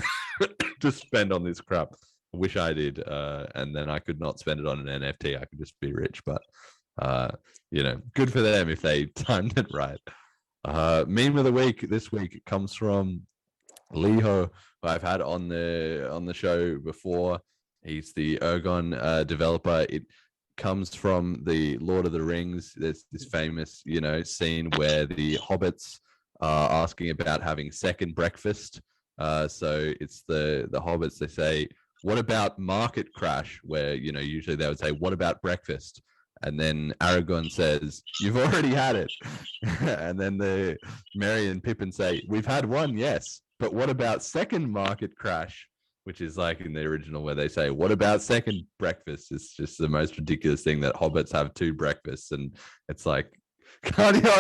Speaker 1: to spend on this crap. I wish I did, and then I could not spend it on an NFT. I could just be rich. But good for them if they timed it right. Meme of the week this week comes from Liho, who I've had on the show before. He's the Ergon developer. It comes from the Lord of the Rings. There's this famous scene where the hobbits are asking about having second breakfast. So it's the hobbits, they say, what about market crash? Where usually they would say, what about breakfast? And then Aragorn says, you've already had it. And then the Merry and Pippin say, we've had one, yes, but what about second market crash? Which is like in the original where they say, what about second breakfast? It's just the most ridiculous thing that hobbits have two breakfasts. And it's like, haven't you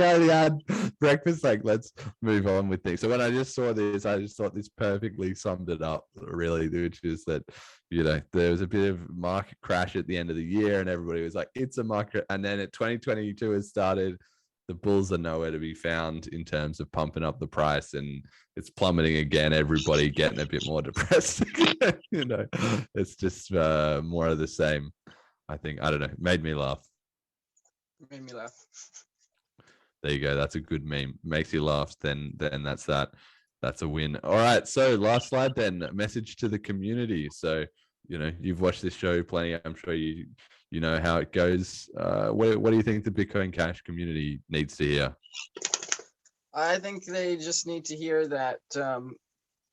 Speaker 1: already had breakfast? Like, let's move on with things. So when I just saw this, I just thought this perfectly summed it up, really, which is that, there was a bit of market crash at the end of the year, and everybody was like, it's a market. And then 2022 has started, the bulls are nowhere to be found in terms of pumping up the price, and it's plummeting again. Everybody getting a bit more depressed. It's just more of the same. I think, I don't know, made me laugh.
Speaker 2: Made me laugh.
Speaker 1: There you go. That's a good meme. Makes you laugh. Then that's that. That's a win. All right. So last slide then. Message to the community. So you've watched this show plenty. I'm sure you know how it goes. What do you think the Bitcoin Cash community needs to hear?
Speaker 2: I think they just need to hear that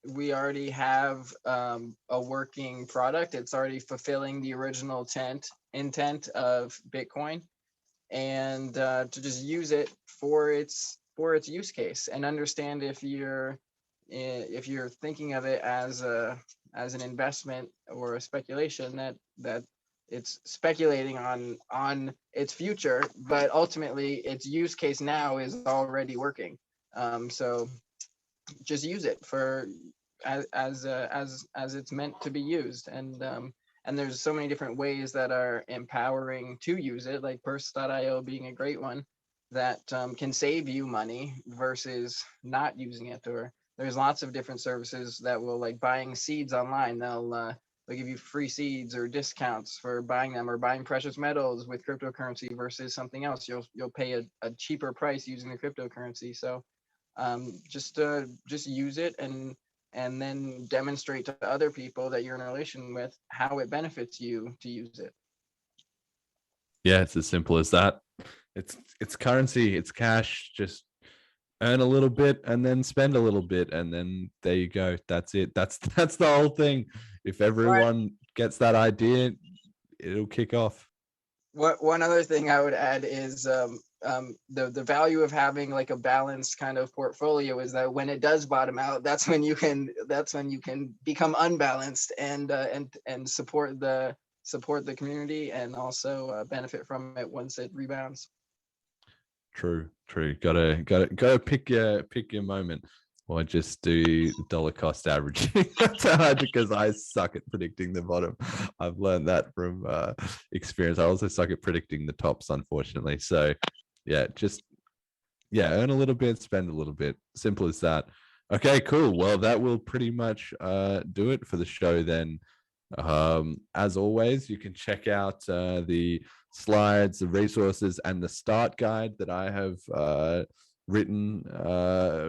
Speaker 2: we already have a working product. It's already fulfilling the original intent of Bitcoin, and to just use it for its use case, and understand if you're thinking of it as an investment or a speculation, that it's speculating on its future, but ultimately its use case now is already working. So just use it for as it's meant to be used, and there's so many different ways that are empowering to use it, like Purse.io being a great one that can save you money versus not using it. Or there's lots of different services that will, like buying seeds online, they'll give you free seeds or discounts for buying them, or buying precious metals with cryptocurrency versus something else. You'll pay a cheaper price using the cryptocurrency. So just use it, and then demonstrate to other people that you're in a relation with how it benefits you to use it.
Speaker 1: Yeah, it's as simple as that. It's currency, it's cash. Just earn a little bit and then spend a little bit, and then there you go. That's it. That's the whole thing. If everyone gets that idea, it'll kick off.
Speaker 2: One other thing I would add is the value of having like a balanced kind of portfolio is that when it does bottom out, that's when you can become unbalanced and support the community, and also benefit from it once it rebounds.
Speaker 1: True. Gotta pick your moment, or just do dollar cost averaging. That's hard, because I suck at predicting the bottom. I've learned that from experience. I also suck at predicting the tops, unfortunately. So earn a little bit, spend a little bit. Simple as that. Okay, cool. Well, that will pretty much do it for the show then. As always, you can check out the slides, the resources, and the start guide that I have written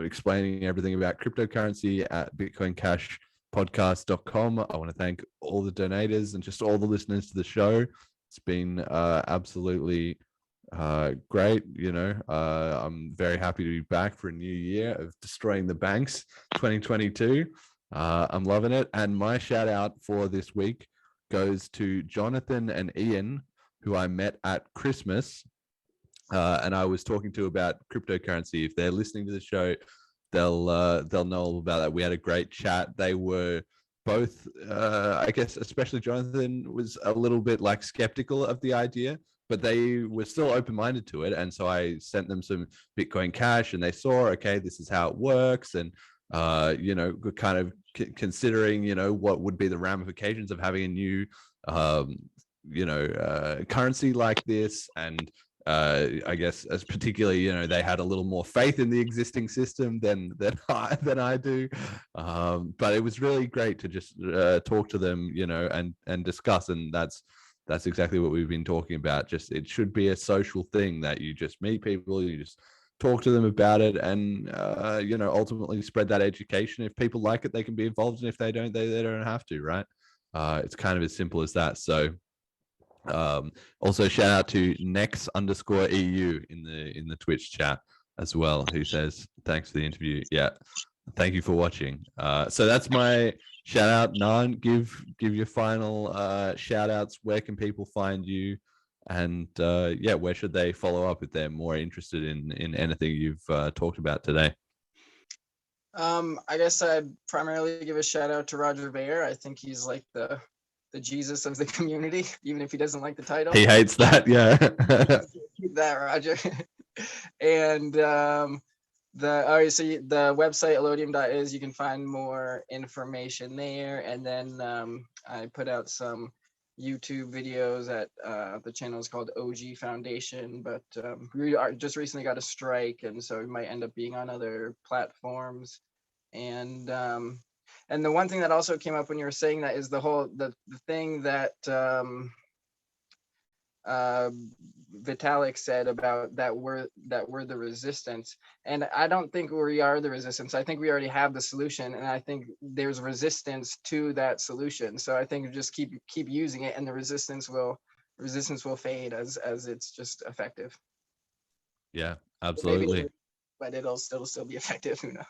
Speaker 1: explaining everything about cryptocurrency at bitcoincashpodcast.com. I want to thank all the donators and just all the listeners to the show. It's been absolutely great. I'm very happy to be back for a new year of destroying the banks 2022. I'm loving it. And my shout out for this week goes to Jonathan and Ian, who I met at Christmas. And I was talking to about cryptocurrency. If they're listening to the show, they'll know all about that. We had a great chat. They were both, I guess, especially Jonathan was a little bit like skeptical of the idea, but they were still open-minded to it. And so I sent them some Bitcoin Cash, and they saw, okay, this is how it works. And, kind of considering, what would be the ramifications of having a new, currency like this. And I guess, as particularly, they had a little more faith in the existing system than I do. But it was really great to just talk to them, and discuss. And that's exactly what we've been talking about. Just, it should be a social thing that you just meet people, you just talk to them about it, and ultimately spread that education. If people like it, they can be involved, and if they don't, they don't have to, right? It's kind of as simple as that. So also shout out to Nex_EU in the Twitch chat as well, who says thanks for the interview. Yeah, thank you for watching. So that's my shout out. Naan, give your final shout outs. Where can people find you? And where should they follow up if they're more interested in anything you've talked about today?
Speaker 2: I guess I'd primarily give a shout out to Roger Ver. I think he's like the Jesus of the community, even if he doesn't like the title.
Speaker 1: He hates that, yeah.
Speaker 2: Keep that, Roger. And the website Allodium.is, you can find more information there. And then I put out some YouTube videos at the channel is called OG Foundation, but we just recently got a strike, and so we might end up being on other platforms. And the one thing that also came up when you were saying that is the thing that Vitalik said about that we're the resistance, and I don't think we are the resistance. I think we already have the solution, and I think there's resistance to that solution. So I think just keep using it, and the resistance will fade as it's just effective.
Speaker 1: Yeah, absolutely.
Speaker 2: But it'll still be effective. Who knows?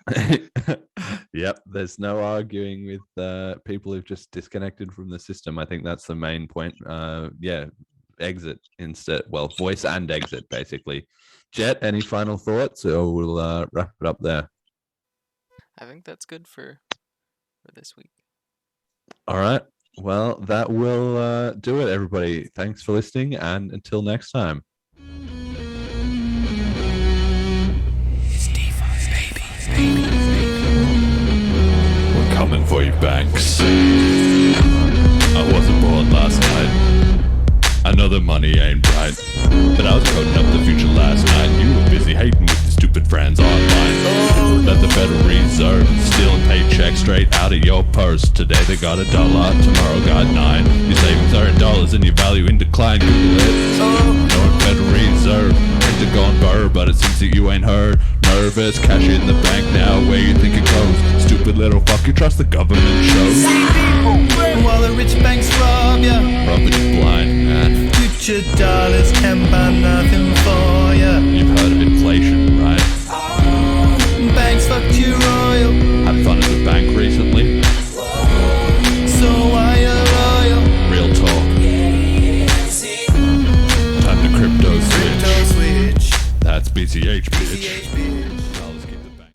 Speaker 1: Yep, there's no arguing with people who've just disconnected from the system. I think that's the main point. Yeah, exit instead. Well, voice and exit, basically. Jet, any final thoughts, or we'll wrap it up there?
Speaker 9: I think that's good for this week.
Speaker 1: All right. Well, that will do it, everybody. Thanks for listening, and until next time.
Speaker 10: We're coming for you, banks. I wasn't born last night. I know the money ain't right, but I was coding up the future last night. You were busy hating with your stupid friends online. Let the Federal Reserve stealing paychecks straight out of your purse. Today they got $1, tomorrow got 9. Your savings are in dollars and your value in decline. Google it. No Federal Reserve, things are going burr, but it seems that you ain't heard. Nervous, cash in the bank now, where you think it goes? Stupid little fuck, you trust the government shows.
Speaker 11: While the rich banks rob ya,
Speaker 10: Robbing you blind, man.
Speaker 11: future dollars can buy nothing for ya.
Speaker 10: You've heard of inflation, right?
Speaker 11: Banks fucked you royal,
Speaker 10: Had fun at the bank recently?
Speaker 11: so why you loyal?
Speaker 10: Real talk. Time to crypto switch.
Speaker 11: Crypto switch.
Speaker 10: That's BCH, bitch.